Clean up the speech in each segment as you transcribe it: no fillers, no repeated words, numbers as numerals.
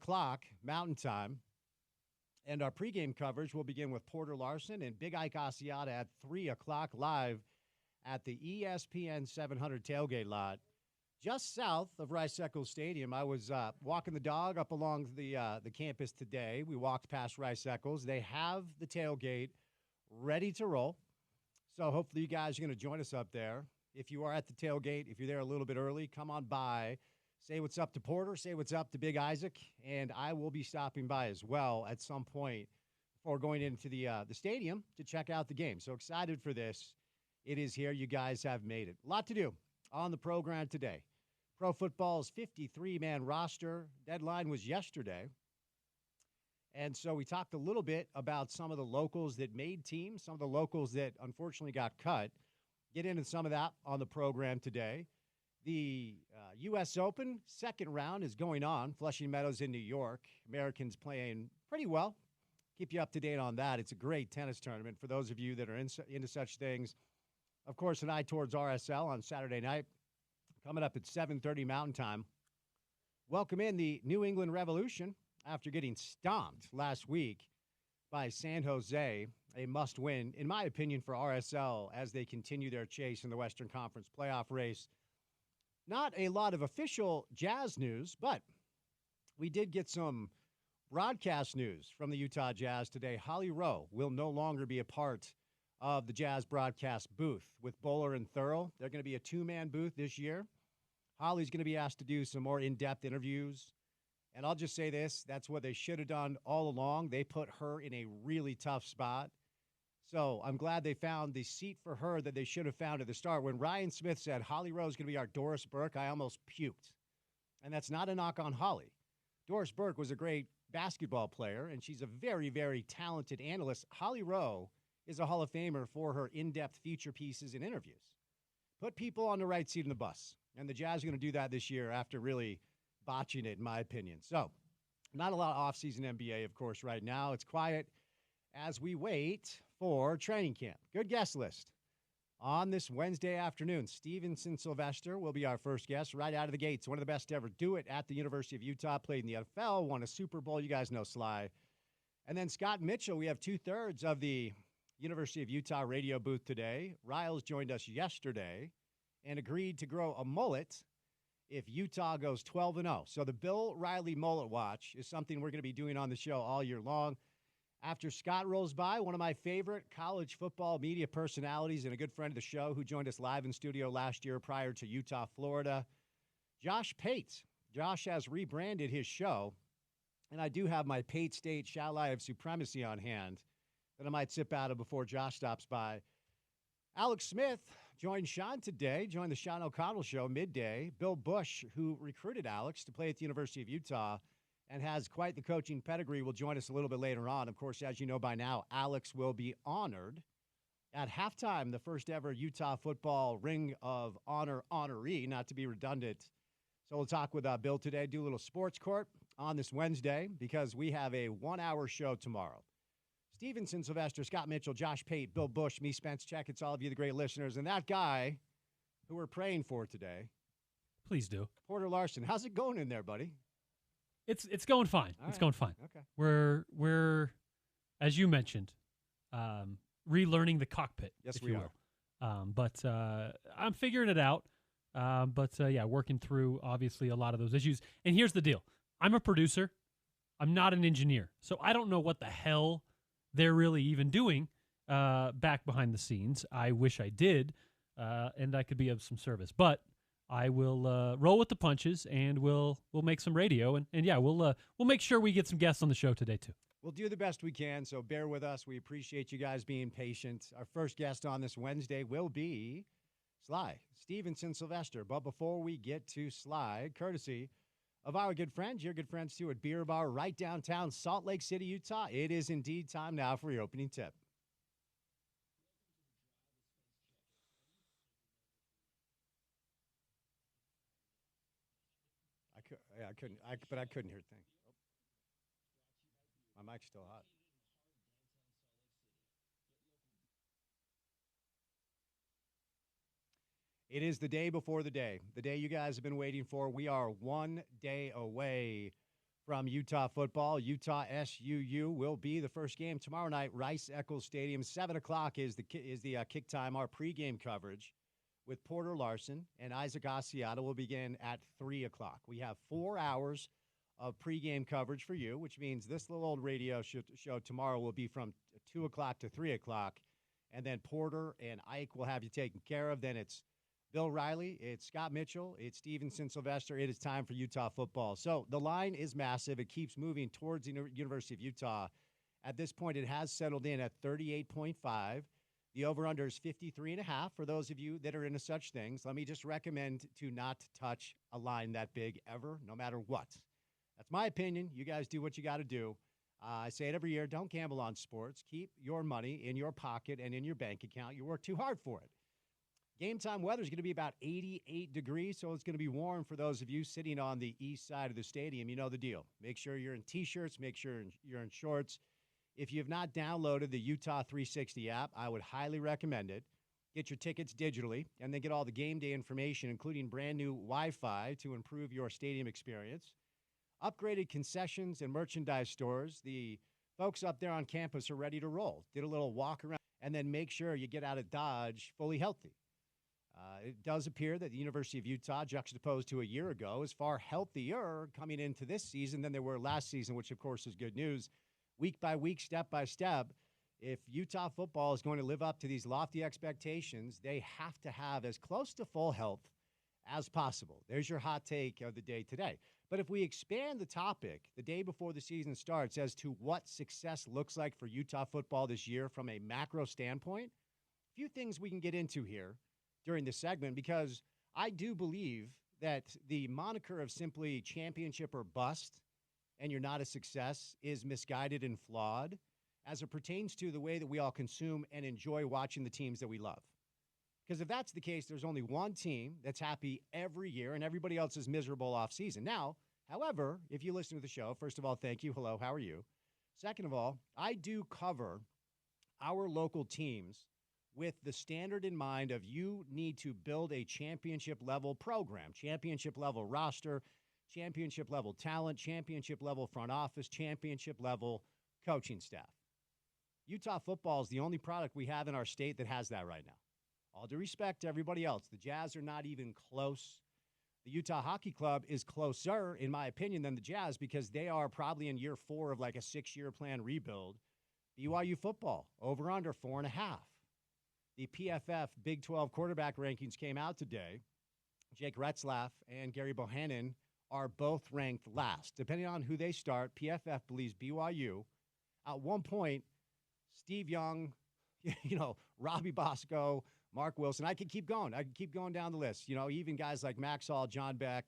o'clock Mountain Time. And our pregame coverage will begin with Porter Larson and Big Ike Asiata at 3 o'clock live at the ESPN 700 tailgate lot just south of Rice-Eccles Stadium. I was walking the dog up along the campus today. We walked past Rice-Eccles. They have the tailgate ready to roll. So hopefully you guys are going to join us up there. If you are at the tailgate, if you're there a little bit early, come on by. Say what's up to Porter. Say what's up to Big Isaac. And I will be stopping by as well at some point before going into the stadium to check out the game. So excited for this. It is here. You guys have made it. A lot to do on the program today. Pro football's 53-man roster. Deadline was yesterday. And so we talked a little bit about some of the locals that made teams, some of the locals that unfortunately got cut. Get into some of that on the program today. The U.S. Open second round is going on. Flushing Meadows in New York. Americans playing pretty well. Keep you up to date on that. It's a great tennis tournament for those of you that are into such things. Of course, an eye towards RSL on Saturday night. Coming up at 7:30 Mountain Time. Welcome in the New England Revolution after getting stomped last week by San Jose. A must-win, in my opinion, for RSL as they continue their chase in the Western Conference playoff race. Not a lot of official Jazz news, but we did get some broadcast news from the Utah Jazz today. Holly Rowe will no longer be a part of the Jazz broadcast booth with Bowler and Thurl. They're going to be a two-man booth this year. Holly's going to be asked to do some more in-depth interviews. And I'll just say this, that's what they should have done all along. They put her in a really tough spot. So I'm glad they found the seat for her that they should have found at the start. When Ryan Smith said Holly Rowe's going to be our Doris Burke, I almost puked. And that's not a knock on Holly. Doris Burke was a great basketball player, and she's a very, very talented analyst. Holly Rowe is a Hall of Famer for her in-depth feature pieces and interviews. Put people on the right seat in the bus. And the Jazz are going to do that this year after really botching it, in my opinion. So, not a lot of off-season NBA, of course, right now. It's quiet as we wait for training camp. Good guest list on this Wednesday afternoon. Stevenson Sylvester will be our first guest right out of the gates. One of the best to ever do it at the University of Utah. Played in the NFL, won a Super Bowl. You guys know Sly. And then Scott Mitchell. We have two-thirds of the University of Utah radio booth today. Riles joined us yesterday and agreed to grow a mullet if Utah goes 12-0. So the Bill Riley Mullet Watch is something we're going to be doing on the show all year long. After Scott rolls by, one of my favorite college football media personalities and a good friend of the show who joined us live in studio last year prior to Utah, Florida, Josh Pate. Josh has rebranded his show, and I do have my Pate State Shall I Have Supremacy on hand that I might sip out of before Josh stops by. Alex Smith joined Sean today, joined the Sean O'Connell Show midday. Bill Bush, who recruited Alex to play at the University of Utah and has quite the coaching pedigree, will join us a little bit later on. Of course, as you know by now, Alex will be honored at halftime, the first ever Utah football Ring of Honor honoree, not to be redundant. So we'll talk with Bill today, do a little sports court on this Wednesday because we have a 1-hour show tomorrow. Stevenson Sylvester, Scott Mitchell, Josh Pate, Bill Bush, me, Spence Checketts, all of you, the great listeners, and that guy who we're praying for today. Please do. Porter Larson. How's it going in there, buddy? It's going fine. All it's right. going fine. Okay. We're as you mentioned, relearning the cockpit. Yes, if we you will. But I'm figuring it out. Yeah, working through obviously a lot of those issues. And here's the deal: I'm a producer. I'm not an engineer, so I don't know what the hell they're really even doing back behind the scenes. I wish I did, and I could be of some service. But I will roll with the punches, and we'll make some radio, and yeah, we'll make sure we get some guests on the show today too. We'll do the best we can, so bear with us. We appreciate you guys being patient. Our first guest on this Wednesday will be Sly Stevenson Sylvester. But before we get to Sly, courtesy of our good friends, your good friends too, at Beer Bar right downtown Salt Lake City, Utah, it is indeed time now for your opening tip. I couldn't hear a thing. My mic's still hot. It is the day before the day you guys have been waiting for. We are 1 day away from Utah football. Utah SUU will be the first game tomorrow night. Rice-Eccles Stadium, 7 o'clock is the kick time. Our pregame coverage with Porter Larson and Isaac Asiata will begin at 3 o'clock. We have 4 hours of pregame coverage for you, which means this little old radio show tomorrow will be from 2 o'clock to 3 o'clock. And then Porter and Ike will have you taken care of. Then it's Bill Riley, it's Scott Mitchell, it's Stevenson Sylvester. It is time for Utah football. So the line is massive. It keeps moving towards the University of Utah. At this point, it has settled in at 38.5. The over-under is 53.5 for those of you that are into such things. Let me just recommend to not touch a line that big ever, no matter what. That's my opinion. You guys do what you got to do. I say it every year. Don't gamble on sports. Keep your money in your pocket and in your bank account. You work too hard for it. Game time weather is going to be about 88 degrees, so it's going to be warm for those of you sitting on the east side of the stadium. You know the deal. Make sure you're in T-shirts. Make sure you're in shorts. If you have not downloaded the Utah 360 app, I would highly recommend it. Get your tickets digitally, and then get all the game day information, including brand new Wi-Fi to improve your stadium experience. Upgraded concessions and merchandise stores. The folks up there on campus are ready to roll. Did a little walk around, and then make sure you get out of Dodge fully healthy. It does appear that the University of Utah, juxtaposed to a year ago, is far healthier coming into this season than they were last season, which, of course, is good news. Week by week, step by step, if Utah football is going to live up to these lofty expectations, they have to have as close to full health as possible. There's your hot take of the day today. But if we expand the topic the day before the season starts as to what success looks like for Utah football this year from a macro standpoint, a few things we can get into here during this segment, because I do believe that the moniker of simply championship or bust and you're not a success is misguided and flawed as it pertains to the way that we all consume and enjoy watching the teams that we love. Because if that's the case, there's only one team that's happy every year and everybody else is miserable off season. Now, however, if you listen to the show, first of all, thank you. Hello, how are you? Second of all, I do cover our local teams with the standard in mind of you need to build a championship-level program, championship-level roster, championship-level talent, championship-level front office, championship-level coaching staff. Utah football is the only product we have in our state that has that right now. All due respect to everybody else, the Jazz are not even close. The Utah Hockey Club is closer, in my opinion, than the Jazz because they are probably in year 4 of like a 6-year plan rebuild. BYU football, over under 4.5. The PFF Big 12 quarterback rankings came out today. Jake Retzlaff and Gary Bohannon are both ranked last. Depending on who they start, PFF believes BYU. At one point, Steve Young, Robbie Bosco, Mark Wilson. I could keep going. I could keep going down the list. Even guys like Max Hall, John Beck,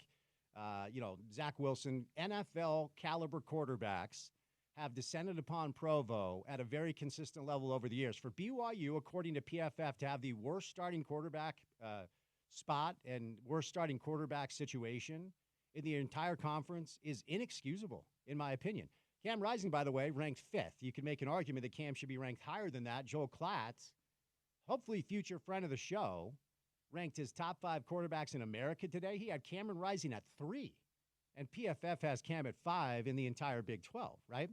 Zach Wilson, NFL caliber quarterbacks have descended upon Provo at a very consistent level over the years. For BYU, according to PFF, to have the worst starting quarterback spot and worst starting quarterback situation in the entire conference is inexcusable, in my opinion. Cam Rising, by the way, ranked 5th. You could make an argument that Cam should be ranked higher than that. Joel Klatz, hopefully future friend of the show, ranked his top 5 quarterbacks in America today. He had Cameron Rising at 3. And PFF has Cam at 5 in the entire Big 12, right?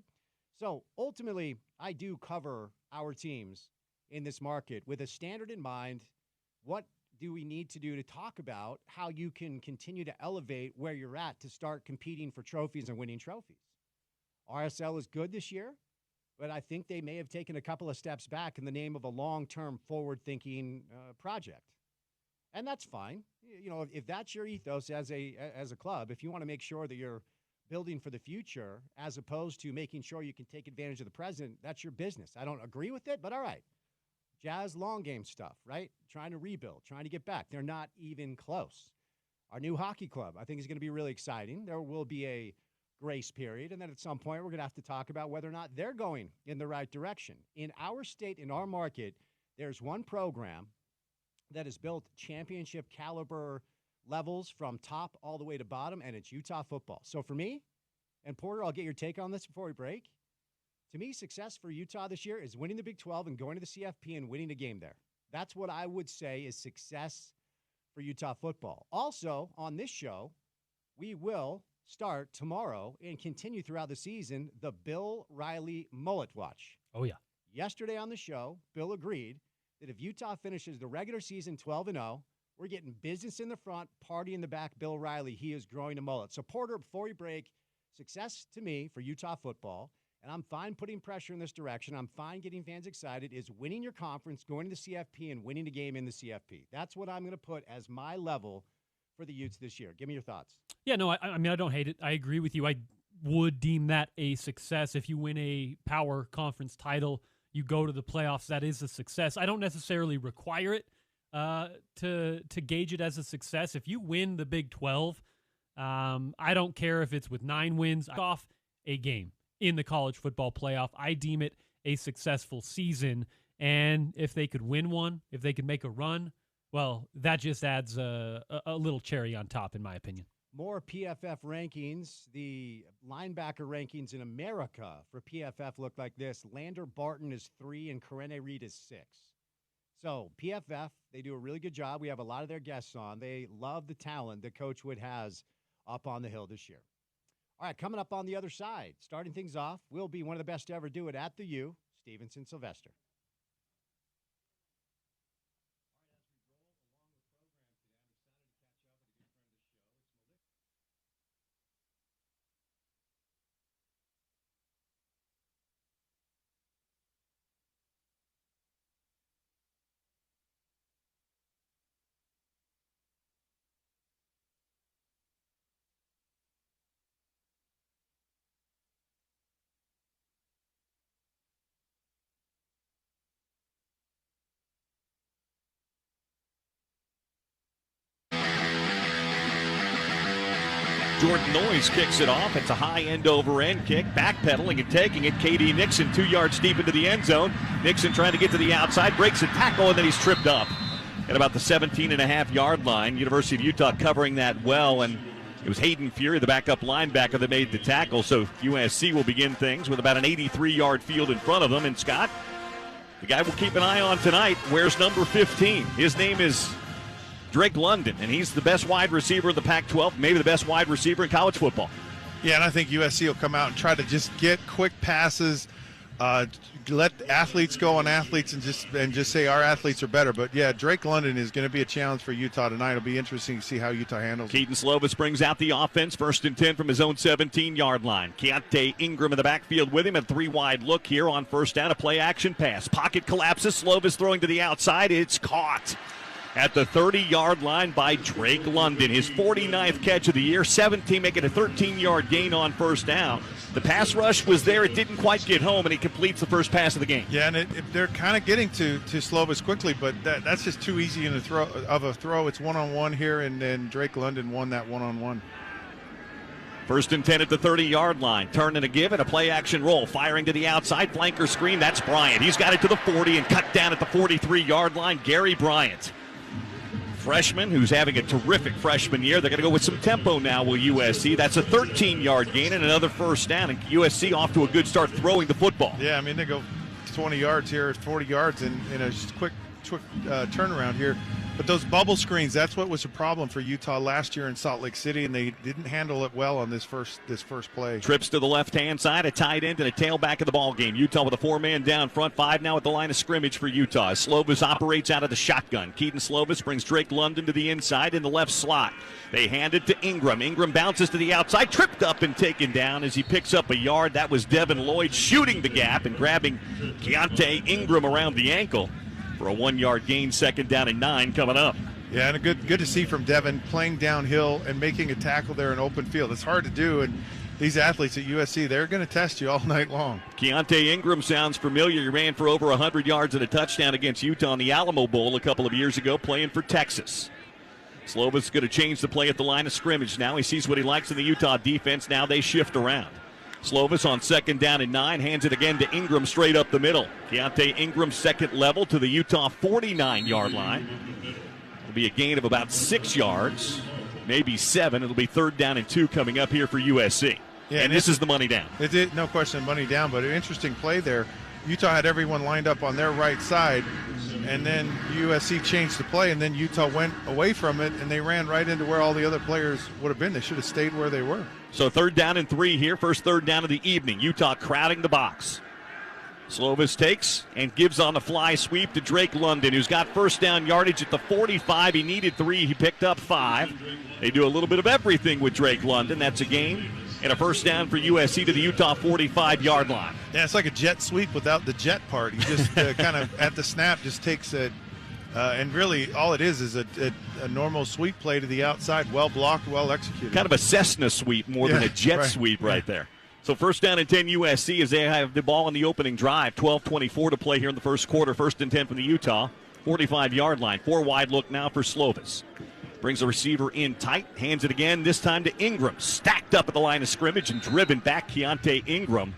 So ultimately, I do cover our teams in this market with a standard in mind. What do we need to do to talk about how you can continue to elevate where you're at to start competing for trophies and winning trophies? RSL is good this year, but I think they may have taken a couple of steps back in the name of a long-term forward-thinking project. And that's fine. If that's your ethos as a club, if you want to make sure that you're building for the future as opposed to making sure you can take advantage of the present, that's your business. I don't agree with it, but all right. Jazz long game stuff, right? Trying to rebuild, trying to get back. They're not even close. Our new hockey club, I think, is going to be really exciting. There will be a grace period, and then at some point we're going to have to talk about whether or not they're going in the right direction. In our state, in our market, there's one program that has built championship caliber levels from top all the way to bottom, and it's Utah football. So for me, and Porter, I'll get your take on this before we break. To me, success for Utah this year is winning the Big 12 and going to the CFP and winning a game there. That's what I would say is success for Utah football. Also, on this show, we will start tomorrow and continue throughout the season the Bill Riley Mullet Watch. Oh, yeah. Yesterday on the show, Bill agreed that if Utah finishes the regular season 12-0, we're getting business in the front, party in the back. Bill Riley, he is growing a mullet. So, Porter, before we break, success to me for Utah football, and I'm fine putting pressure in this direction. I'm fine getting fans excited, is winning your conference, going to the CFP, and winning a game in the CFP. That's what I'm going to put as my level for the Utes this year. Give me your thoughts. Yeah, no, I mean, I don't hate it. I agree with you. I would deem that a success. If you win a power conference title, you go to the playoffs, that is a success. I don't necessarily require it to gauge it as a success. If you win the Big 12, I don't care if it's with 9 wins, off a game in the college football playoff. I deem it a successful season. And if they could win one, if they could make a run, well, that just adds a little cherry on top, in my opinion. More PFF rankings. The linebacker rankings in America for PFF look like this. Lander Barton is 3 and Karene Reed is 6. So PFF, they do a really good job. We have a lot of their guests on. They love the talent that Coach Wood has up on the hill this year. All right, coming up on the other side, starting things off, will be one of the best to ever do it at the U, Stevenson Sylvester. Jordan Noyes kicks it off. It's a high end-over-end kick, backpedaling and taking it. K.D. Nixon 2 yards deep into the end zone. Nixon trying to get to the outside, breaks a tackle, and then he's tripped up at about the 17.5-yard line. University of Utah covering that well, and it was Hayden Fury, the backup linebacker, that made the tackle. So USC will begin things with about an 83-yard field in front of them. And Scott, the guy we'll keep an eye on tonight, wears number 15. His name is Drake London, and he's the best wide receiver in the Pac-12, maybe the best wide receiver in college football. Yeah, and I think USC will come out and try to just get quick passes, let athletes go on athletes, and just say our athletes are better. But yeah, Drake London is going to be a challenge for Utah tonight. It'll be interesting to see how Utah handles it. Keaton Slovis brings out the offense, 1st and 10 from his own 17-yard line. Keontae Ingram in the backfield with him, a 3-wide look here on 1st down, a play-action pass. Pocket collapses, Slovis throwing to the outside. It's caught at the 30-yard line by Drake London. His 49th catch of the year, 17, making a 13-yard gain on 1st down. The pass rush was there. It didn't quite get home, and he completes the first pass of the game. Yeah, and they're kind of getting to Slovis quickly, but that's just too easy in a throw. It's one-on-one here, and then Drake London won that one-on-one. 1st and 10 at the 30-yard line. Turn and a give and a play-action roll. Firing to the outside. Flanker screen. That's Bryant. He's got it to the 40 and cut down at the 43-yard line. Gary Bryant, freshman who's having a terrific freshman year. They're going to go with some tempo now with USC. That's a 13-yard gain and another 1st down. And USC off to a good start throwing the football. Yeah, I mean, they go 20 yards here, 40 yards in a quick turnaround here. But those bubble screens, that's what was a problem for Utah last year in Salt Lake City, and they didn't handle it well on this first play. Trips to the left-hand side, a tight end and a tailback of the ball game. Utah with a 4-man down front, 5 now at the line of scrimmage for Utah. Slovis operates out of the shotgun. Keaton Slovis brings Drake London to the inside in the left slot. They hand it to Ingram. Ingram bounces to the outside, tripped up and taken down as he picks up a yard. That was Devin Lloyd shooting the gap and grabbing Keontae Ingram around the ankle for a 1-yard gain. 2nd down and 9 coming up. Yeah, and good to see from Devin playing downhill and making a tackle there in open field. It's hard to do, and these athletes at USC, they're going to test you all night long. Keontae Ingram sounds familiar. He ran for over 100 yards and a touchdown against Utah in the Alamo Bowl a couple of years ago, playing for Texas. Slovis going to change the play at the line of scrimmage now. He sees what he likes in the Utah defense. Now they shift around. Slovis on 2nd down and 9, hands it again to Ingram straight up the middle. Keontae Ingram second level to the Utah 49-yard line. It'll be a gain of about 6 yards, maybe 7. It'll be 3rd down and 2 coming up here for USC. Yeah, and this is the money down. It did, no question, money down, but an interesting play there. Utah had everyone lined up on their right side, and then USC changed the play, and then Utah went away from it, and they ran right into where all the other players would have been. They should have stayed where they were. So 3rd down and 3 here. First 3rd down of the evening. Utah crowding the box. Slovis takes and gives on the fly sweep to Drake London, who's got first down yardage at the 45. He needed 3. He picked up 5. They do a little bit of everything with Drake London. That's a gain and a first down for USC to the Utah 45-yard line. Yeah, it's like a jet sweep without the jet part. He just kind of at the snap just takes it. And really all it is a normal sweep play to the outside, well blocked, well executed. Kind of a Cessna sweep more than a jet sweep right there. So first down and 10 USC as they have the ball in the opening drive. 12:24 to play here in the first quarter. First and 10 from the Utah 45-yard line. 4 wide look now for Slovis. Brings the receiver in tight. Hands it again, this time to Ingram. Stacked up at the line of scrimmage and driven back Keontae Ingram.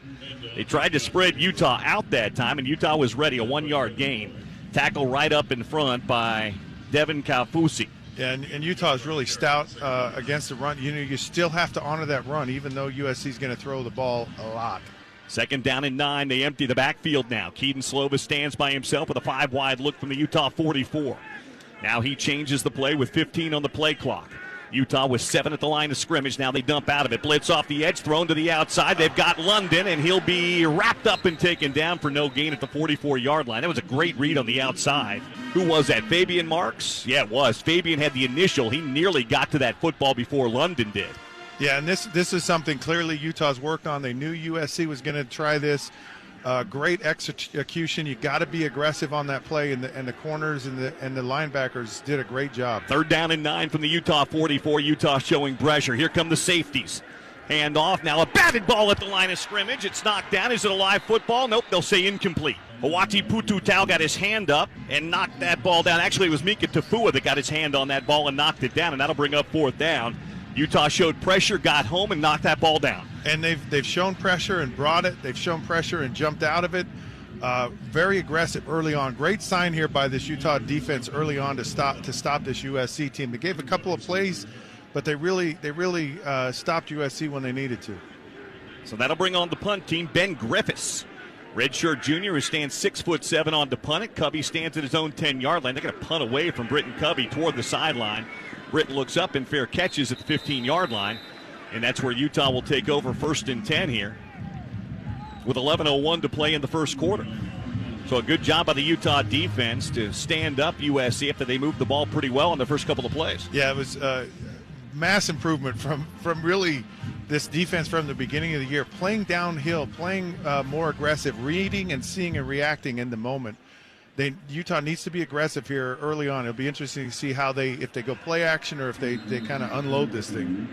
They tried to spread Utah out that time, and Utah was ready. A 1-yard gain. Tackle right up in front by Devin Kaufusi. Yeah, and Utah is really stout against the run. You still have to honor that run, even though USC is going to throw the ball a lot. 2nd down and 9. They empty the backfield now. Keaton Slovis stands by himself with a 5-wide look from the Utah 44. Now he changes the play with 15 on the play clock. Utah with 7 at the line of scrimmage. Now they dump out of it. Blitz off the edge, thrown to the outside. They've got London, and he'll be wrapped up and taken down for no gain at the 44-yard line. That was a great read on the outside. Who was that, Fabian Marks? Yeah, it was. Fabian had the initial. He nearly got to that football before London did. Yeah, and this is something clearly Utah's worked on. They knew USC was going to try this. Great execution. You got to be aggressive on that play, and the corners and the linebackers did a great job. 3rd down and 9 from the Utah 44. Utah showing pressure. Here come the safeties. Hand off. Now a batted ball at the line of scrimmage. It's knocked down. Is it a live football? Nope. They'll say incomplete. Hawati Pututau got his hand up and knocked that ball down. Actually, it was Mika Tafua that got his hand on that ball and knocked it down, and that'll bring up 4th down. Utah showed pressure, got home, and knocked that ball down. And they've shown pressure and brought it. They've shown pressure and jumped out of it. Very aggressive early on. Great sign here by this Utah defense early on to stop this USC team. They gave a couple of plays, but they really stopped USC when they needed to. So that'll bring on the punt team, Ben Griffiths. Redshirt junior who stands 6'7" on to punt it. Cubby stands at his own 10-yard line. They're going to punt away from Britton Cubby toward the sideline. Britton looks up and fair catches at the 15-yard line. And that's where Utah will take over 1st and 10 here with 11:01 to play in the first quarter. So a good job by the Utah defense to stand up USC after they moved the ball pretty well in the first couple of plays. Yeah, it was mass improvement from really this defense from the beginning of the year, playing downhill, playing more aggressive, reading and seeing and reacting in the moment. Utah needs to be aggressive here early on. It'll be interesting to see how if they go play action or if they kind of unload this thing.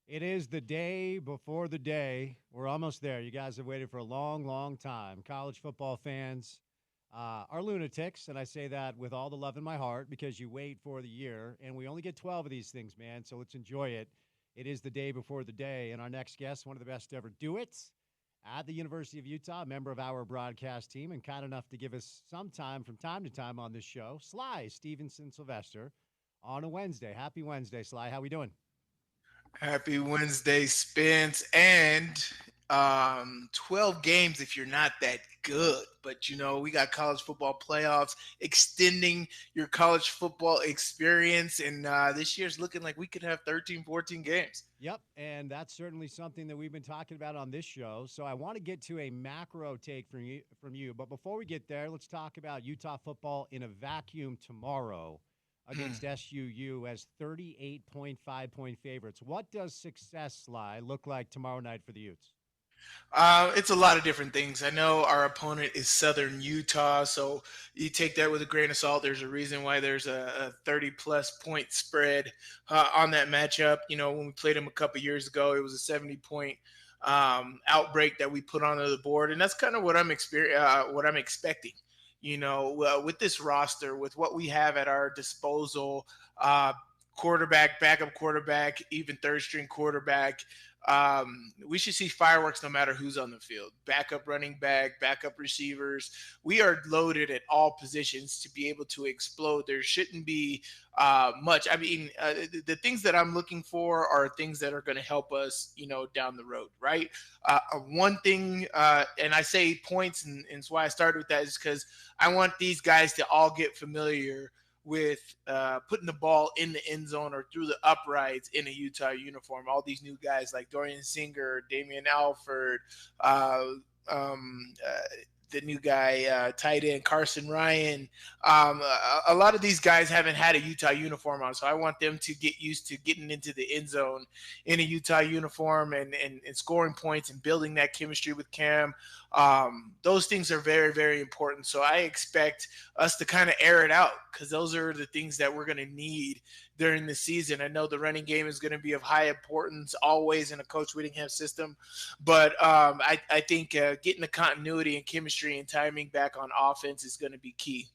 It is the day before the day. We're almost there. You guys have waited for a long, long time. College football fans are lunatics, and I say that with all the love in my heart because you wait for the year, and we only get 12 of these things, man, so let's enjoy it. It is the day before the day, and our next guest, one of the best to ever do it, at the University of Utah, a member of our broadcast team, and kind enough to give us some time from time to time on this show, Sly Stevenson Sylvester, on a Wednesday. Happy Wednesday, Sly. How we doing? Happy Wednesday, Spence, and 12 games if you're not that good. But, we got college football playoffs, extending your college football experience, and this year's looking like we could have 13, 14 games. Yep, and that's certainly something that we've been talking about on this show. So I want to get to a macro take from you. But before we get there, let's talk about Utah football in a vacuum tomorrow against SUU as 38.5-point favorites. What does success, Sly, look like tomorrow night for the Utes? It's a lot of different things. I know our opponent is Southern Utah, so you take that with a grain of salt. There's a reason why there's a 30-plus point spread on that matchup. When we played them a couple years ago, it was a 70-point outbreak that we put onto the board, and that's kind of what I'm expecting. With this roster, with what we have at our disposal, quarterback, backup quarterback, even third-string quarterback, we should see fireworks no matter who's on the field. Backup running back, backup receivers. We are loaded at all positions to be able to explode. There shouldn't be much. I mean, the things that I'm looking for are things that are going to help us, down the road, right? One thing, and I say points, and it's why I started with that, is because I want these guys to all get familiar with putting the ball in the end zone or through the uprights in a Utah uniform. All these new guys like Dorian Singer, Damian Alford, uh, um, uh, the new guy, tight end Carson Ryan. A lot of these guys haven't had a Utah uniform on, so I want them to get used to getting into the end zone in a Utah uniform and scoring points and building that chemistry with Cam. Those things are very, very important. So I expect us to kind of air it out because those are the things that we're going to need during the season. I know the running game is going to be of high importance always in a Coach Whittingham system, but I think getting the continuity and chemistry and timing back on offense is going to be key.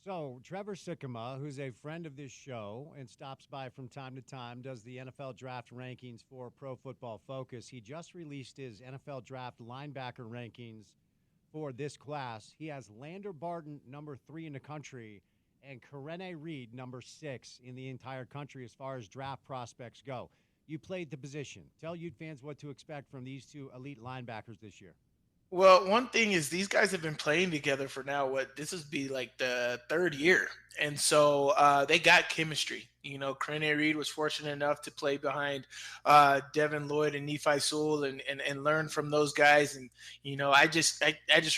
So Trevor Sikkema, who's a friend of this show and stops by from time to time, does the NFL draft rankings for Pro Football Focus. He just released his NFL draft linebacker rankings for this class. He has Lander Barton number 3 in the country and Karene Reed number 6 in the entire country as far as draft prospects go. You played the position. Tell Ute fans what to expect from these two elite linebackers this year. Well, one thing is these guys have been playing together for now. This would be like the third year, and so they got chemistry. You know, Crane Reed was fortunate enough to play behind Devin Lloyd and Nephi Sewell and learn from those guys. And you know, I just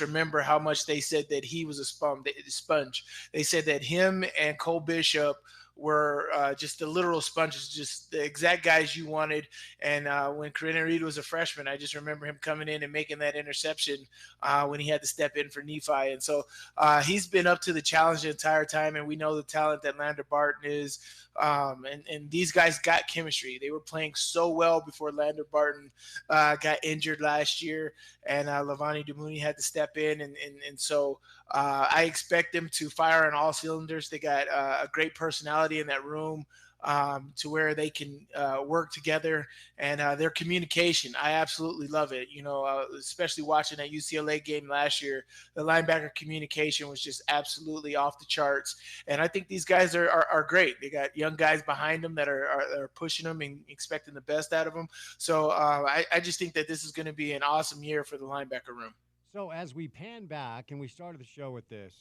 remember how much they said that he was a sponge. They said that him and Cole Bishop were just the literal sponges, just the exact guys you wanted. And when Karene Reed was a freshman, I just remember him coming in and making that interception when he had to step in for Nephi. And so he's been up to the challenge the entire time, and we know the talent that Lander Barton is. And these guys got chemistry. They were playing so well before Lander Barton got injured last year, and Lavani Damuni had to step in. And so I expect them to fire on all cylinders. They got a great personality in that room to where they can work together, and their communication. I absolutely love it. You know, especially watching that UCLA game last year, the linebacker communication was just absolutely off the charts. And I think these guys are great. They got young guys behind them that are pushing them and expecting the best out of them. So I just think that this is going to be an awesome year for the linebacker room. So as we pan back, and we started the show with this,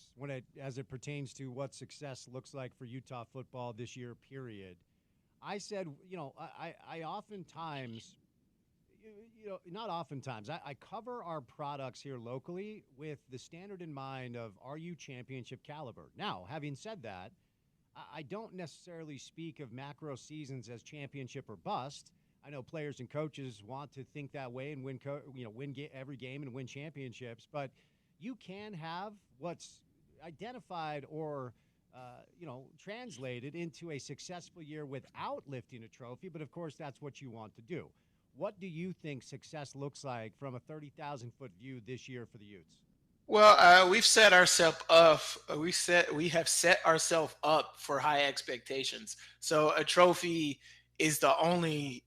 as it pertains to what success looks like for Utah football this year, period, I said, you know, I oftentimes, you know, not oftentimes, I cover our products here locally with the standard in mind of, are you championship caliber? Now, having said that, I don't necessarily speak of macro seasons as championship or bust. I know players and coaches want to think that way and win every game and win championships, but you can have what's identified or translated into a successful year without lifting a trophy. But of course, that's what you want to do. What do you think success looks like from a 30,000-foot view this year for the Utes? Well, we've set ourselves up. We have set ourselves up for high expectations. So a trophy is the only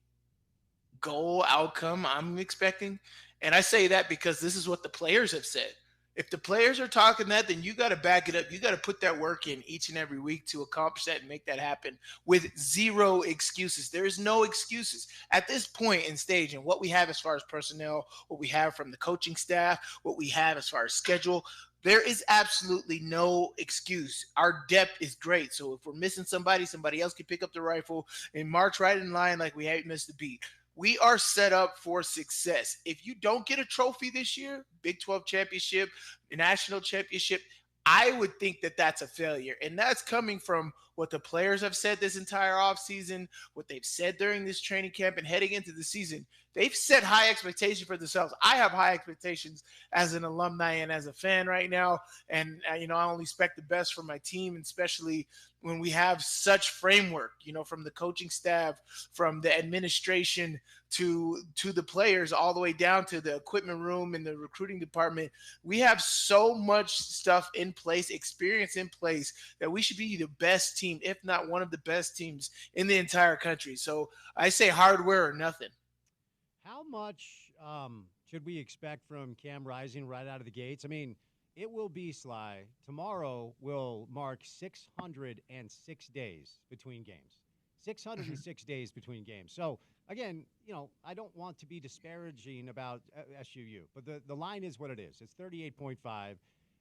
goal outcome I'm expecting. And I say that because this is what the players have said. If the players are talking that, then you got to back it up. You got to put that work in each and every week to accomplish that and make that happen with zero excuses. There is no excuses at this point in stage. And what we have as far as personnel, what we have from the coaching staff, what we have as far as schedule, there is absolutely no excuse. Our depth is great. So if we're missing somebody else can pick up the rifle and march right in line like we haven't missed a beat. We are set up for success. If you don't get a trophy this year, Big 12 championship, national championship, I would think that that's a failure. And that's coming from what the players have said this entire offseason, what they've said during this training camp and heading into the season. They've set high expectations for themselves. I have high expectations as an alumni and as a fan right now. And, I only expect the best from my team, and especially when we have such framework, from the coaching staff, from the administration to the players, all the way down to the equipment room and the recruiting department. We have so much stuff in place, experience in place, that we should be the best team, if not one of the best teams in the entire country. So I say hardware or nothing. How much should we expect from Cam Rising right out of the gates? I mean, it will be, Sly. Tomorrow will mark 606 days between games. 606 days between games. So, again, I don't want to be disparaging about SUU, but the line is what it is. It's 38.5.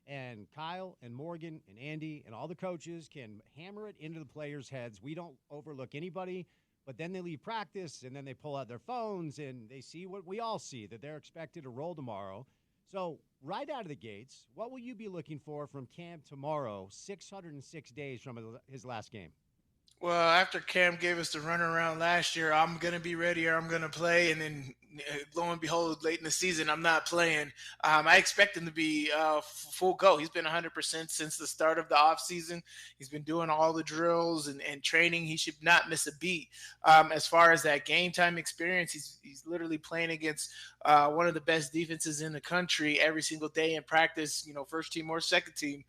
And Kyle and Morgan and Andy and all the coaches can hammer it into the players' heads. We don't overlook anybody, but then they leave practice and then they pull out their phones and they see what we all see, that they're expected to roll tomorrow. So right out of the gates, what will you be looking for from Cam tomorrow, 606 days from his last game? Well, after Cam gave us the runaround last year, I'm going to be ready or I'm going to play. And then lo and behold, late in the season, I'm not playing. I expect him to be full go. He's been 100% since the start of the offseason. He's been doing all the drills and training. He should not miss a beat. As far as that game time experience, he's literally playing against one of the best defenses in the country every single day in practice, first team or second team.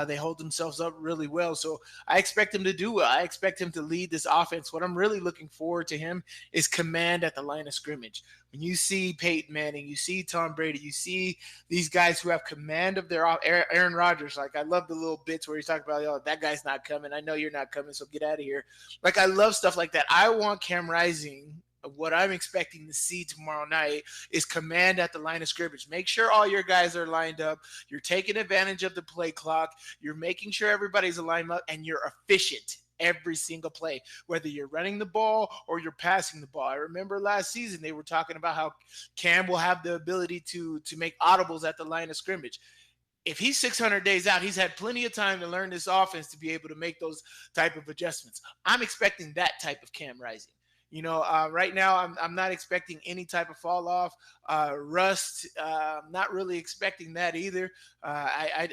They hold themselves up really well. So I expect him to do well. I expect him to lead this offense. What I'm really looking forward to him is command at the line of scrimmage. When you see Peyton Manning, you see Tom Brady, you see these guys who have command of their Aaron Rodgers. Like, I love the little bits where he's talking about, oh, that guy's not coming. I know you're not coming, so get out of here. Like, I love stuff like that. I want Cam Rising. What I'm expecting to see tomorrow night is command at the line of scrimmage. Make sure all your guys are lined up. You're taking advantage of the play clock. You're making sure everybody's aligned up, and you're efficient every single play, whether you're running the ball or you're passing the ball. I remember last season they were talking about how Cam will have the ability to make audibles at the line of scrimmage. If he's 600 days out, he's had plenty of time to learn this offense to be able to make those type of adjustments. I'm expecting that type of Cam Rising. Right now I'm not expecting any type of fall off. Rust, not really expecting that either. I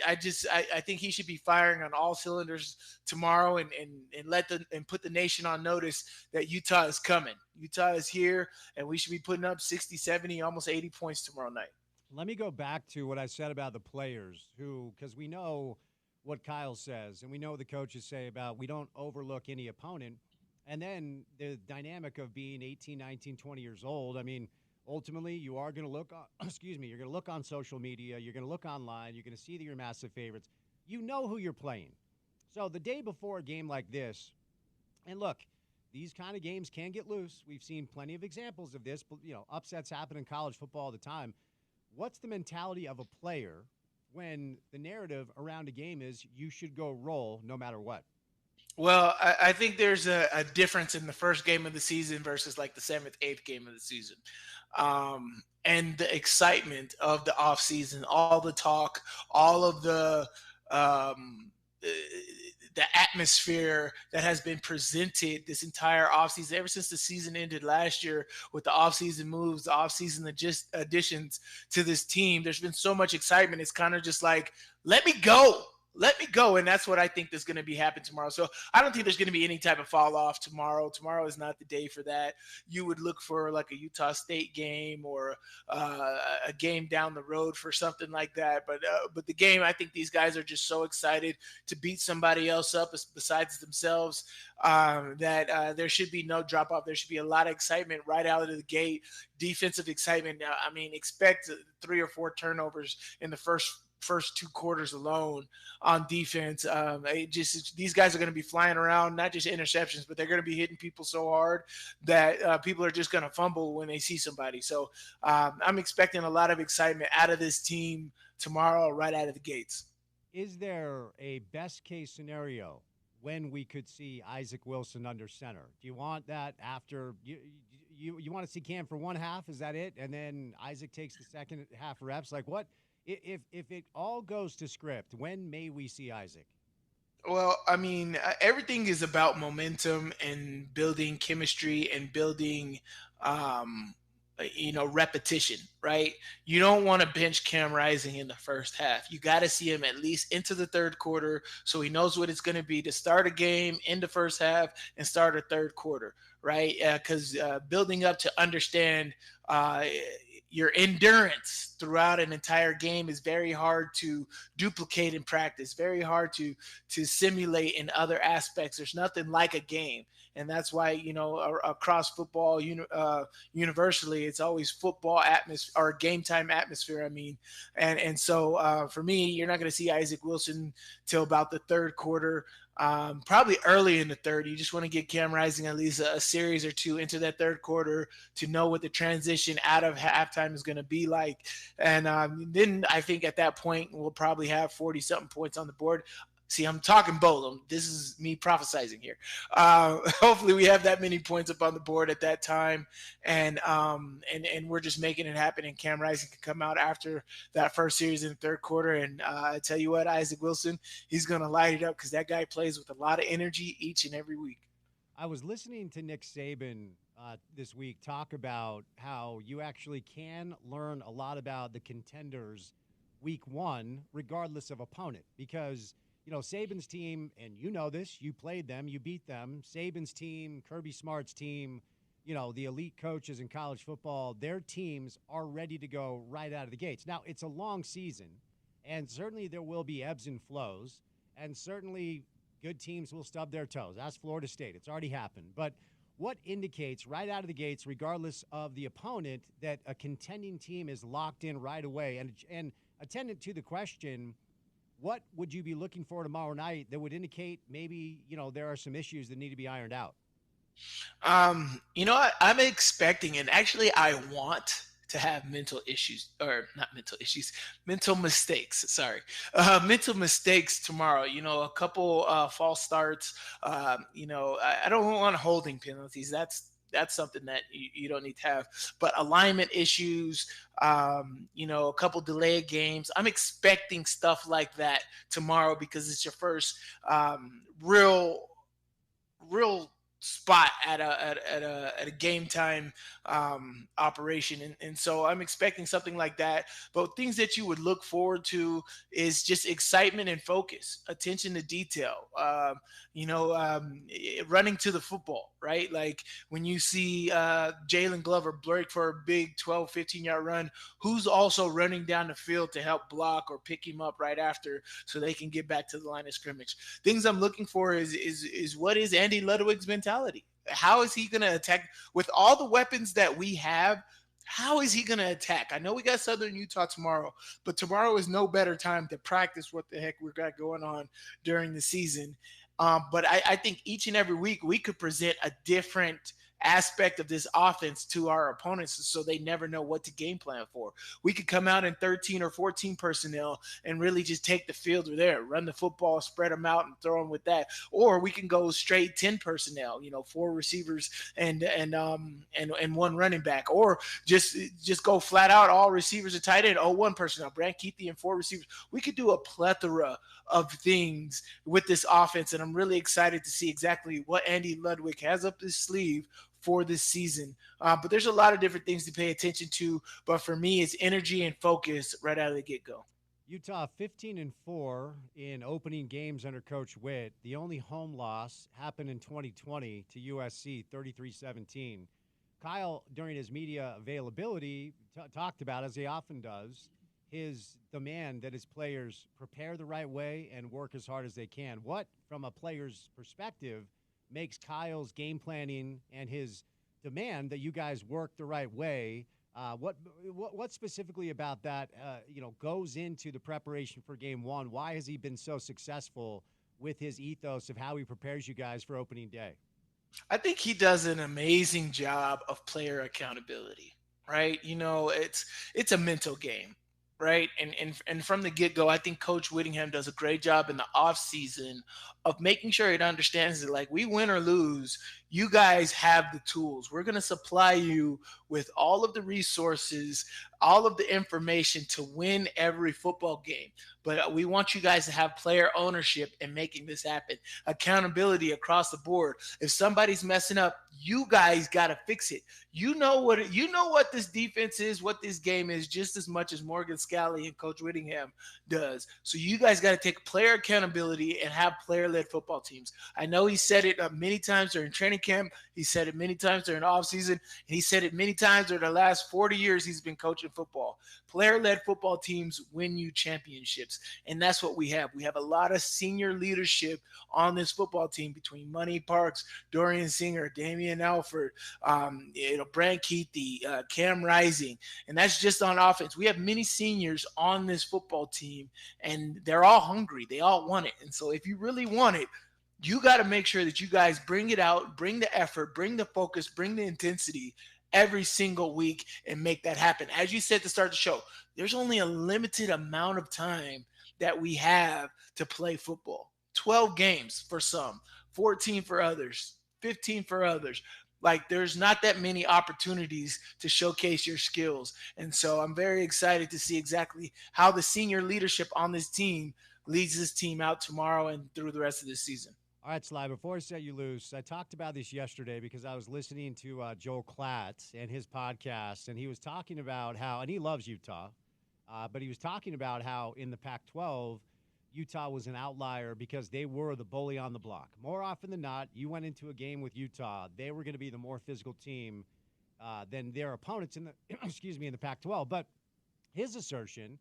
think he should be firing on all cylinders tomorrow and put the nation on notice that Utah is coming. Utah is here, and we should be putting up 60, 70, almost 80 points tomorrow night. Let me go back to what I said about the players because we know what Kyle says, and we know what the coaches say about we don't overlook any opponent. And then the dynamic of being 18, 19, 20 years old. I mean, ultimately, you are going to look you're going to look on social media. You're going to look online. You're going to see that you're massive favorites. You know who you're playing. So the day before a game like this, and look, these kind of games can get loose. We've seen plenty of examples of this. But, upsets happen in college football all the time. What's the mentality of a player when the narrative around a game is you should go roll no matter what? Well, I think there's a difference in the first game of the season versus like the 7th, 8th game of the season. And the excitement of the off season, all the talk, all of the atmosphere that has been presented this entire offseason, ever since the season ended last year with the offseason moves, the offseason additions to this team. There's been so much excitement. It's kind of just like, let me go. Let me go. And that's what I think is going to be happening tomorrow. So I don't think there's going to be any type of fall off tomorrow. Tomorrow is not the day for that. You would look for like a Utah State game or a game down the road for something like that. But the game, I think these guys are just so excited to beat somebody else up besides themselves that there should be no drop off. There should be a lot of excitement right out of the gate. Defensive excitement. Expect 3 or 4 turnovers in the first 2 quarters alone on defense. These guys are going to be flying around, not just interceptions, but they're going to be hitting people so hard that people are just going to fumble when they see somebody. So I'm expecting a lot of excitement out of this team tomorrow, right out of the gates. Is there a best case scenario when we could see Isaac Wilson under center? Do you want that after you want to see Cam for one half? Is that it? And then Isaac takes the second half reps? Like what? If it all goes to script, when may we see Isaac? Well, everything is about momentum and building chemistry and building, repetition, right? You don't want to bench Cam Rising in the first half. You got to see him at least into the third quarter so he knows what it's going to be to start a game in the first half and start a third quarter, right? Because building up to understand your endurance throughout an entire game is very hard to duplicate in practice, very hard to simulate in other aspects. There's nothing like a game. And that's why, across football, universally, it's always football atmosphere or game time atmosphere. So for me, you're not going to see Isaac Wilson till about the third quarter. probably early in the third. You just want to get Cam Rising at least a series or two into that third quarter to know what the transition out of halftime is going to be like. And then I think at that point, we'll probably have 40-something points on the board. See, I'm talking bold. This is me prophesizing here. Hopefully, we have that many points up on the board at that time, and we're just making it happen. And Cam Rising can come out after that first series in the third quarter. And I tell you what, Isaac Wilson, he's going to light it up because that guy plays with a lot of energy each and every week. I was listening to Nick Saban this week talk about how you actually can learn a lot about the contenders week one, regardless of opponent, because Saban's team, and you know this, you played them, you beat them. Saban's team, Kirby Smart's team, the elite coaches in college football, their teams are ready to go right out of the gates. Now, it's a long season, and certainly there will be ebbs and flows, and certainly good teams will stub their toes. That's Florida State. It's already happened. But what indicates right out of the gates, regardless of the opponent, that a contending team is locked in right away? And attendant to the question, what would you be looking for tomorrow night that would indicate maybe, there are some issues that need to be ironed out? I'm expecting, and actually I want to have mental mistakes. Sorry. Mental mistakes tomorrow. A couple false starts. I don't want holding penalties. That's something that you don't need to have. But alignment issues, a couple delayed games. I'm expecting stuff like that tomorrow because it's your first real spot at a game time operation, and so I'm expecting something like that. But things that you would look forward to is just excitement and focus, attention to detail, running to the football, right? Like when you see Jalen Glover break for a big 12-15 yard run, who's also running down the field to help block or pick him up right after so they can get back to the line of scrimmage. Things I'm looking for is what is Andy Ludwig's mentality? How is he going to attack with all the weapons that we have? How is he going to attack? I know we got Southern Utah tomorrow, but tomorrow is no better time to practice what the heck we got going on during the season. But I think each and every week we could present a different aspect of this offense to our opponents so they never know what to game plan for. We could come out in 13 or 14 personnel and really just take the field there, run the football, spread them out and throw them with that. Or we can go straight 10 personnel, 4 receivers and one running back, or just go flat out all receivers are tight end, 1 personnel, Brant Keithy and 4 receivers. We could do a plethora of things with this offense, and I'm really excited to see exactly what Andy Ludwig has up his sleeve for this season. But there's a lot of different things to pay attention to. But for me, it's energy and focus right out of the get-go. Utah 15-4 in opening games under Coach Witt. The only home loss happened in 2020 to USC, 33-17. Kyle, during his media availability, talked about, as he often does, his demand that his players prepare the right way and work as hard as they can. What, from a player's perspective, makes Kyle's game planning and his demand that you guys work the right way? What specifically about that, goes into the preparation for game one? Why has he been so successful with his ethos of how he prepares you guys for opening day? I think he does an amazing job of player accountability, right? It's a mental game. Right. And from the get-go, I think Coach Whittingham does a great job in the offseason of making sure it understands that, like, we win or lose, you guys have the tools. We're going to supply you with all of the resources, all of the information to win every football game. But we want you guys to have player ownership in making this happen. Accountability across the board. If somebody's messing up, you guys got to fix it. You know what this defense is, what this game is, just as much as Morgan Scalley and Coach Whittingham does. So you guys got to take player accountability and have player-led football teams. I know he said it many times during training camp. He said it many times during offseason. And he said it many times during the last 40 years he's been coaching football. Player-led football teams win you championships. And that's what we have. We have a lot of senior leadership on this football team between Money Parks, Dorian Singer, Damian Alford, Brant Keithy, Cam Rising. And that's just on offense. We have many seniors on this football team, and they're all hungry. They all want it. And so if you really want it, You got to make sure that you guys bring it out, bring the effort, bring the focus, bring the intensity every single week and make that happen. As you said to start the show, there's only a limited amount of time that we have to play football. 12 games for some, 14 for others, 15 for others. Like, there's not that many opportunities to showcase your skills. And so I'm very excited to see exactly how the senior leadership on this team leads this team out tomorrow and through the rest of the season. All right, Sly, before I set you loose, I talked about this yesterday because I was listening to Joel Klatt and his podcast, and he was talking about how, and he loves Utah, but he was talking about how in the Pac-12, Utah was an outlier because they were the bully on the block. More often than not, you went into a game with Utah, they were going to be the more physical team than their opponents in the in the Pac-12. But his assertion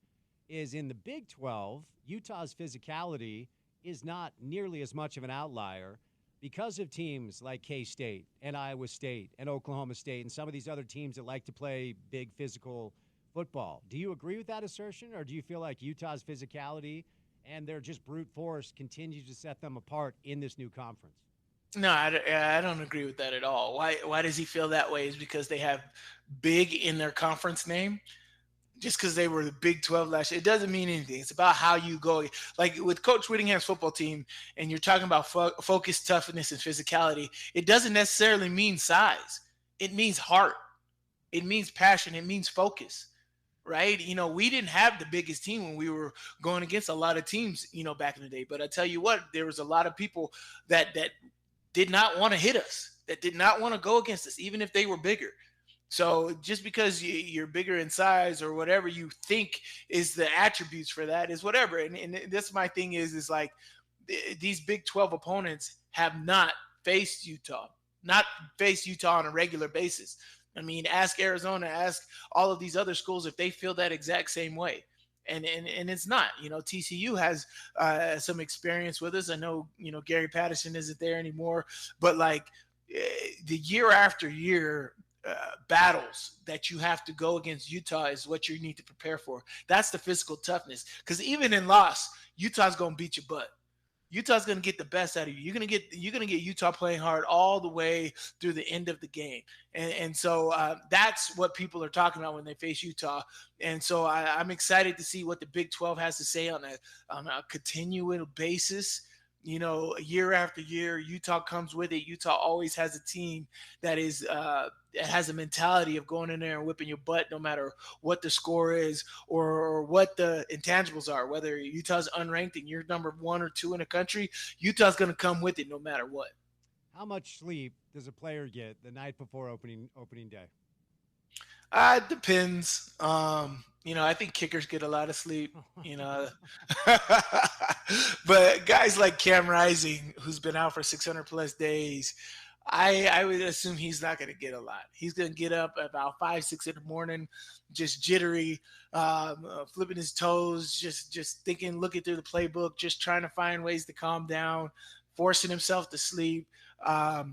is in the Big 12, Utah's physicality is not nearly as much of an outlier because of teams like K-State and Iowa State and Oklahoma State and some of these other teams that like to play big physical football. Do you agree with that assertion, or do you feel like Utah's physicality and their just brute force continues to set them apart in this new conference? No, I don't agree with that at all. Why does he feel that way? Is because they have big in their conference name? Just because they were the Big 12 last year, it doesn't mean anything. It's about how you go. Like with Coach Whittingham's football team, and you're talking about focus, toughness, and physicality, it doesn't necessarily mean size. It means heart. It means passion. It means focus, right? We didn't have the biggest team when we were going against a lot of teams, back in the day. But I tell you what, there was a lot of people that did not want to hit us, that did not want to go against us, even if they were bigger. So just because you're bigger in size or whatever you think is the attributes for that is whatever. And that's my thing is like these Big 12 opponents have not faced Utah on a regular basis. I mean, ask Arizona, ask all of these other schools if they feel that exact same way. And it's not. TCU has some experience with us. I know, Gary Patterson isn't there anymore. But like the year after year, battles that you have to go against Utah is what you need to prepare for. That's the physical toughness. Because even in loss, Utah's going to beat your butt. Utah's going to get the best out of you. You're going to get Utah playing hard all the way through the end of the game. And so that's what people are talking about when they face Utah. And so I'm excited to see what the Big 12 has to say on a continual basis. Year after year, Utah comes with it. Utah always has a team that is it has a mentality of going in there and whipping your butt no matter what the score is or what the intangibles are. Whether Utah's unranked and you're number 1 or 2 in the country, Utah's going to come with it no matter what. How much sleep does a player get the night before opening day? It depends. I think kickers get a lot of sleep, but guys like Cam Rising, who's been out for 600 plus days, I would assume he's not going to get a lot. He's going to get up about 5, 6 in the morning, just jittery, flipping his toes, just thinking, looking through the playbook, just trying to find ways to calm down, forcing himself to sleep. But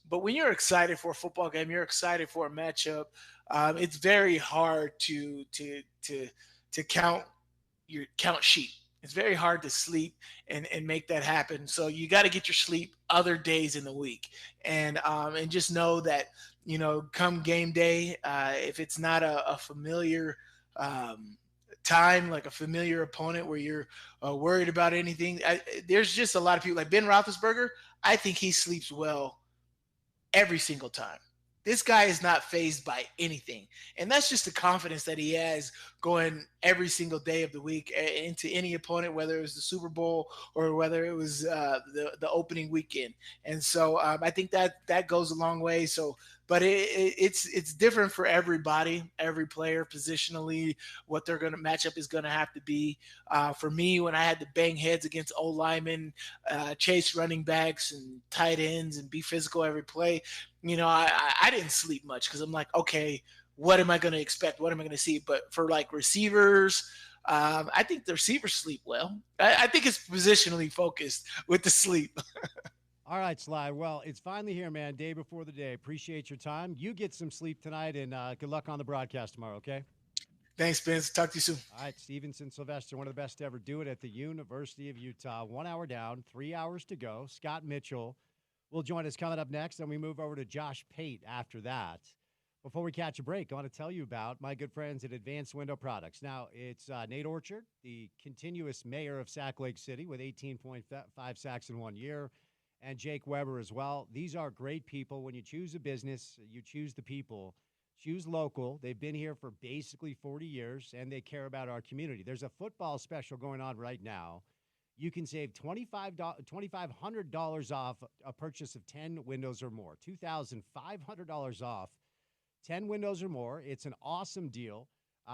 when you're excited for a football game, you're excited for a matchup. It's very hard to count your count sheet. It's very hard to sleep and make that happen. So you got to get your sleep other days in the week, and just know that come game day, if it's not a familiar time, like a familiar opponent where you're worried about anything, there's just a lot of people like Ben Roethlisberger. I think he sleeps well every single time. This guy is not fazed by anything. And that's just the confidence that he has going every single day of the week into any opponent, whether it was the Super Bowl or whether it was the opening weekend. And so I think that goes a long way. So, but it's different for everybody, every player positionally, what they're going to match up is going to have to be. For me, when I had to bang heads against old linemen, chase running backs and tight ends and be physical every play, I didn't sleep much because I'm like, okay, what am I going to expect? What am I going to see? But for like receivers, I think the receivers sleep well. I think it's positionally focused with the sleep. All right, Sly. Well, it's finally here, man. Day before the day. Appreciate your time. You get some sleep tonight, and good luck on the broadcast tomorrow, okay? Thanks, Spence. Talk to you soon. All right, Stevenson Sylvester, one of the best to ever do it at the University of Utah. 1 hour down, 3 hours to go. Scott Mitchell will join us coming up next, and we move over to Josh Pate after that. Before we catch a break, I want to tell you about my good friends at Advanced Window Products. Now, it's Nate Orchard, the continuous mayor of Sac Lake City with 18.5 sacks in 1 year, and Jake Weber as well. These are great people. When you choose a business, you choose the people. Choose local. They've been here for basically 40 years, and they care about our community. There's a football special going on right now. You can save $2,500 off a purchase of 10 windows or more. $2,500 off 10 windows or more. It's an awesome deal.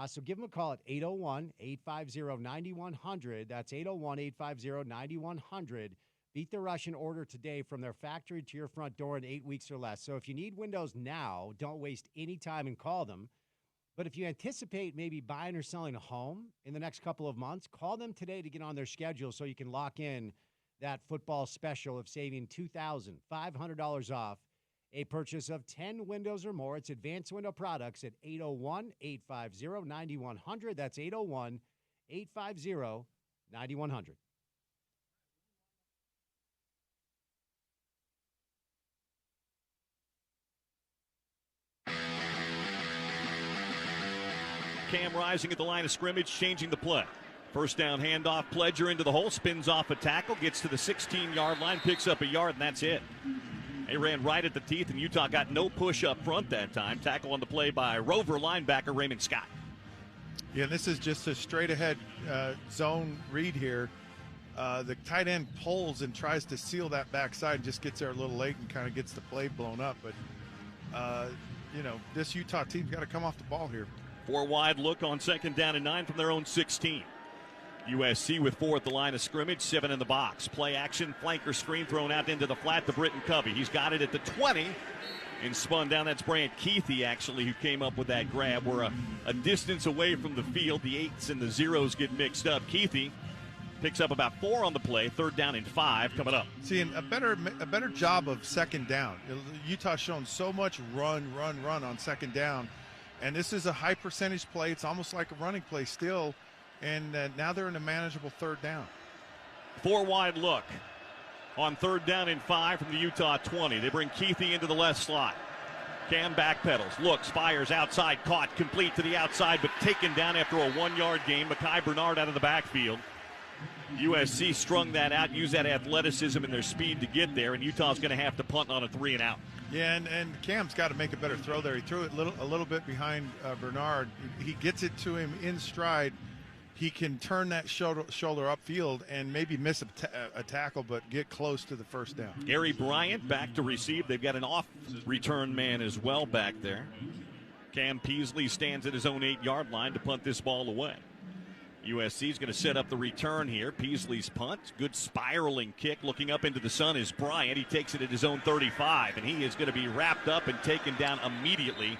So give them a call at 801-850-9100. That's 801-850-9100. Beat the rush and order today from their factory to your front door in 8 weeks or less. So if you need windows now, don't waste any time and call them. But if you anticipate maybe buying or selling a home in the next couple of months, call them today to get on their schedule so you can lock in that football special of saving $2,500 off a purchase of 10 windows or more. It's Advanced Window Products at 801-850-9100. That's 801-850-9100. Cam Rising at the line of scrimmage, changing the play. First down handoff, Pledger into the hole, spins off a tackle, gets to the 16-yard line, picks up a yard, and that's it. They ran right at the teeth, and Utah got no push up front that time. Tackle on the play by Rover linebacker Raymond Scott. Yeah, this is just a straight-ahead zone read here. The tight end pulls and tries to seal that backside and just gets there a little late and kind of gets the play blown up. But, this Utah team's got to come off the ball here. 4 wide look on 2nd down and 9 from their own 16. USC with 4 at the line of scrimmage, 7 in the box. Play action, flanker screen thrown out into the flat to Britton Covey. He's got it at the 20 and spun down. That's Brant Keithy, actually, who came up with that grab. We're a distance away from the field. The 8s and the 0s get mixed up. Keithy picks up about 4 on the play. 3rd down and 5 coming up. Seeing a better job of 2nd down. Utah's shown so much run on 2nd down. And this is a high percentage play. It's almost like a running play still. And now they're in a manageable 3rd down. 4 wide look on 3rd down and 5 from the Utah 20. They bring Keithy into the left slot. Cam backpedals, looks, fires outside, caught, complete to the outside, but taken down after a 1-yard gain. Mekhi Bernard out of the backfield. USC strung that out, used that athleticism and their speed to get there, and Utah's going to have to punt on a 3 and out. Yeah, and Cam's got to make a better throw there. He threw it a little bit behind Bernard. He gets it to him in stride. He can turn that shoulder upfield and maybe miss a tackle, but get close to the 1st down. Gary Bryant back to receive. They've got an off-return man as well back there. Cam Peasley stands at his own 8-yard line to punt this ball away. USC is going to set up the return here. Peasley's punt. Good spiraling kick. Looking up into the sun is Bryant. He takes it at his own 35, and he is going to be wrapped up and taken down immediately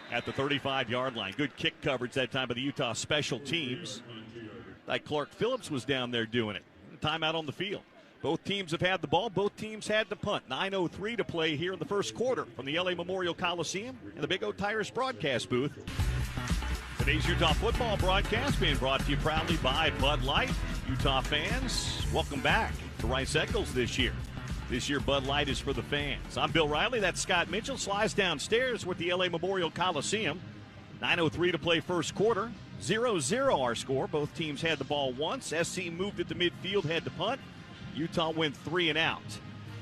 at the 35-yard line. Good kick coverage that time by the Utah special teams. Like Clark Phillips was down there doing it. Timeout on the field. Both teams have had the ball. Both teams had to punt. 9:03 to play here in the first quarter from the LA Memorial Coliseum and the Big O Tires broadcast booth. Today's Utah football broadcast being brought to you proudly by Bud Light. Utah fans, welcome back to Rice Eccles this year. This year, Bud Light is for the fans. I'm Bill Riley. That's Scott Mitchell. Slides downstairs with the LA Memorial Coliseum. 9:03 to play first quarter. 0-0 our score. Both teams had the ball once. SC moved it to midfield, had to punt. Utah went 3 and out.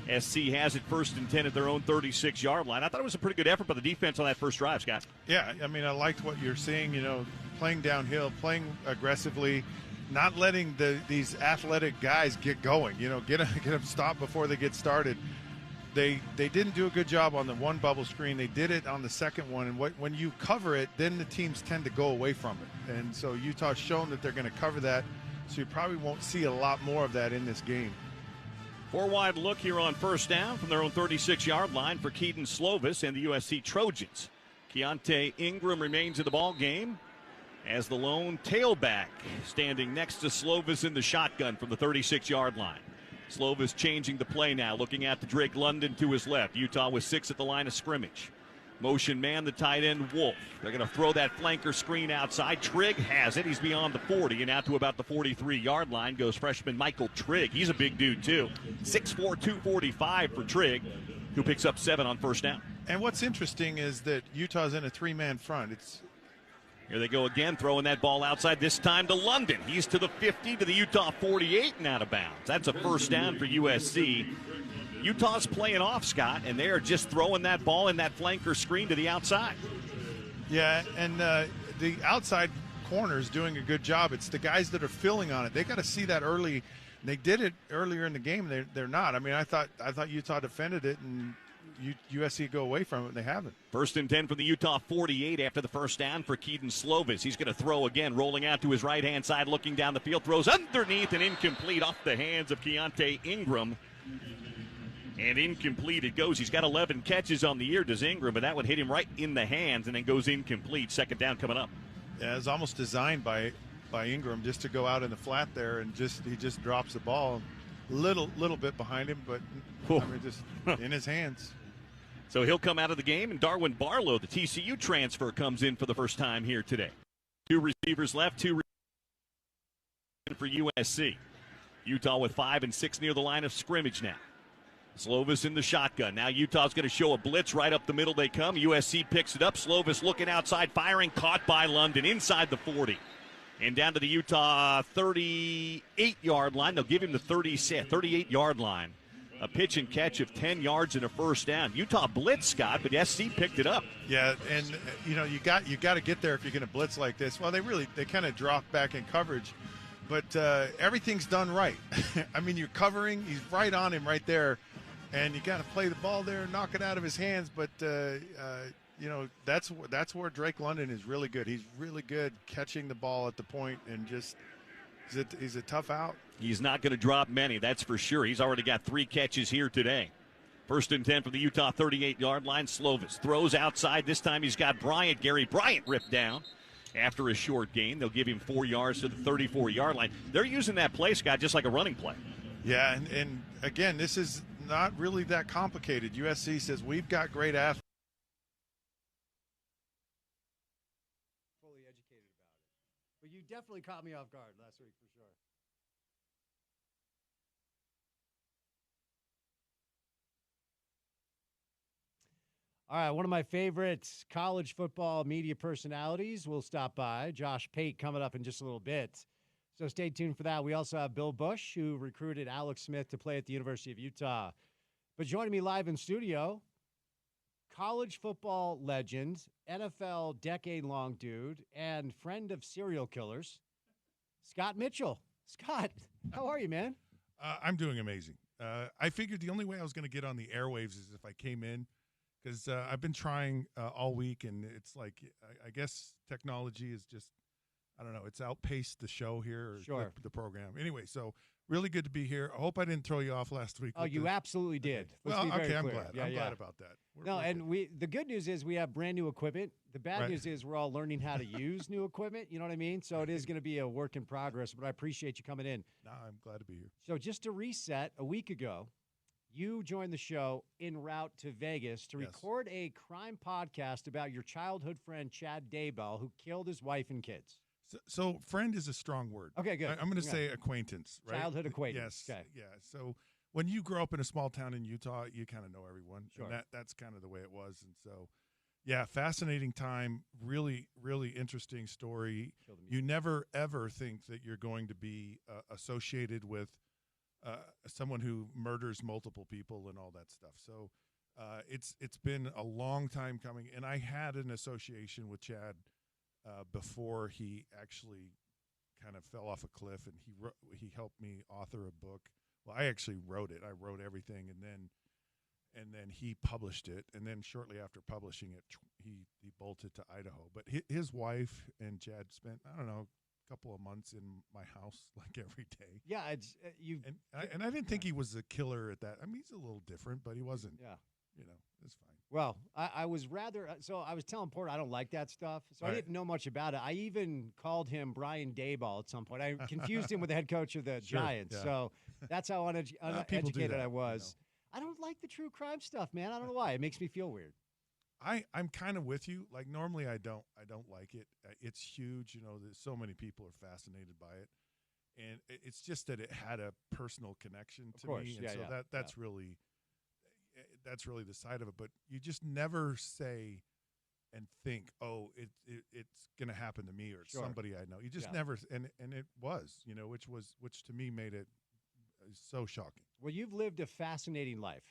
SC has it 1st and 10 at their own 36-yard line. I thought it was a pretty good effort by the defense on that first drive, Scott. Yeah, I mean, I liked what you're seeing, playing downhill, playing aggressively, not letting these athletic guys get going, get them stopped before they get started. They didn't do a good job on the one bubble screen. They did it on the second one, and when you cover it, then the teams tend to go away from it. And so Utah's shown that they're going to cover that, so you probably won't see a lot more of that in this game. 4 wide look here on 1st down from their own 36-yard line for Keaton Slovis and the USC Trojans. Keontae Ingram remains in the ball game as the lone tailback standing next to Slovis in the shotgun from the 36-yard line. Slovis changing the play now, looking at the Drake London to his left. Utah with 6 at the line of scrimmage. Motion man, the tight end, Wolf. They're going to throw that flanker screen outside. Trigg has it. He's beyond the 40 and out to about the 43-yard line goes freshman Michael Trigg. He's a big dude, too. 6'4", 245 for Trigg, who picks up 7 on first down. And what's interesting is that Utah's in a 3-man front. Here they go again, throwing that ball outside, this time to London. He's to the 50, to the Utah 48 and out of bounds. That's a first down for USC. Utah's playing off, Scott, and they are just throwing that ball in that flanker screen to the outside. Yeah, and the outside corner is doing a good job. It's the guys that are filling on it. They got to see that early. They did it earlier in the game. They're not. I mean, I thought Utah defended it, and USC go away from it, and they haven't. First and 10 from the Utah 48 after the first down for Keaton Slovis. He's going to throw again, rolling out to his right-hand side, looking down the field, throws underneath and incomplete off the hands of Keontae Ingram. And incomplete it goes. He's got 11 catches on the year, does Ingram, but that one hit him right in the hands and then goes incomplete. Second down coming up. Yeah, it's almost designed by Ingram just to go out in the flat there, and he just drops the ball little bit behind him, but I mean, just in his hands. So he'll come out of the game, and Darwin Barlow, the TCU transfer, comes in for the first time here today. 2 receivers left, 2 for USC. Utah with 5 and 6 near the line of scrimmage now. Slovis in the shotgun. Now Utah's going to show a blitz right up the middle they come. USC picks it up. Slovis looking outside, firing, caught by London inside the 40. And down to the Utah 38-yard line. They'll give him the 38-yard line. A pitch and catch of 10 yards and a first down. Utah blitz, Scott, but SC picked it up. Yeah, and you got to get there if you're going to blitz like this. Well, they kind of drop back in coverage, but everything's done right. I mean, you're covering. He's right on him right there. And you got to play the ball there, knock it out of his hands. But that's where Drake London is really good. He's really good catching the ball at the point, and just he's a tough out. He's not going to drop many, that's for sure. He's already got 3 catches here today. First and 10 from the Utah 38-yard line. Slovis throws outside. This time he's got Bryant. Gary Bryant ripped down after a short gain. They'll give him 4 yards to the 34-yard line. They're using that play, Scott, just like a running play. Yeah, and again, this is not really that complicated. USC says we've got great athletes. Fully educated about it. But you definitely caught me off guard last week for sure. All right, one of my favorite college football media personalities will stop by. Josh Pate coming up in just a little bit. So stay tuned for that. We also have Bill Bush, who recruited Alex Smith to play at the University of Utah. But joining me live in studio, college football legend, NFL decade-long dude, and friend of serial killers, Scott Mitchell. Scott, how are you, man? I'm doing amazing. I figured the only way I was going to get on the airwaves is if I came in, because I've been trying all week, and it's like I guess technology is just, I don't know, it's outpaced the show here, or Sure. the program. Anyway, so really good to be here. I hope I didn't throw you off last week. Oh, you absolutely did. Let's Well, be very okay, I'm clear. glad. Yeah, I'm yeah. glad about that. No, We're and good. the good news is we have brand new equipment. The bad Right. news is we're all learning how to use new equipment. You know what I mean? So it is going to be a work in progress, but I appreciate you coming in. No, I'm glad to be here. So just to reset, a week ago, you joined the show en route to Vegas to Yes. record a crime podcast about your childhood friend, Chad Daybell, who killed his wife and kids. So friend is a strong word. Okay, good. I'm going to Yeah. say acquaintance, right? Childhood acquaintance. Yes. Okay. Yeah. So when you grow up in a small town in Utah, you kind of know everyone. Sure. And that's kind of the way it was. And so, yeah, fascinating time. Really, really interesting story. Killed him. You never, ever think that you're going to be associated with someone who murders multiple people and all that stuff. So it's been a long time coming. And I had an association with Chad before he actually kind of fell off a cliff, and he helped me author a book. Well, I actually wrote it. I wrote everything, and then he published it. And then shortly after publishing it, he bolted to Idaho. But his wife and Chad spent, I don't know, a couple of months in my house like every day. Yeah, it's And I didn't think he was a killer at that. I mean, he's a little different, but he wasn't. Yeah. You know, it's fine. Well, I was rather so I was telling Porter I don't like that stuff, so I Right. didn't know much about it. I even called him Brian Dayball at some point. I confused him with the head coach of the Sure, Giants, yeah. so that's how People do uneducated that, I you was. I don't like the true crime stuff, man. I don't know why. It makes me feel weird. I'm kind of with you. Like normally I don't like it. It's huge. There's so many people are fascinated by it. And it's just that it had a personal connection to me. And so that's really the side of it. But you just never say and think, oh, it's going to happen to me or somebody I know. You just never, and it was, which to me made it so shocking. Well, you've lived a fascinating life.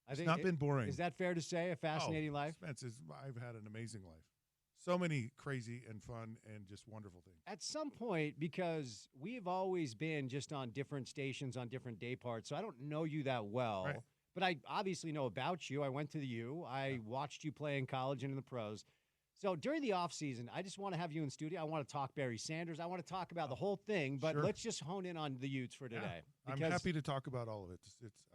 It's not been boring. Is that fair to say? A fascinating life? Spence, I've had an amazing life. So many crazy and fun and just wonderful things. At some point, because we've always been just on different stations on different day parts, so I don't know you that well. Right. But I obviously know about you. I went to the U. I watched you play in college and in the pros. So during the offseason, I just want to have you in studio. I want to talk Barry Sanders. I want to talk about the whole thing, but let's just hone in on the Utes for today. I'm happy to talk about all of it.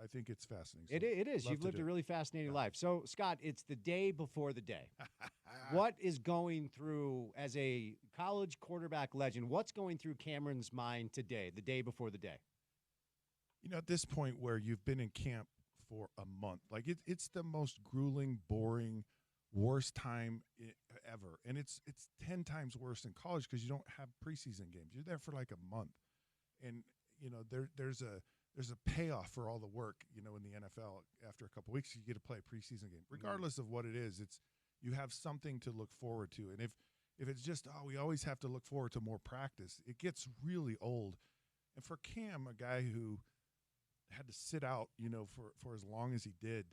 I think it's fascinating. So it is. You've lived a really fascinating life. So, Scott, it's the day before the day. What is going through, as a college quarterback legend, what's going through Cameron's mind today, the day before the day? At this point where you've been in camp for a month, like it's the most grueling, boring, worst time ever. And it's 10 times worse in college because you don't have preseason games. You're there for like a month. And, there's a payoff for all the work, in the NFL. After a couple of weeks, you get to play a preseason game. Regardless of what it is, you have something to look forward to. And if it's just, we always have to look forward to more practice, it gets really old. And for Cam, a guy who had to sit out, for as long as he did,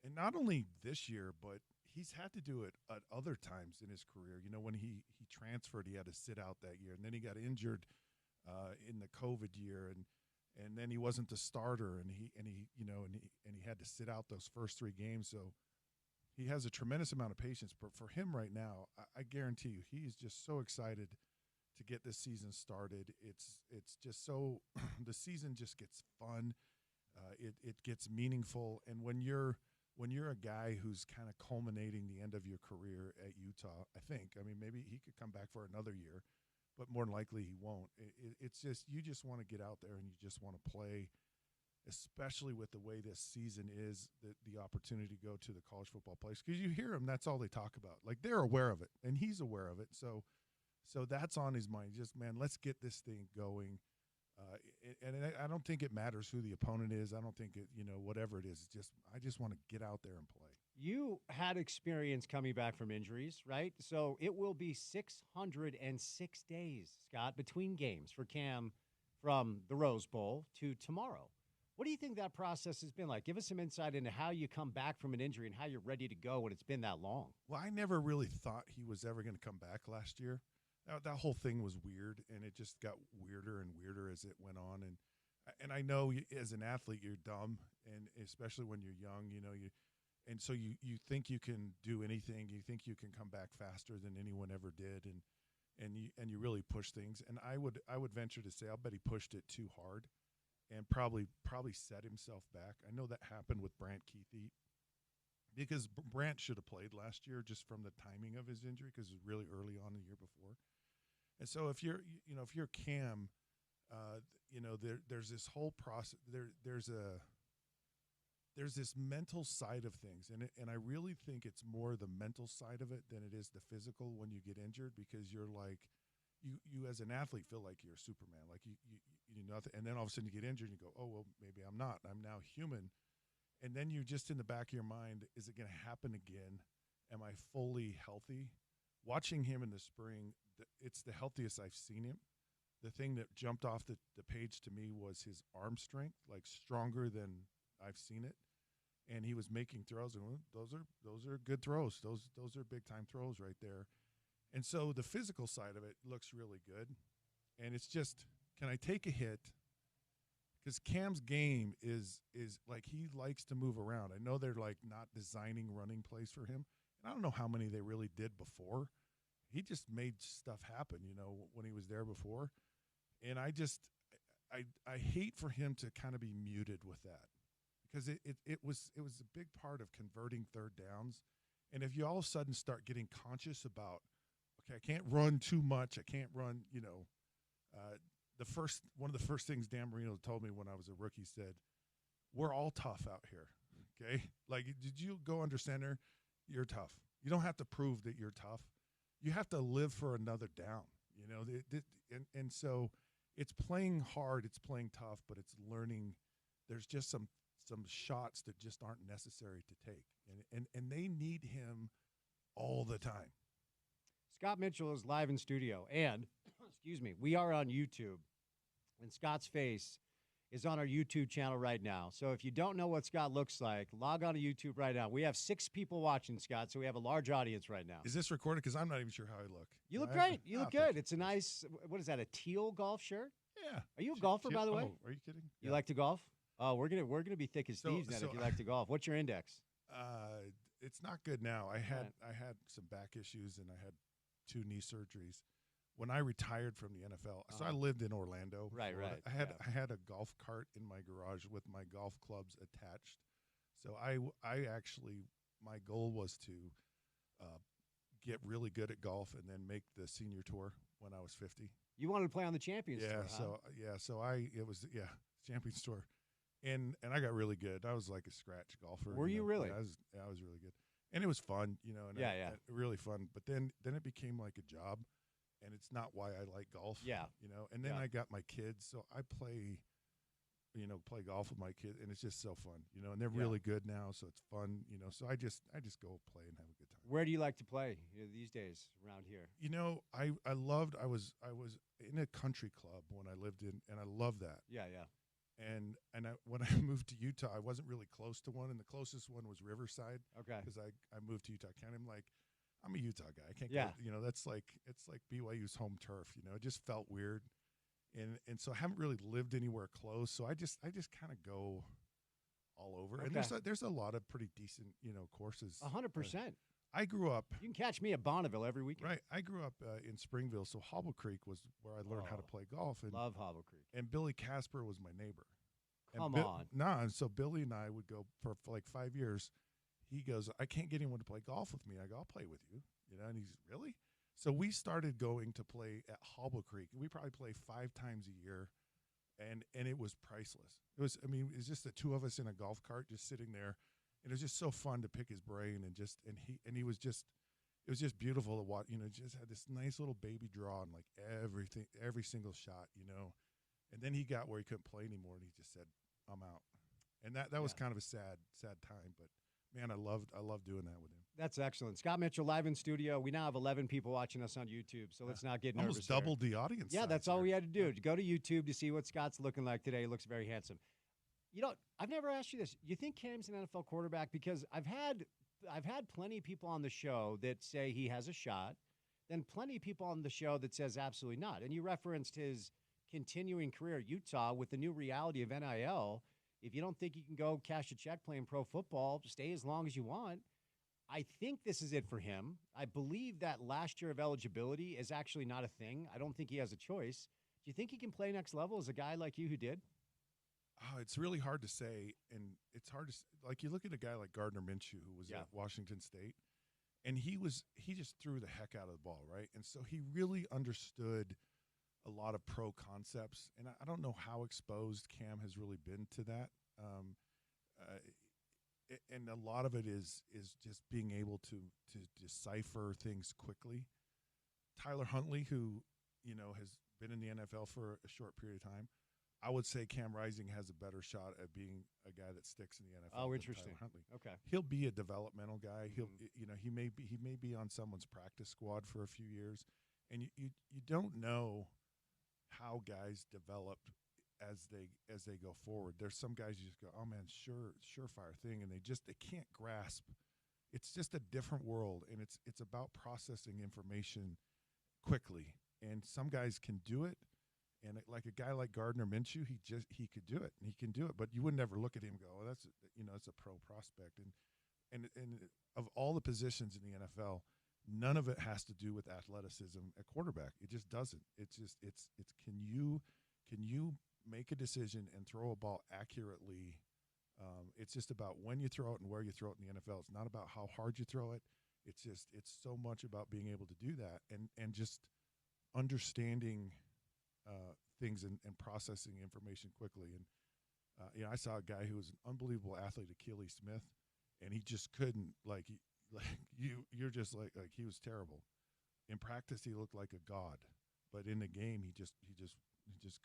and not only this year, but he's had to do it at other times in his career. When he transferred, he had to sit out that year, and then he got injured in the COVID year, and then he wasn't the starter, and he had to sit out those first 3 games. So he has a tremendous amount of patience. But for him right now, I guarantee you, he is just so excited to get this season started. It's just so the season just gets fun. It gets meaningful, and when you're a guy who's kind of culminating the end of your career at Utah, I mean, maybe he could come back for another year, but more than likely he won't. It's just, you just want to get out there and you just want to play, especially with the way this season is, the opportunity to go to the college football place. Because you hear them, that's all they talk about. Like, they're aware of it, and he's aware of it. So that's on his mind. Just, man, let's get this thing going. And I don't think it matters who the opponent is. I don't think it, whatever it is. It's just, I just want to get out there and play. You had experience coming back from injuries, right? So it will be 606 days, Scott, between games for Cam from the Rose Bowl to tomorrow. What do you think that process has been like? Give us some insight into how you come back from an injury and how you're ready to go when it's been that long. Well, I never really thought he was ever going to come back last year. That whole thing was weird, and it just got weirder and weirder as it went on. And I know as an athlete you're dumb, and especially when you're young, and so you think you can do anything. You think you can come back faster than anyone ever did, and you really push things. And I would venture to say I'll bet he pushed it too hard, and probably set himself back. I know that happened with Brant Keithy, because Brant should have played last year just from the timing of his injury, because it was really early on the year before. And so if you're Cam, there's this whole process. There's this mental side of things, and I really think it's more the mental side of it than it is the physical when you get injured, because you're like, you as an athlete feel like you're Superman, like you nothing, and then all of a sudden you get injured and you go, oh well, maybe I'm not. I'm now human, and then you're just in the back of your mind, is it going to happen again? Am I fully healthy? Watching him in the spring, it's the healthiest I've seen him. The thing that jumped off the page to me was his arm strength, like stronger than I've seen it. And he was making throws, and those are good throws. Those are big time throws right there. And so the physical side of it looks really good. And it's just, can I take a hit? Because Cam's game is like, he likes to move around. I know they're like not designing running plays for him. And I don't know how many they really did before. He just made stuff happen, when he was there before. And I hate for him to kind of be muted with that, because it was a big part of converting third downs. And if you all of a sudden start getting conscious about, okay, I can't run too much, I can't run, one of the first things Dan Marino told me when I was a rookie said, we're all tough out here, okay? Like, did you go under center? You're tough. You don't have to prove that you're tough. You have to live for another down. And so it's playing hard, it's playing tough, but it's learning. There's just some shots that just aren't necessary to take, and they need him all the time. Scott Mitchell is live in studio, and excuse me, we are on YouTube, and Scott's face is on our YouTube channel right now. So if you don't know what Scott looks like, log on to YouTube right now. We have 6 people watching, Scott, so we have a large audience right now. Is this recorded? Because I'm not even sure how I look. You look great. You look good. It's a nice, what is that, a teal golf shirt? Yeah. Are you a golfer, by the way? Are you kidding? You like to golf? Oh, we're gonna be thick as thieves then if you like to golf. What's your index? It's not good now. I had some back issues and I had 2 knee surgeries when I retired from the NFL. So I lived in Orlando. Right. I had a golf cart in my garage with my golf clubs attached. So I actually, my goal was to get really good at golf and then make the senior tour when I was 50. You wanted to play on the Champions Tour, huh? So Champions Tour. And I got really good. I was like a scratch golfer. Were you really? Yeah, I was really good. And it was fun, and really fun. But then it became like a job, and it's not why I like golf. Yeah. And then I got my kids, so I play golf with my kids, and it's just so fun, and they're really good now, so it's fun, so I just go play and have a good time. Where do you like to play these days around here? I was in a country club when I lived in, and I love that. Yeah. And when I moved to Utah, I wasn't really close to one, and the closest one was Riverside. Okay. Because I moved to Utah County. I'm a Utah guy. I can't go, it's like BYU's home turf, it just felt weird. And so I haven't really lived anywhere close, so I just kind of go all over. Okay. And there's a lot of pretty decent, courses. 100%. I grew up. You can catch me at Bonneville every weekend. Right. I grew up in Springville, so Hobble Creek was where I learned how to play golf. And love Hobble Creek. And Billy Casper was my neighbor. Come on. And so Billy and I would go for like 5 years. He goes, I can't get anyone to play golf with me. I go, I'll play with you. And he's, really? So we started going to play at Hobble Creek. We probably play 5 times a year, and it was priceless. It was just the 2 of us in a golf cart just sitting there, and it was just so fun to pick his brain it was just beautiful to watch. Just had this nice little baby draw and like every single shot, And then he got where he couldn't play anymore, and he just said, I'm out. And that was kind of a sad time, but man, I loved doing that with him. That's excellent. Scott Mitchell live in studio. We now have 11 people watching us on YouTube, so let's not get nervous. Almost doubled the audience. Yeah, that's all we had to do. Go to YouTube to see what Scott's looking like today. He looks very handsome. I've never asked you this. You think Cam's an NFL quarterback? Because I've had plenty of people on the show that say he has a shot, then plenty of people on the show that says absolutely not. And you referenced his continuing career at Utah with the new reality of NIL. If you don't think you can go cash a check playing pro football, stay as long as you want. I think this is it for him. I believe that last year of eligibility is actually not a thing. I don't think he has a choice. Do you think he can play next level as a guy like you who did? Oh, it's really hard to say, and it's hard to like. You look at a guy like Gardner Minshew, who was at Washington State, and he just threw the heck out of the ball, right? And so he really understood a lot of pro concepts, and I don't know how exposed Cam has really been to that. And a lot of it is just being able to decipher things quickly. Tyler Huntley, who has been in the NFL for a short period of time, I would say Cam Rising has a better shot at being a guy that sticks in the NFL. Oh, than interesting. Tyler Huntley. Okay, he'll be a developmental guy. He may be on someone's practice squad for a few years, and you don't know how guys develop as they go forward. There's some guys you just go, oh man, surefire thing, and they can't grasp. It's just a different world, and it's about processing information quickly. And some guys can do it, and like a guy like Gardner Minshew, he could do it, and he can do it. But you would never look at him and go, oh, that's it's a pro prospect. And of all the positions in the NFL, none of it has to do with athleticism at quarterback. It just doesn't. It's can you make a decision and throw a ball accurately? It's just about when you throw it and where you throw it in the NFL. It's not about how hard you throw it. It's so much about being able to do that and just understanding things and processing information quickly. And I saw a guy who was an unbelievable athlete, Achilles Smith, and he just couldn't like you're just like he was terrible. In practice, he looked like a god, but in the game, he just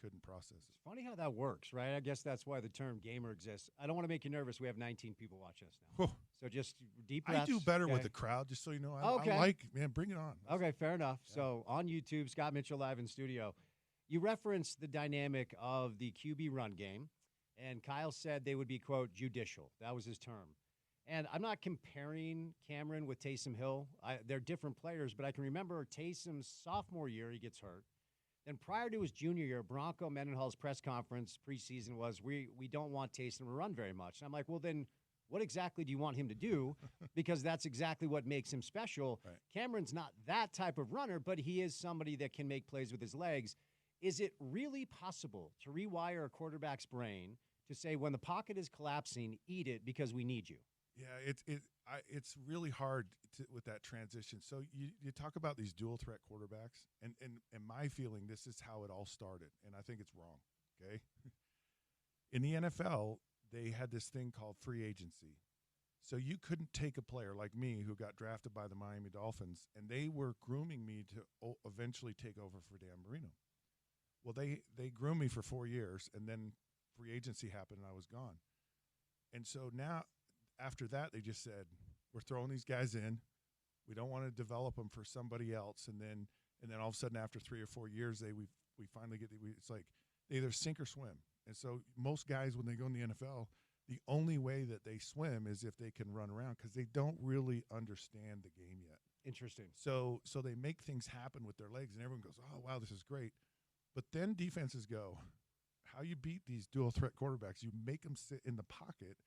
couldn't process it. It's funny how that works, right? I guess that's why the term gamer exists. I don't want to make you nervous. We have 19 people watching us now. Whew. So just deep breaths. I do better okay? with the crowd, just so you know. Okay. I like, man, bring it on. Okay, fair enough. Yeah. So on YouTube, Scott Mitchell live in studio. You referenced the dynamic of the QB run game, and Kyle said they would be, quote, judicial. That was his term. And I'm not comparing Cameron with Taysom Hill. They're different players, but I can remember Taysom's sophomore year, he gets hurt. Then prior to his junior year, Bronco Mendenhall's press conference preseason was, we don't want Taysom to run very much. And I'm like, well, then what exactly do you want him to do? Because that's exactly what makes him special. Right. Cameron's not that type of runner, but he is somebody that can make plays with his legs. Is it really possible to rewire a quarterback's brain to say when the pocket is collapsing, eat it because we need you? Yeah, it's really hard with that transition. So you talk about these dual threat quarterbacks, and my feeling, this is how it all started, and I think it's wrong. Okay, in the NFL, they had this thing called free agency. So you couldn't take a player like me who got drafted by the Miami Dolphins, and they were grooming me to eventually take over for Dan Marino. Well, they groomed me for 4 years, and then free agency happened, and I was gone. And so now, after that, they just said, we're throwing these guys in. We don't want to develop them for somebody else. And then all of a sudden, after 3 or 4 years, we finally get it's like they either sink or swim. And so most guys, when they go in the NFL, the only way that they swim is if they can run around because they don't really understand the game yet. Interesting. So they make things happen with their legs, and everyone goes, oh, wow, this is great. But then defenses go, how you beat these dual threat quarterbacks, you make them sit in the pocket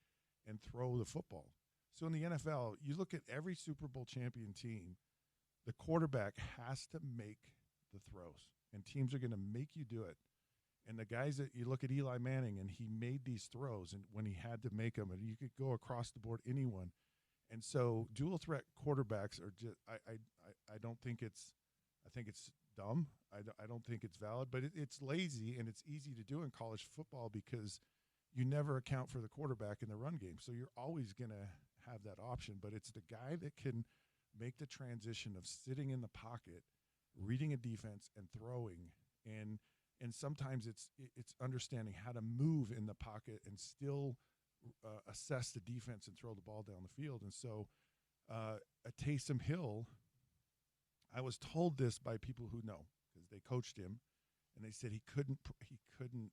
and throw the football. So in the NFL, you look at every Super Bowl champion team, the quarterback has to make the throws, and teams are going to make you do it. And the guys that you look at Eli Manning, and he made these throws, and when he had to make them, and you could go across the board, anyone. And so dual threat quarterbacks are just I don't think it's I think it's dumb. I don't think it's valid, but it's lazy, and it's easy to do in college football because you never account for the quarterback in the run game. So you're always going to have that option, but it's the guy that can make the transition of sitting in the pocket, reading a defense, and throwing. And sometimes it's understanding how to move in the pocket and still assess the defense and throw the ball down the field. And so at Taysom Hill, I was told this by people who know because they coached him, and they said he couldn't. It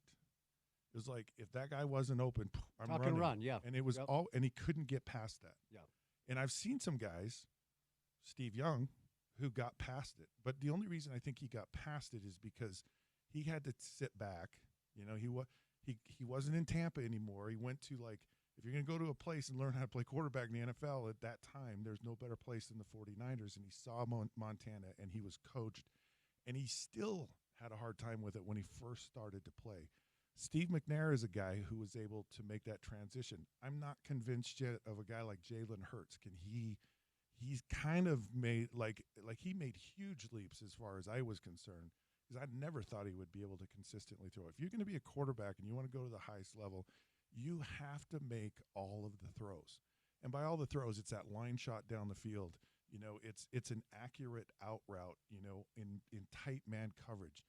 was like if that guy wasn't open, I'm Tuck running. and run, yeah. And it was all, and he couldn't get past that. Yeah. And I've seen some guys, Steve Young, who got past it. But the only reason I think he got past it is because he had to sit back. You know, he wasn't in Tampa anymore. He went to, like, if you're going to go to a place and learn how to play quarterback in the NFL at that time, there's no better place than the 49ers. And he saw Montana, and he was coached. And he still had a hard time with it when he first started to play. Steve McNair is a guy who was able to make that transition. I'm not convinced yet of a guy like Jalen Hurts. He's kind of made like he made huge leaps as far as I was concerned because I never thought he would be able to consistently throw. If you're going to be a quarterback and you want to go to the highest level, you have to make all of the throws. And by all the throws, it's that line shot down the field. You know, it's an accurate out route, you know, in tight man coverage.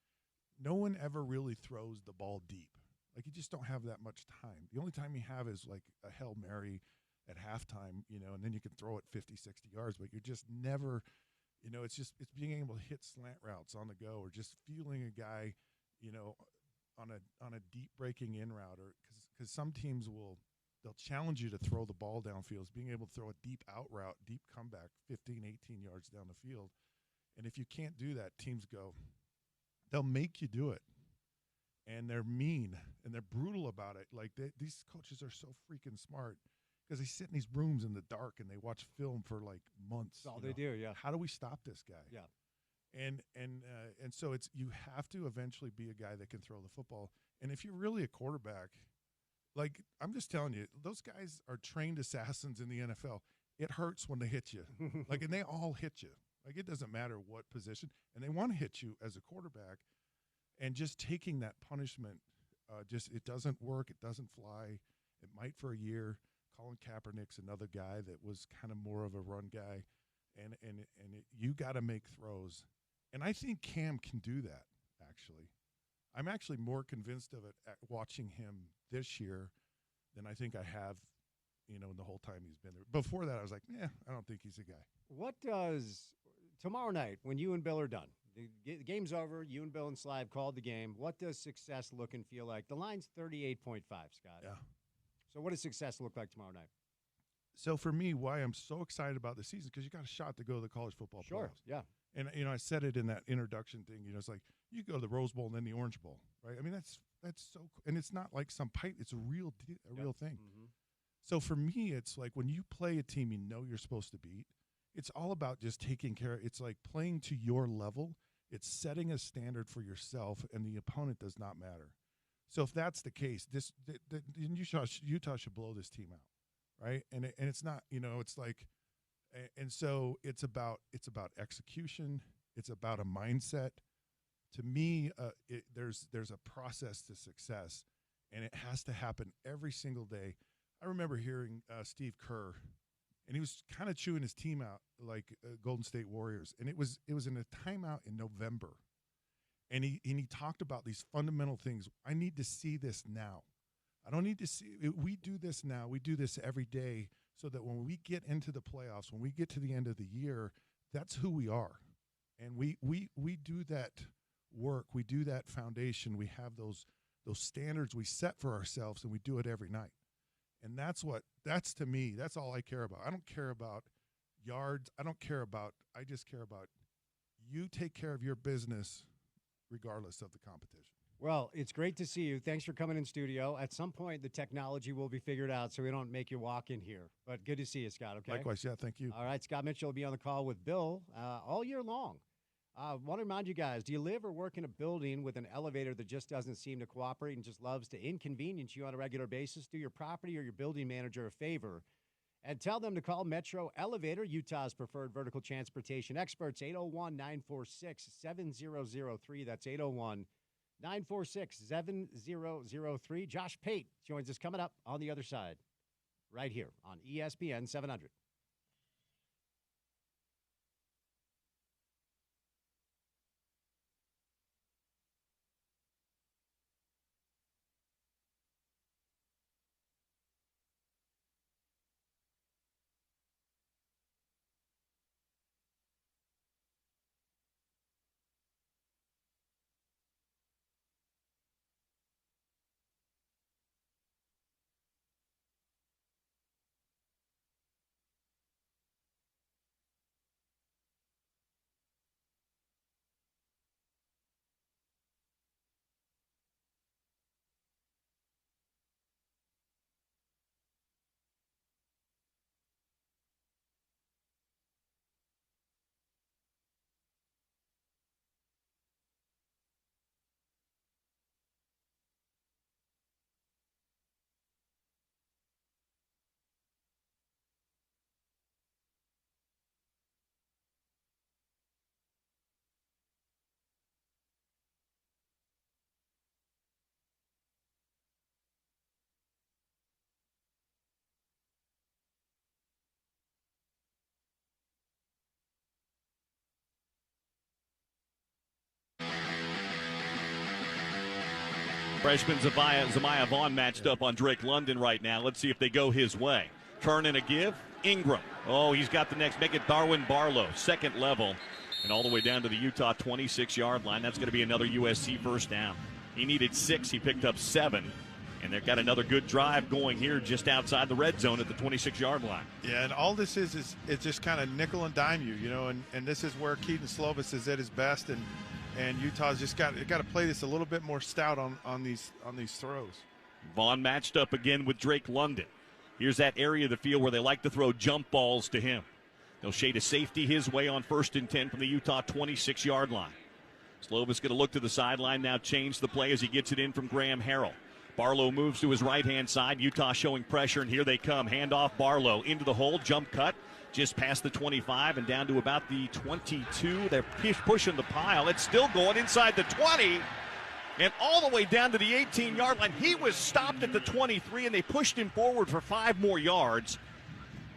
No one ever really throws the ball deep. Like, you just don't have that much time. The only time you have is like a Hail Mary at halftime, you know, and then you can throw it 50, 60 yards, but you're just never, you know, it's being able to hit slant routes on the go or just feeling a guy, you know, on a deep breaking in route, or because some teams they'll challenge you to throw the ball downfield, being able to throw a deep out route, deep comeback, 15, 18 yards down the field. And if you can't do that, teams go, they'll make you do it. And they're mean and they're brutal about it. Like, these coaches are so freaking smart because they sit in these rooms in the dark and they watch film for like months. That's all they do, yeah. How do we stop this guy? Yeah. And so you have to eventually be a guy that can throw the football. And if you're really a quarterback, like, I'm just telling you, those guys are trained assassins in the NFL. It hurts when they hit you. Like, and they all hit you. Like, it doesn't matter what position. And they want to hit you as a quarterback. And just taking that punishment, it doesn't work. It doesn't fly. It might for a year. Colin Kaepernick's another guy that was kind of more of a run guy, and you got to make throws. And I think Cam can do that, actually. I'm actually more convinced of it at watching him this year than I think I have, in the whole time he's been there. Before that, I was like, I don't think he's a guy. What does tomorrow night, when you and Bill are done, the game's over, you and Bill and Sly have called the game, what does success look and feel like? The line's 38.5, Scott. Yeah. So what does success look like tomorrow night? So for me, why I'm so excited about the season, because you got a shot to go to the college football playoffs. Yeah. And, I said it in that introduction thing, it's like you go to the Rose Bowl and then the Orange Bowl, right? I mean, that's so cool. And it's not like some pipe. It's a real thing. Mm-hmm. So for me, it's like when you play a team you know you're supposed to beat, it's all about just taking care. It's like playing to your level. It's setting a standard for yourself, and the opponent does not matter. So if that's the case, Utah should blow this team out, right? And it's not, it's like, and so it's about execution. It's about a mindset. To me, there's a process to success, and it has to happen every single day. I remember hearing Steve Kerr, and he was kind of chewing his team out like Golden State Warriors, and it was in a timeout in November, and he talked about these fundamental things. I need to see this now. I don't need to see. We do this now. We do this every day, so that when we get into the playoffs, when we get to the end of the year, that's who we are, and we do that work. We do that foundation. We have those standards we set for ourselves, and we do it every night. And that's to me, that's all I care about. I don't care about yards. I just care about you take care of your business regardless of the competition. Well, it's great to see you. Thanks for coming in studio. At some point, the technology will be figured out so we don't make you walk in here. But good to see you, Scott, okay? Likewise, yeah, thank you. All right, Scott Mitchell will be on the call with Bill all year long. Want to remind you guys, do you live or work in a building with an elevator that just doesn't seem to cooperate and just loves to inconvenience you on a regular basis? Do your property or your building manager a favor and tell them to call Metro Elevator, Utah's preferred vertical transportation experts, 801-946-7003. That's 801-946-7003. Josh Pate joins us coming up on the other side, right here on ESPN 700. Freshman Zamiah Vaughn matched up on Drake London right now. Let's see if they go his way. Turn and a give. Ingram. Oh, he's got the next. Make it Darwin Barlow. Second level. And all the way down to the Utah 26-yard line. That's going to be another USC first down. He needed 6. He picked up 7. And they've got another good drive going here just outside the red zone at the 26-yard line. Yeah, and all this is it's just kind of nickel and dime you, and this is where Keaton Slovis is at his best, and Utah's just got to play this a little bit more stout on these throws. Vaughn matched up again with Drake London. Here's that area of the field where they like to throw jump balls to him. They'll shade a safety his way on 1st and 10 from the Utah 26-yard line. Slovis going to look to the sideline now, change the play as he gets it in from Graham Harrell. Barlow moves to his right-hand side. Utah showing pressure, and here they come. Handoff Barlow into the hole, jump cut, just past the 25 and down to about the 22. They're pushing the pile. It's still going inside the 20. and all the way down to the 18-yard line. He was stopped at the 23, and they pushed him forward for 5 more yards.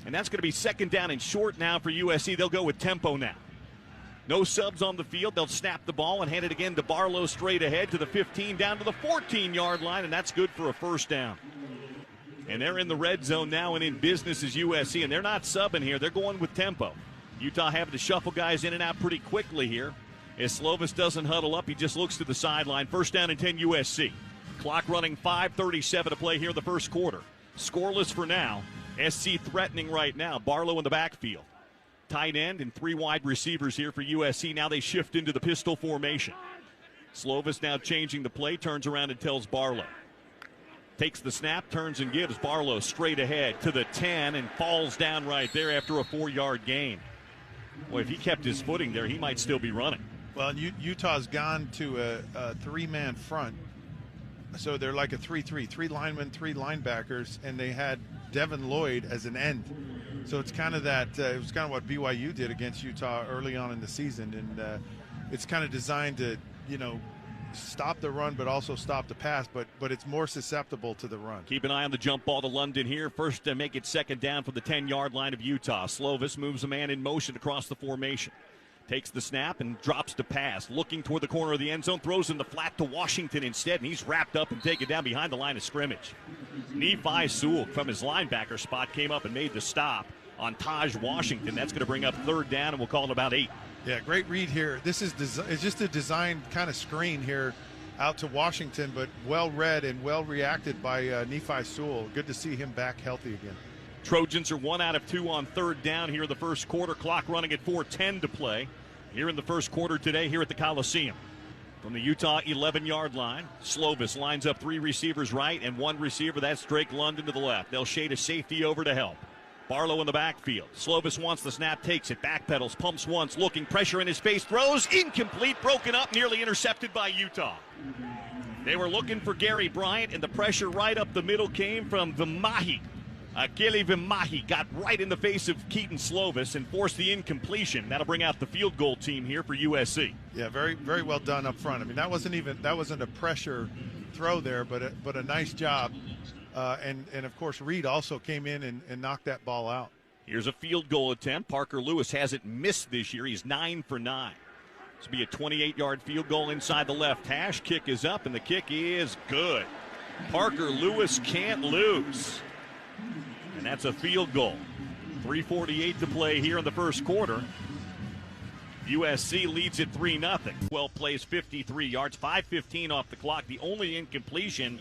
And that's going to be second down and short now for USC. They'll go with tempo now. No subs on the field. They'll snap the ball and hand it again to Barlow straight ahead to the 15, down to the 14-yard line, and that's good for a first down. And they're in the red zone now and in business as USC, and they're not subbing here. They're going with tempo. Utah having to shuffle guys in and out pretty quickly here. As Slovis doesn't huddle up, he just looks to the sideline. First down and 10 USC. Clock running, 5:37 to play here in the first quarter. Scoreless for now. SC threatening right now. Barlow in the backfield. Tight end and 3 wide receivers here for USC. Now they shift into the pistol formation. Slovis now changing the play, turns around and tells Barlow. Takes the snap, turns and gives. Barlow straight ahead to the 10 and falls down right there after a 4-yard gain. Boy, if he kept his footing there, he might still be running. Well, Utah's gone to a 3-man front. So they're like a 3-3, 3 linemen, 3 linebackers, and they had Devin Lloyd as an end. So it's kind of that, it was kind of what BYU did against Utah early on in the season. And it's kind of designed to, stop the run but also stop the pass, but it's more susceptible to the run. Keep an eye on the jump ball to London here. First to make it second down from the 10-yard line of Utah. Slovis moves a man in motion across the formation. Takes the snap and drops to pass. Looking toward the corner of the end zone. Throws in the flat to Washington instead, and he's wrapped up and taken down behind the line of scrimmage. Nephi Sewell from his linebacker spot came up and made the stop on Taj Washington. That's going to bring up third down, and we'll call it about 8. Yeah, great read here. This is it's just a design kind of screen here out to Washington, but well read and well reacted by Nephi Sewell. Good to see him back healthy again. Trojans are 1 out of 2 on third down here in the first quarter. Clock running at 4:10 to play here in the first quarter today here at the Coliseum. From the Utah 11-yard line, Slovis lines up 3 receivers right and 1 receiver. That's Drake London to the left. They'll shade a safety over to help. Barlow in the backfield. Slovis wants the snap, takes it, backpedals, pumps once, looking, pressure in his face, throws, incomplete, broken up, nearly intercepted by Utah. They were looking for Gary Bryant, and the pressure right up the middle came from Vimahi. Akili Vimahi got right in the face of Keaton Slovis and forced the incompletion. That'll bring out the field goal team here for USC. Yeah, very, very well done up front. I mean, that wasn't a pressure throw there, but a nice job. And of course, Reed also came in and knocked that ball out. Here's a field goal attempt. Parker Lewis hasn't missed this year. He's 9 for 9. This will be a 28-yard field goal inside the left hash. Kick is up, and the kick is good. Parker Lewis can't lose. And that's a field goal. 3:48 to play here in the first quarter. USC leads at 3-0. 12 plays, 53 yards, 5:15 off the clock. The only incompletion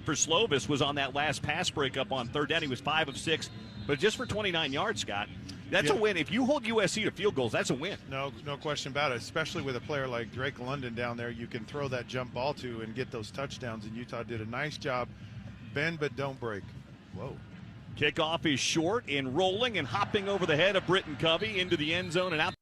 for Slovis was on that last pass breakup on third down. He was 5 of 6, but just for 29 yards, Scott. That's a win. If you hold USC to field goals, that's a win. No question about it, especially with a player like Drake London down there you can throw that jump ball to and get those touchdowns, and Utah did a nice job. Bend but don't break. Whoa. Kickoff is short and rolling and hopping over the head of Britton Covey into the end zone and out.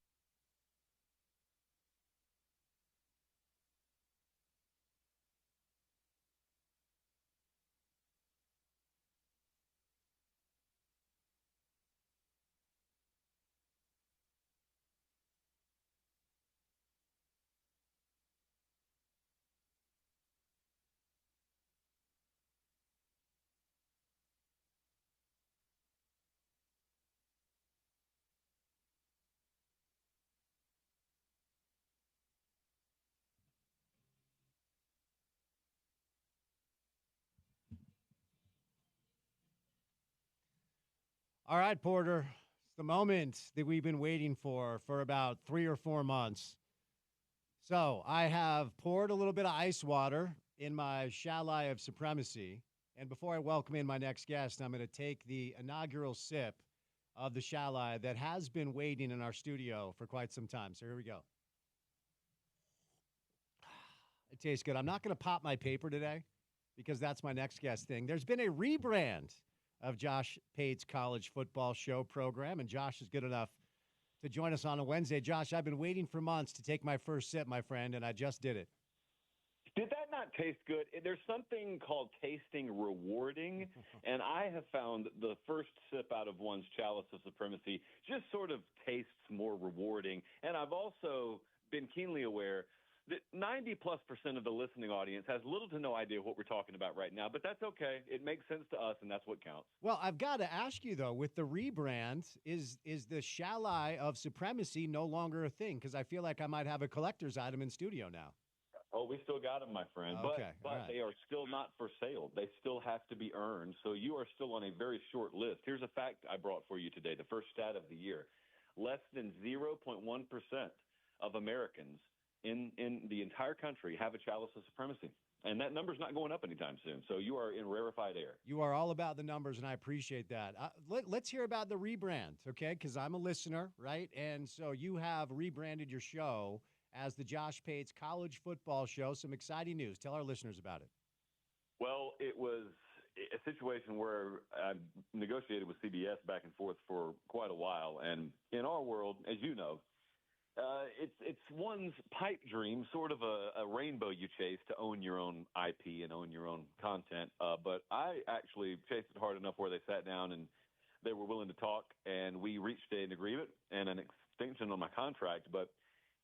All right, Porter. It's the moment that we've been waiting for about 3 or 4 months. So I have poured a little bit of ice water in my Shalai of Supremacy. And before I welcome in my next guest, I'm going to take the inaugural sip of the Shalai that has been waiting in our studio for quite some time. So here we go. It tastes good. I'm not going to pop my paper today because that's my next guest thing. There's been a rebrand of Josh Pate's college football show program, and Josh is good enough to join us on a Wednesday. Josh, I've been waiting for months to take my first sip, my friend, and I just did it. Did that not taste good? There's something called tasting rewarding, and I have found the first sip out of one's Chalice of Supremacy just sort of tastes more rewarding. And I've also been keenly aware that 90+% of the listening audience has little to no idea what we're talking about right now, but that's okay. It makes sense to us, and that's what counts. Well, I've got to ask you, though, with the rebrand, is the shall-I of supremacy no longer a thing? Because I feel like I might have a collector's item in studio now. Oh, we still got them, my friend. Okay, But all right. they are still not for sale. They still have to be earned. So you are still on a very short list. Here's a fact I brought for you today, the first stat of the year. Less than 0.1% of Americans in the entire country have a chalice of supremacy. And that number's not going up anytime soon. So you are in rarefied air. You are all about the numbers, and I appreciate that. Let's hear about the rebrand, okay? Because I'm a listener, right? And so you have rebranded your show as the Josh Pates College Football Show. Some exciting news. Tell our listeners about it. Well, it was a situation where I negotiated with CBS back and forth for quite a while. And in our world, as you know, it's one's pipe dream, sort of a rainbow you chase to own your own IP and own your own content. But I actually chased it hard enough where they sat down and they were willing to talk, and we reached an agreement and an extension on my contract. But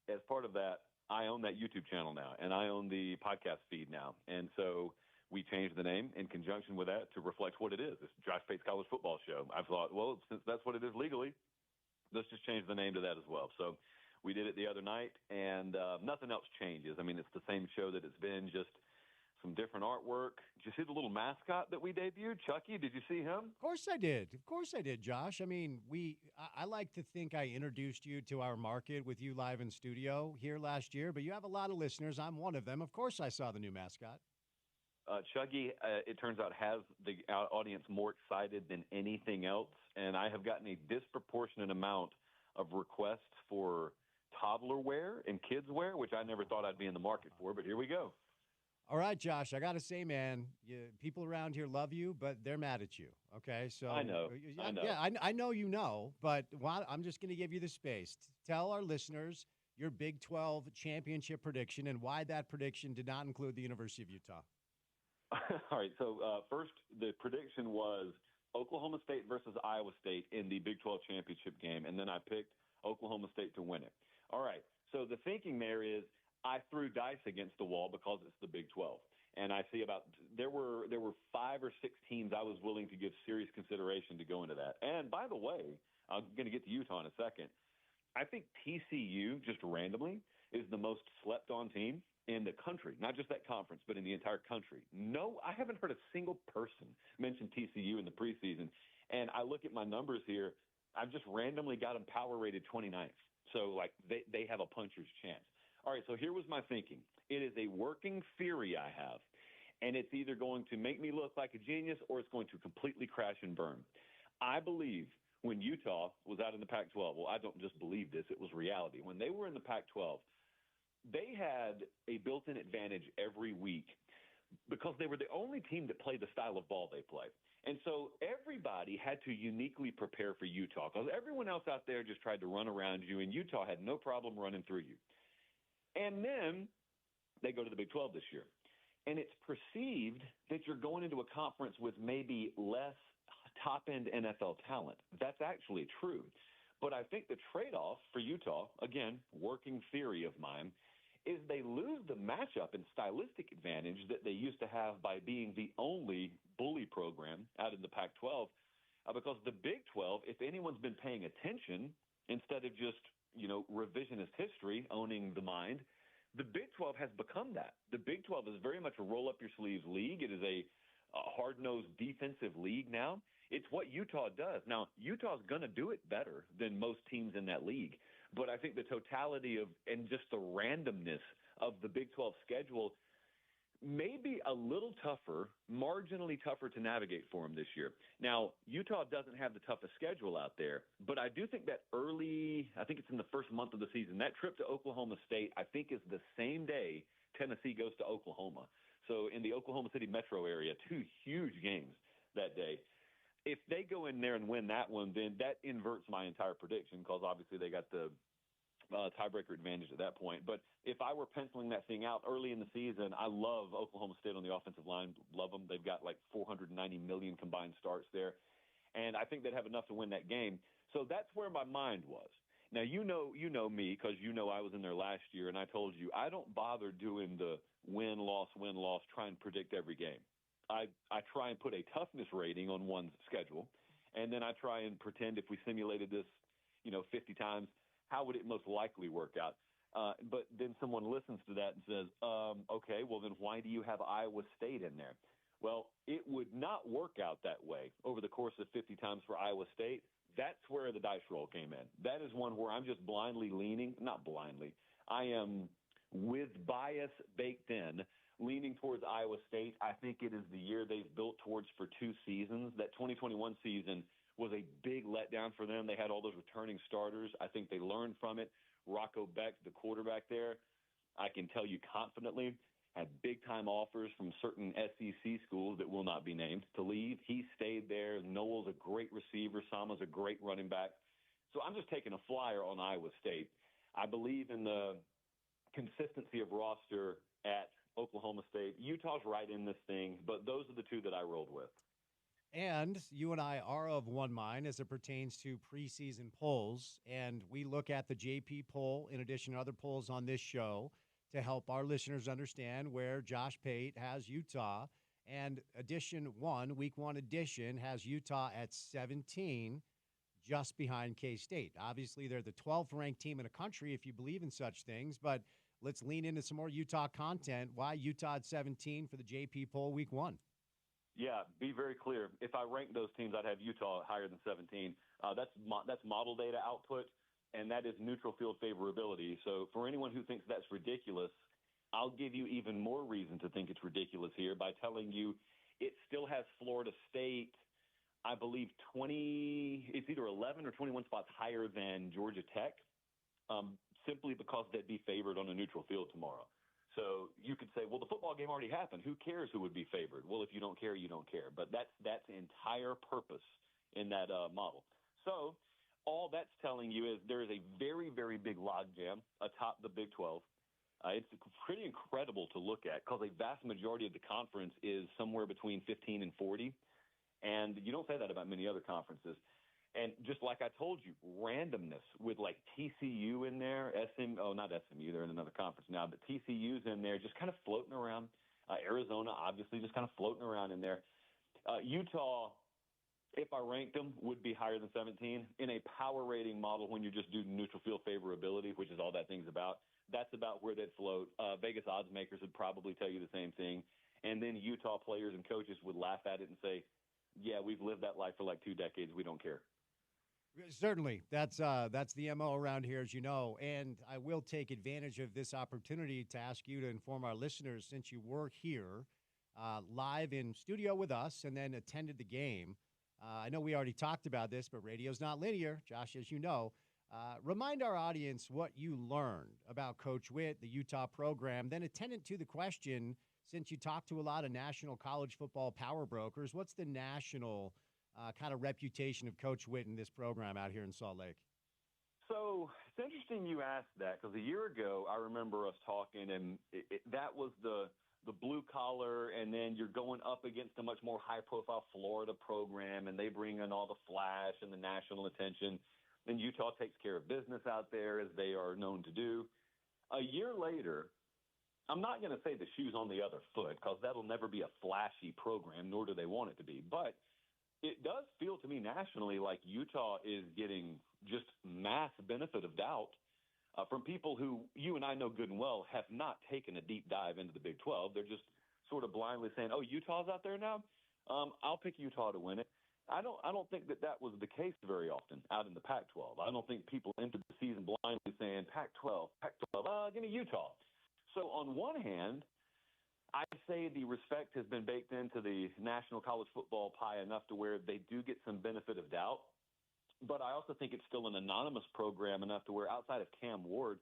as part of that, I own that YouTube channel now, and I own the podcast feed now. And so we changed the name in conjunction with that to reflect what it is. It's Josh Pates College Football Show. I thought, well, since that's what it is legally, let's just change the name to that as well. So we did it the other night, and nothing else changes. I mean, it's the same show that it's been, just some different artwork. Did you see the little mascot that we debuted? Chucky, did you see him? Of course I did. Of course I did, Josh. I mean, I like to think I introduced you to our market with you live in studio here last year, but you have a lot of listeners. I'm one of them. Of course I saw the new mascot. Chucky, it turns out, has the audience more excited than anything else, and I have gotten a disproportionate amount of requests for toddler wear and kids wear, which I never thought I'd be in the market for, but here we go. All right, Josh, I got to say, man, people around here love you, but they're mad at you, okay? So I know. Yeah, I know you know, but I'm just going to give you the space. Tell our listeners your Big 12 championship prediction and why that prediction did not include the University of Utah. All right, so first, the prediction was Oklahoma State versus Iowa State in the Big 12 championship game, and then I picked Oklahoma State to win it. All right, so the thinking there is I threw dice against the wall because it's the Big 12, and I see there were 5 or 6 teams I was willing to give serious consideration to go into that. And by the way, I'm going to get to Utah in a second. I think TCU, just randomly, is the most slept-on team in the country, not just that conference, but in the entire country. No, I haven't heard a single person mention TCU in the preseason. And I look at my numbers here. I've just randomly got them power rated 29th. So, like, they have a puncher's chance. All right, so here was my thinking. It is a working theory I have, and it's either going to make me look like a genius or it's going to completely crash and burn. I believe when Utah was out in the Pac-12, well, I don't just believe this, it was reality. When they were in the Pac-12, they had a built-in advantage every week because they were the only team that played the style of ball they play. And so everybody had to uniquely prepare for Utah because everyone else out there just tried to run around you, and Utah had no problem running through you. And then they go to the Big 12 this year. And it's perceived that you're going into a conference with maybe less top-end NFL talent. That's actually true. But I think the trade-off for Utah, again, working theory of mine, is they lose the matchup and stylistic advantage that they used to have by being the only bully program out in the Pac-12 because the Big 12, if anyone's been paying attention, instead of just, revisionist history owning the mind, the Big 12 has become that. The Big 12 is very much a roll-up-your-sleeves league. It is a hard-nosed defensive league now. It's what Utah does. Now, Utah's going to do it better than most teams in that league, but I think the totality of and just the randomness of the Big 12 schedule may be a little tougher, marginally tougher to navigate for them this year. Now, Utah doesn't have the toughest schedule out there, but I do think that I think it's in the first month of the season, that trip to Oklahoma State, I think is the same day Tennessee goes to Oklahoma. So in the Oklahoma City metro area, 2 huge games that day. If they go in there and win that one, then that inverts my entire prediction because obviously they got the tiebreaker advantage at that point. But if I were penciling that thing out early in the season, I love Oklahoma State on the offensive line. Love them. They've got like 490 million combined starts there. And I think they'd have enough to win that game. So that's where my mind was. Now, you know me because you know I was in there last year, and I told you I don't bother doing the win-loss, try and predict every game. I try and put a toughness rating on one's schedule, and then I try and pretend if we simulated this, 50 times, how would it most likely work out? But then someone listens to that and says, okay, well, then why do you have Iowa State in there? Well, it would not work out that way over the course of 50 times for Iowa State. That's where the dice roll came in. That is one where I'm just blindly leaning, not blindly, I am with bias baked in, leaning towards Iowa State. I think it is the year they've built towards for 2 seasons. That 2021 season was a big letdown for them. They had all those returning starters. I think they learned from it. Rocco Beck, the quarterback there, I can tell you confidently, had big-time offers from certain SEC schools that will not be named to leave. He stayed there. Noel's a great receiver. Sama's a great running back. So I'm just taking a flyer on Iowa State. I believe in the consistency of roster at Oklahoma State. Utah's right in this thing, but those are the two that I rolled with. And you and I are of one mind as it pertains to preseason polls. And we look at the JP poll in addition to other polls on this show to help our listeners understand where Josh Pate has Utah. And week one edition, has Utah at 17, just behind K-State. Obviously, they're the 12th ranked team in the country if you believe in such things. But let's lean into some more Utah content. Why Utah at 17 for the JP poll week one? Yeah, be very clear. If I rank those teams, I'd have Utah higher than 17. That's model data output, and that is neutral field favorability. So for anyone who thinks that's ridiculous, I'll give you even more reason to think it's ridiculous here by telling you it still has Florida State, I believe, it's either 11 or 21 spots higher than Georgia Tech, simply because they'd be favored on a neutral field tomorrow. So you could say, well, the football game already happened. Who cares who would be favored? Well, if you don't care, you don't care. But that's the entire purpose in that model. So all that's telling you is there is a very, very big logjam atop the Big 12. It's pretty incredible to look at because a vast majority of the conference is somewhere between 15 and 40. And you don't say that about many other conferences. And just like I told you, randomness with like TCU in there, not SMU, they're in another conference now, but TCU's in there just kind of floating around. Arizona, obviously, just kind of floating around in there. Utah, if I ranked them, would be higher than 17. In a power rating model, when you just do neutral field favorability, which is all that thing's about, that's about where they'd float. Vegas odds makers would probably tell you the same thing. And then Utah players and coaches would laugh at it and say, yeah, we've lived that life for like 2 decades. We don't care. Certainly. That's the MO around here, as you know. And I will take advantage of this opportunity to ask you to inform our listeners, since you were here live in studio with us and then attended the game. I know we already talked about this, but radio's not linear, Josh, as you know. Remind our audience what you learned about Coach Witt, the Utah program, then attendant to the question, since you talked to a lot of national college football power brokers, what's the national kind of reputation of Coach Witt in this program out here in Salt Lake? So it's interesting you asked that because a year ago I remember us talking, and that was the blue collar, and then you're going up against a much more high-profile Florida program, and they bring in all the flash and the national attention. And Utah takes care of business out there, as they are known to do. A year later, I'm not going to say the shoe's on the other foot because that'll never be a flashy program, nor do they want it to be. But it does feel to me nationally like Utah is getting just mass benefit of doubt from people who you and I know good and well have not taken a deep dive into the Big 12. They're just sort of blindly saying, oh, Utah's out there now? I'll pick Utah to win it. I don't think that was the case very often out in the Pac-12. I don't think people entered the season blindly saying Pac-12, give me Utah. So on one hand, I'd say the respect has been baked into the national college football pie enough to where they do get some benefit of doubt. But I also think it's still an anonymous program enough to where outside of Cam Ward,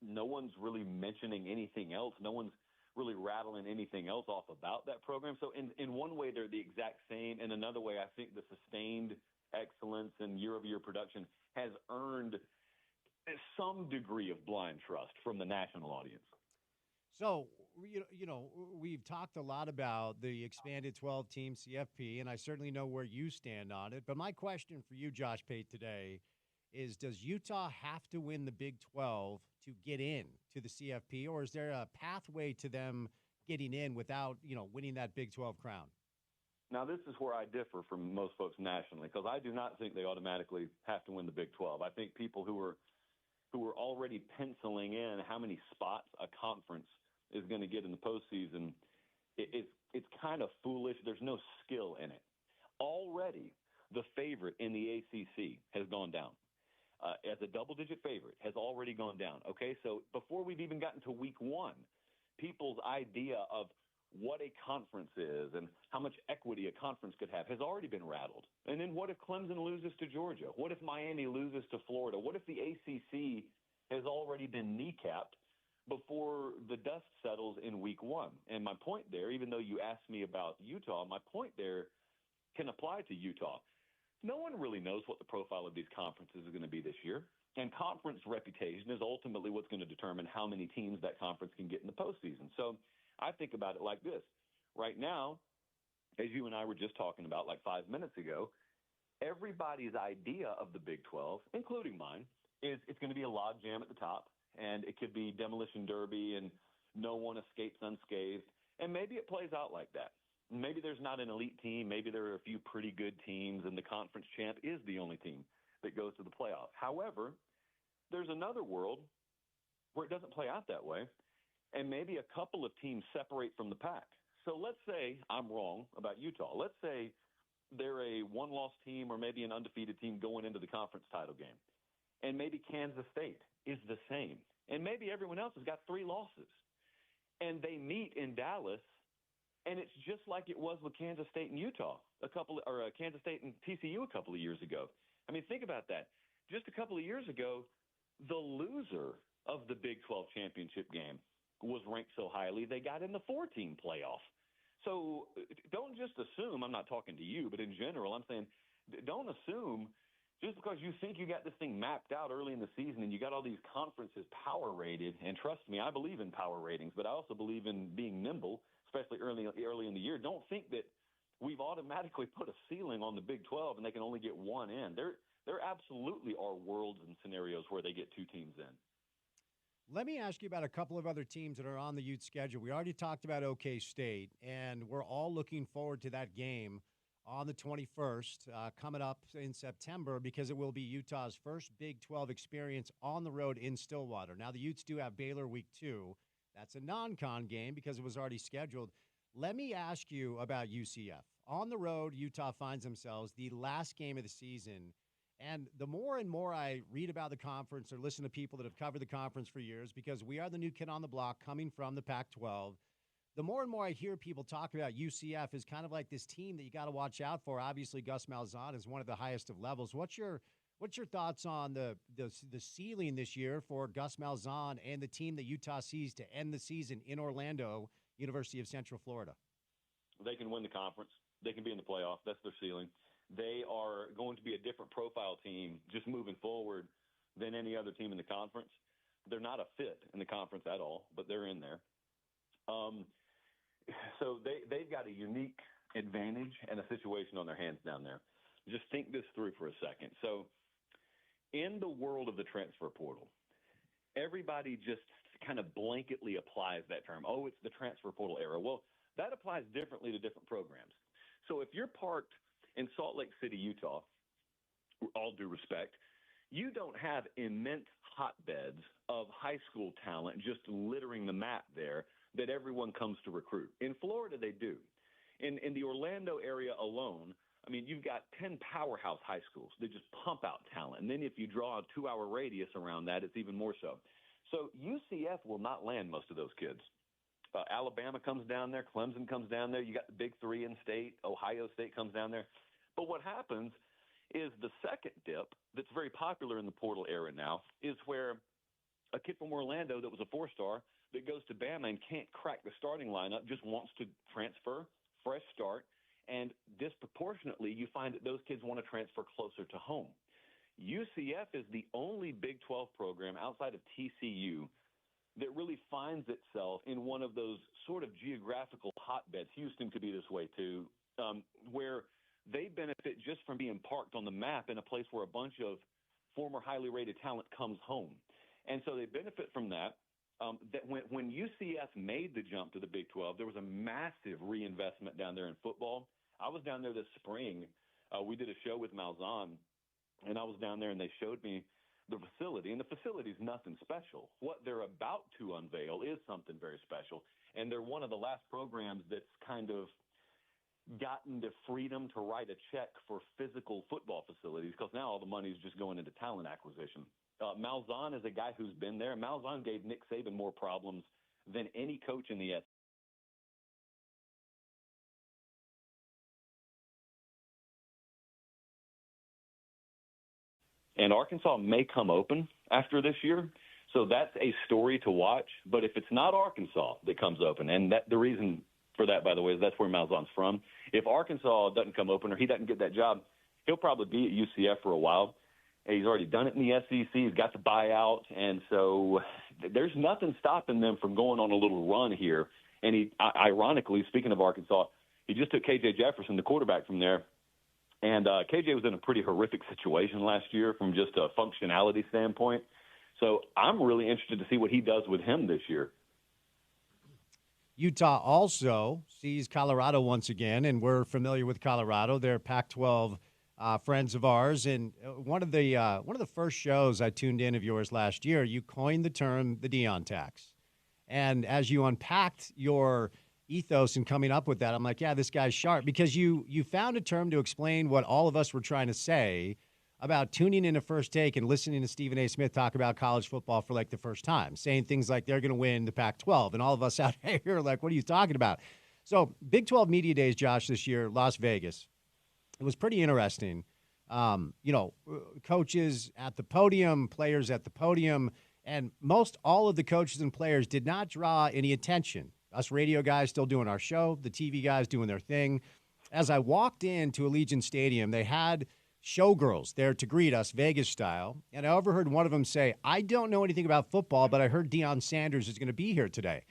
no one's really mentioning anything else. No one's really rattling anything else off about that program. So in one way, they're the exact same. In another way, I think the sustained excellence and year-over-year production has earned some degree of blind trust from the national audience. So, we've talked a lot about the expanded 12-team CFP, and I certainly know where you stand on it. But my question for you, Josh Pate, today is does Utah have to win the Big 12 to get in to the CFP, or is there a pathway to them getting in without, winning that Big 12 crown? Now, this is where I differ from most folks nationally, because I do not think they automatically have to win the Big 12. I think people who are already penciling in how many spots a conference is going to get in the postseason, it's kind of foolish. There's no skill in it. Already, the favorite in the ACC has gone down. As a double-digit favorite, has already gone down. Okay, so before we've even gotten to week one, people's idea of what a conference is and how much equity a conference could have has already been rattled. And then what if Clemson loses to Georgia? What if Miami loses to Florida? What if the ACC has already been kneecapped before the dust settles in week one? And my point there, even though you asked me about Utah, my point there can apply to Utah. No one really knows what the profile of these conferences is going to be this year. And conference reputation is ultimately what's going to determine how many teams that conference can get in the postseason. So I think about it like this. Right now, as you and I were just talking about like 5 minutes ago, everybody's idea of the Big 12, including mine, is it's going to be a logjam at the top, and it could be demolition derby and no one escapes unscathed. And maybe it plays out like that. Maybe there's not an elite team. Maybe there are a few pretty good teams, and the conference champ is the only team that goes to the playoff. However, there's another world where it doesn't play out that way, and maybe a couple of teams separate from the pack. So let's say I'm wrong about Utah. Let's say they're a one-loss team or maybe an undefeated team going into the conference title game, and maybe Kansas State is the same, and maybe everyone else has got 3 losses, and they meet in Dallas. And it's just like it was with Kansas State and Utah, Kansas State and TCU a couple of years ago. I mean, think about that. Just a couple of years ago, the loser of the Big 12 championship game was ranked so highly they got in the 4-team playoff. So don't just assume, I'm not talking to you, but in general, I'm saying don't assume just because you think you got this thing mapped out early in the season and you got all these conferences power rated, and trust me, I believe in power ratings, but I also believe in being nimble, especially early in the year. Don't think that we've automatically put a ceiling on the Big 12 and they can only get one in. There absolutely are worlds and scenarios where they get 2 teams in. Let me ask you about a couple of other teams that are on the Ute schedule. We already talked about OK State, and we're all looking forward to that game on the 21st, coming up in September, because it will be Utah's first Big 12 experience on the road in Stillwater. Now, the Utes do have Baylor week 2. That's a non-con game because it was already scheduled. Let me ask you about UCF. On the road, Utah finds themselves the last game of the season. And the more and more I read about the conference or listen to people that have covered the conference for years, because we are the new kid on the block coming from the Pac-12, the more and more I hear people talk about UCF as kind of like this team that you got to watch out for. Obviously, Gus Malzahn is one of the highest of levels. What's your thoughts on the ceiling this year for Gus Malzahn and the team that Utah sees to end the season in Orlando, University of Central Florida? They can win the conference. They can be in the playoff. That's their ceiling. They are going to be a different profile team just moving forward than any other team in the conference. They're not a fit in the conference at all, but they're in there. So they've got a unique advantage and a situation on their hands down there. Just think this through for a second. So in the world of the transfer portal, everybody just kind of blanketly applies that term. Oh, it's the transfer portal era. Well, that applies differently to different programs. So if you're parked in Salt Lake City, Utah, all due respect, you don't have immense hotbeds of high school talent just littering the map there that everyone comes to recruit. In Florida, they do. In the Orlando area alone, I mean, you've got 10 powerhouse high schools that just pump out talent. And then if you draw a 2-hour radius around that, it's even more so. So UCF will not land most of those kids. Alabama comes down there. Clemson comes down there. You got the big 3 in state. Ohio State comes down there. But what happens is the second dip that's very popular in the portal era now is where a kid from Orlando that was a 4-star that goes to Bama and can't crack the starting lineup, just wants to transfer, fresh start, and disproportionately you find that those kids want to transfer closer to home. UCF is the only Big 12 program outside of TCU that really finds itself in one of those sort of geographical hotbeds. Houston could be this way too, where they benefit just from being parked on the map in a place where a bunch of former highly rated talent comes home. And so they benefit from that. That when UCF made the jump to the Big 12, there was a massive reinvestment down there in football. I was down there this spring. We did a show with Malzahn, and I was down there, and they showed me the facility. And the facility is nothing special. What they're about to unveil is something very special. And they're one of the last programs that's kind of gotten the freedom to write a check for physical football facilities, because now all the money is just going into talent acquisition. Malzahn is a guy who's been there. Malzahn gave Nick Saban more problems than any coach in the SEC. And Arkansas may come open after this year. So that's a story to watch. But if it's not Arkansas that comes open, and that the reason for that, by the way, is that's where Malzahn's from. If Arkansas doesn't come open or he doesn't get that job, he'll probably be at UCF for a while. He's already done it in the SEC. He's got the buyout. And so there's nothing stopping them from going on a little run here. And he, ironically, speaking of Arkansas, he just took K.J. Jefferson, the quarterback from there. And K.J. was in a pretty horrific situation last year from just a functionality standpoint. So I'm really interested to see what he does with him this year. Utah also sees Colorado once again, and we're familiar with Colorado. They're Pac-12 friends of ours. And one of the first shows I tuned in of yours last year, you coined the term the Deion tax. And as you unpacked your ethos in coming up with that, I'm like, yeah, this guy's sharp, because you found a term to explain what all of us were trying to say about tuning in to First Take and listening to Stephen A. Smith talk about college football for like the first time, saying things like they're going to win the Pac-12, and all of us out here are like, what are you talking about? So Big 12 Media Days, Josh, this year, Las Vegas. It was pretty interesting. Coaches at the podium, players at the podium, and most all of the coaches and players did not draw any attention. Us radio guys still doing our show, the TV guys doing their thing. As I walked into Allegiant Stadium, they had showgirls there to greet us, Vegas style, and I overheard one of them say, I don't know anything about football, but I heard Deion Sanders is going to be here today.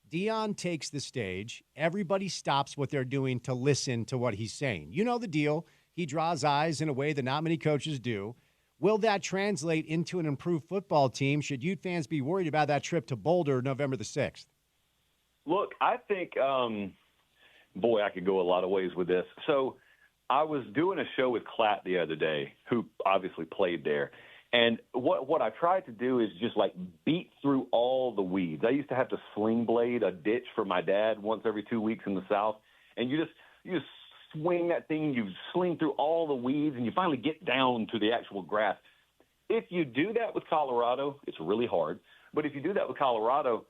Deion takes the stage. Everybody stops what they're doing to listen to what he's saying. You know the deal. He draws eyes in a way that not many coaches do. Will that translate into an improved football team? Should Ute fans be worried about that trip to Boulder November the 6th? Look, I think, I could go a lot of ways with this. So I was doing a show with Klatt the other day, who obviously played there. And what I tried to do is just like beat through all the weeds. I used to have to sling blade a ditch for my dad once every 2 weeks in the South. And you just swing that thing, you sling through all the weeds, and you finally get down to the actual grass. If you do that with Colorado, it's really hard. But if you do that with Colorado,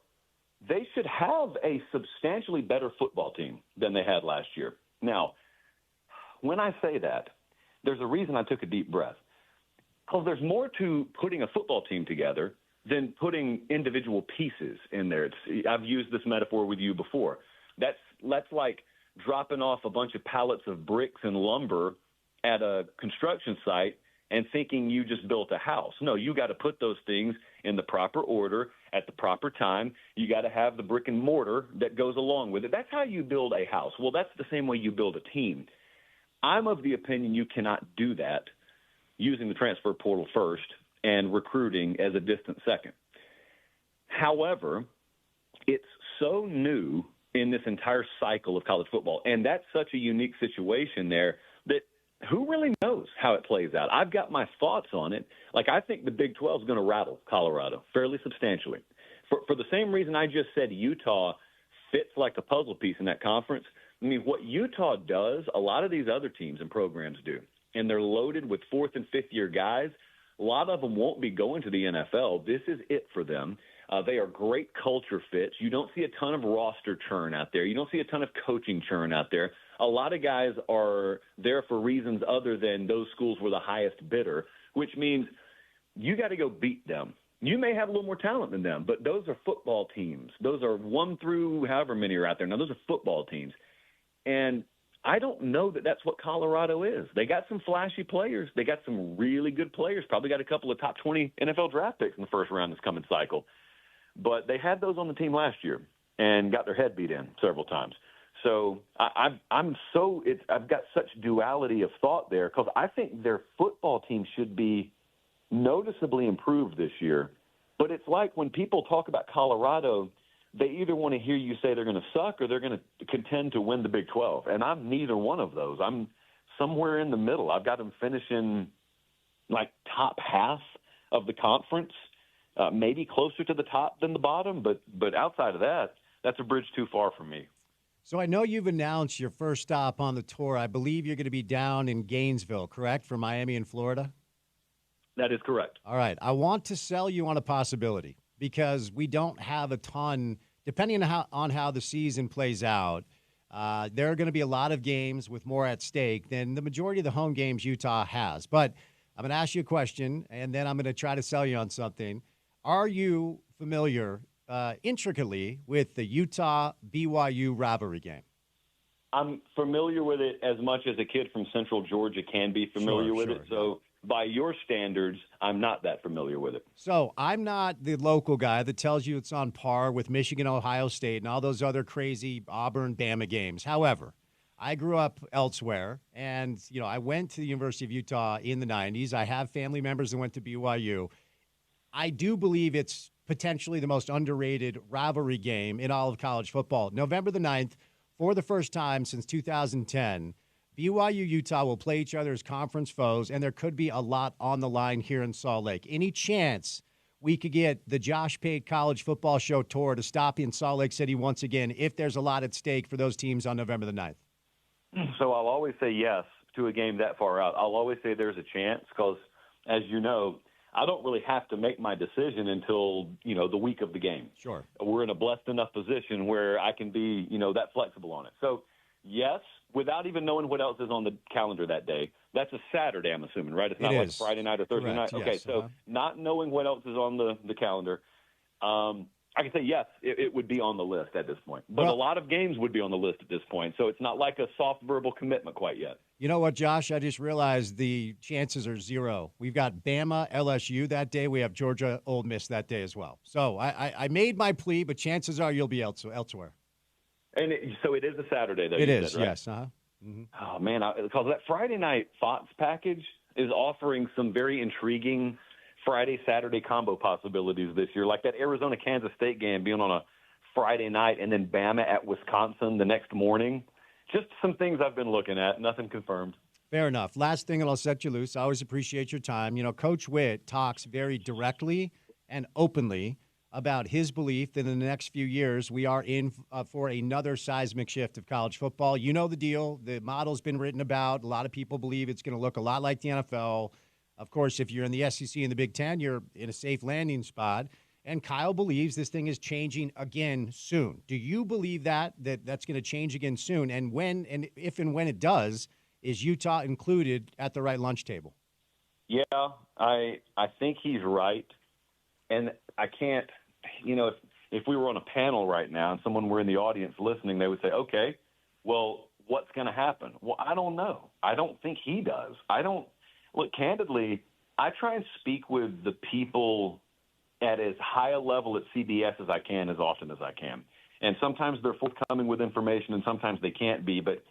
they should have a substantially better football team than they had last year. Now, when I say that, there's a reason I took a deep breath. Because there's more to putting a football team together than putting individual pieces in there. I've used this metaphor with you before. That's like dropping off a bunch of pallets of bricks and lumber at a construction site and thinking you just built a house. No, you got to put those things in the proper order at the proper time. You got to have the brick and mortar that goes along with it. That's how you build a house. Well, that's the same way you build a team. I'm of the opinion you cannot do that using the transfer portal first and recruiting as a distant second. However, it's so new in this entire cycle of college football, and that's such a unique situation there that who really knows how it plays out? I've got my thoughts on it. Like, I think the Big 12 is going to rattle Colorado fairly substantially. For the same reason I just said Utah fits like a puzzle piece in that conference. I mean, what Utah does, a lot of these other teams and programs do, and they're loaded with fourth and fifth year guys. A lot of them won't be going to the NFL. This is it for them. They are great culture fits. You don't see a ton of roster churn out there. You don't see a ton of coaching churn out there. A lot of guys are there for reasons other than those schools were the highest bidder, which means you got to go beat them. You may have a little more talent than them, but those are football teams. Those are 1 through however many are out there. Now, those are football teams. And I don't know that that's what Colorado is. They got some flashy players. They got some really good players. Probably got a couple of top 20 NFL draft picks in the first round this coming cycle. But they had those on the team last year and got their head beat in several times. So I've got such duality of thought there because I think their football team should be noticeably improved this year. But it's like when people talk about Colorado, they either want to hear you say they're going to suck or they're going to contend to win the Big 12. And I'm neither one of those. I'm somewhere in the middle. I've got them finishing like top half of the conference, maybe closer to the top than the bottom. But outside of that, that's a bridge too far for me. So I know you've announced your first stop on the tour. I believe you're going to be down in Gainesville, correct, for Miami and Florida? That is correct. All right. I want to sell you on a possibility because we don't have a ton, depending on how the season plays out. There are going to be a lot of games with more at stake than the majority of the home games Utah has. But I'm going to ask you a question, and then I'm going to try to sell you on something. Are you familiar intricately with the Utah-BYU rivalry game? I'm familiar with it as much as a kid from Central Georgia can be familiar with it. So by your standards, I'm not that familiar with it. So I'm not the local guy that tells you it's on par with Michigan, Ohio State, and all those other crazy Auburn, Bama games. However, I grew up elsewhere, and I went to the University of Utah in the 90s. I have family members that went to BYU. I do believe it's potentially the most underrated rivalry game in all of college football. November the 9th, for the first time since 2010, BYU-Utah will play each other as conference foes, and there could be a lot on the line here in Salt Lake. Any chance we could get the Josh Pate College Football Show tour to stop in Salt Lake City once again if there's a lot at stake for those teams on November the 9th? So I'll always say yes to a game that far out. I'll always say there's a chance because, as you know, I don't really have to make my decision until, the week of the game. Sure. We're in a blessed enough position where I can be, that flexible on it. So, yes, without even knowing what else is on the calendar that day. That's a Saturday, I'm assuming, right? It's not like Friday night or Thursday night. Okay, yes, so not knowing what else is on the calendar, I can say yes, it would be on the list at this point. But a lot of games would be on the list at this point, so it's not like a soft verbal commitment quite yet. You know what, Josh? I just realized the chances are zero. We've got Bama, LSU that day. We have Georgia, Ole Miss that day as well. So I made my plea, but chances are you'll be elsewhere. And so it is a Saturday, though. It is, said, right? yes. Uh-huh. Mm-hmm. Oh, man, because that Friday night Fox package is offering some very intriguing Friday-Saturday combo possibilities this year, like that Arizona-Kansas State game being on a Friday night and then Bama at Wisconsin the next morning. Just some things I've been looking at, nothing confirmed. Fair enough. Last thing, and I'll set you loose. I always appreciate your time. Coach Witt talks very directly and openly about his belief that in the next few years we are in for another seismic shift of college football. You know the deal. The model's been written about. A lot of people believe it's going to look a lot like the NFL. Of course, if you're in the SEC and the Big Ten, you're in a safe landing spot. And Kyle believes this thing is changing again soon. Do you believe that's going to change again soon? And if and when it does, is Utah included at the right lunch table? Yeah, I think he's right. And I can't, if we were on a panel right now and someone were in the audience listening, they would say, okay, well, what's going to happen? Well, I don't know. I don't think he does. Look, candidly, I try and speak with the people at as high a level at CBS as I can, as often as I can. And sometimes they're forthcoming with information and sometimes they can't be, but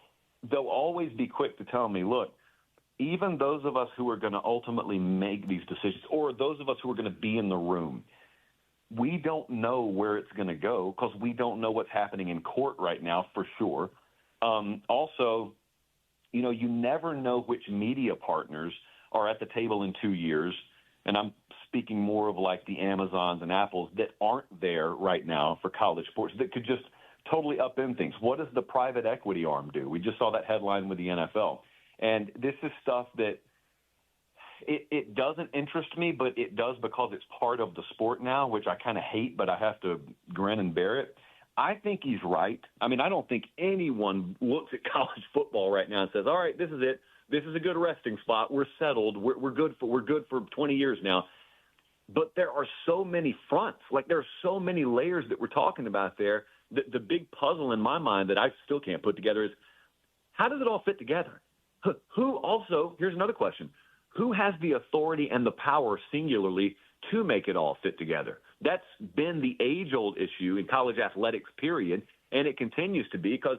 they'll always be quick to tell me, look, even those of us who are going to ultimately make these decisions, or those of us who are going to be in the room, we don't know where it's going to go because we don't know what's happening in court right now for sure. Also, you never know which media partners are at the table in 2 years, and I'm speaking more of like the Amazons and Apples that aren't there right now for college sports that could just totally upend things. What does the private equity arm do? We just saw that headline with the NFL. And this is stuff that it doesn't interest me, but it does because it's part of the sport now, which I kind of hate, but I have to grin and bear it. I think he's right. I mean, I don't think anyone looks at college football right now and says, all right, this is it. This is a good resting spot. We're settled. We're good for 20 years now. But there are so many fronts. Like there are so many layers that we're talking about there. The big puzzle in my mind that I still can't put together is how does it all fit together? Who also, here's another question, who has the authority and the power singularly to make it all fit together? That's been the age-old issue in college athletics, period, and it continues to be because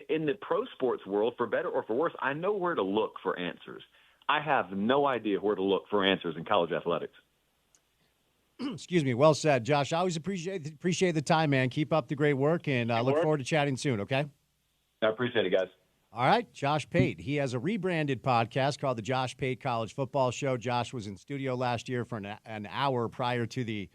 in the pro sports world, for better or for worse, I know where to look for answers. I have no idea where to look for answers in college athletics. Excuse me. Well said, Josh. I always appreciate the time, man. Keep up the great work, and look forward to chatting soon, okay? I appreciate it, guys. All right, Josh Pate. He has a rebranded podcast called the Josh Pate College Football Show. Josh was in studio last year for an hour prior to the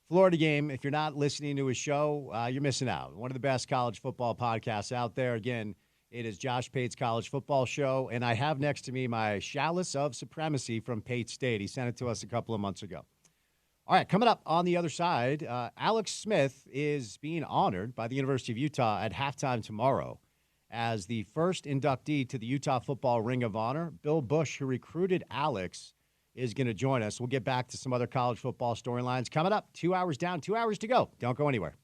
Florida game. If you're not listening to his show, you're missing out. One of the best college football podcasts out there. Again, it is Josh Pate's College Football Show, and I have next to me my Chalice of Supremacy from Pate State. He sent it to us a couple of months ago. All right, coming up on the other side, Alex Smith is being honored by the University of Utah at halftime tomorrow as the first inductee to the Utah Football Ring of Honor. Bill Bush, who recruited Alex, is going to join us. We'll get back to some other college football storylines coming up. 2 hours down, 2 hours to go. Don't go anywhere.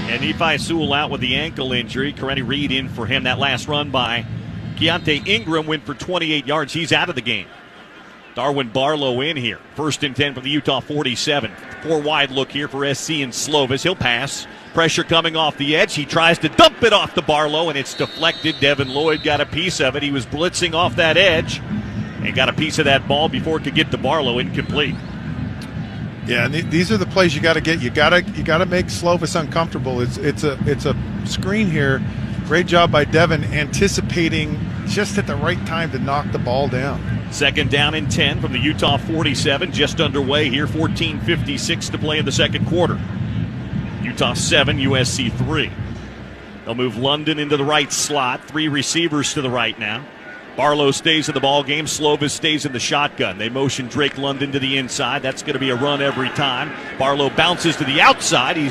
And Nephi Sewell out with the ankle injury. Corrine Reed in for him. That last run by Keontae Ingram went for 28 yards. He's out of the game. Darwin Barlow in here. 1st and 10 from the Utah 47. 4 wide look here for SC and Slovis. He'll pass. Pressure coming off the edge. He tries to dump it off to Barlow, and it's deflected. Devin Lloyd got a piece of it. He was blitzing off that edge and got a piece of that ball before it could get to Barlow. Incomplete. Yeah, and these are the plays you got to get. You got to make Slovis uncomfortable. It's a screen here. Great job by Devin anticipating just at the right time to knock the ball down. Second down and 10 from the Utah 47, just underway here. 14:56 to play in the second quarter. Utah 7, USC 3. They'll move London into the right slot. 3 receivers to the right now. Barlow stays in the ball game. Slovis stays in the shotgun. They motion Drake London to the inside. That's going to be a run every time. Barlow bounces to the outside. He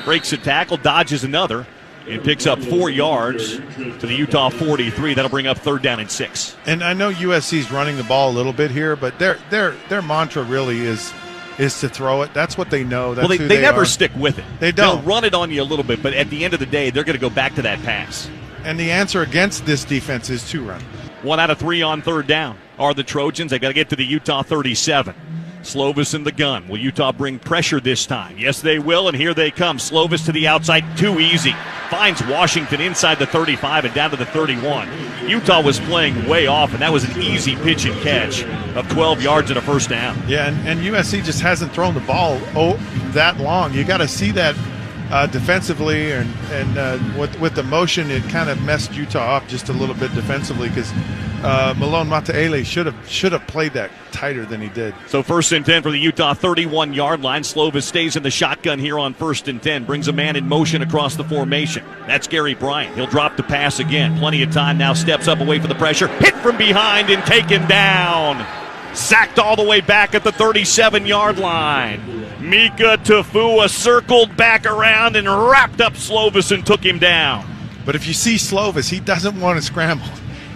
breaks a tackle, dodges another, and picks up 4 yards to the Utah 43. That'll bring up third down and 6. And I know USC's running the ball a little bit here, but their mantra really is to throw it. That's what they know. That's well, who they never are. stick with it. They don't. They'll run it on you a little bit, but at the end of the day, they're going to go back to that pass. And the answer against this defense is to run. 1 out of 3 on third down are the Trojans. They got to get to the Utah 37. Slovis in the gun. Will Utah bring pressure this time? Yes, they will, and here they come. Slovis to the outside, too easy. Finds Washington inside the 35 and down to the 31. Utah was playing way off, and that was an easy pitch and catch of 12 yards and a first down. Yeah, and USC just hasn't thrown the ball that long. You got to see that defensively, and with the motion, it kind of messed Utah up just a little bit defensively because Malone Mataele should have played that tighter than he did. So 1st and 10 for the Utah 31-yard line. Slovis stays in the shotgun here on 1st and 10. Brings a man in motion across the formation. That's Gary Bryant. He'll drop the pass again. Plenty of time now. Steps up away from the pressure. Hit from behind and taken down. Sacked all the way back at the 37-yard line. Mika Tafua circled back around and wrapped up Slovis and took him down. But if you see Slovis, he doesn't want to scramble.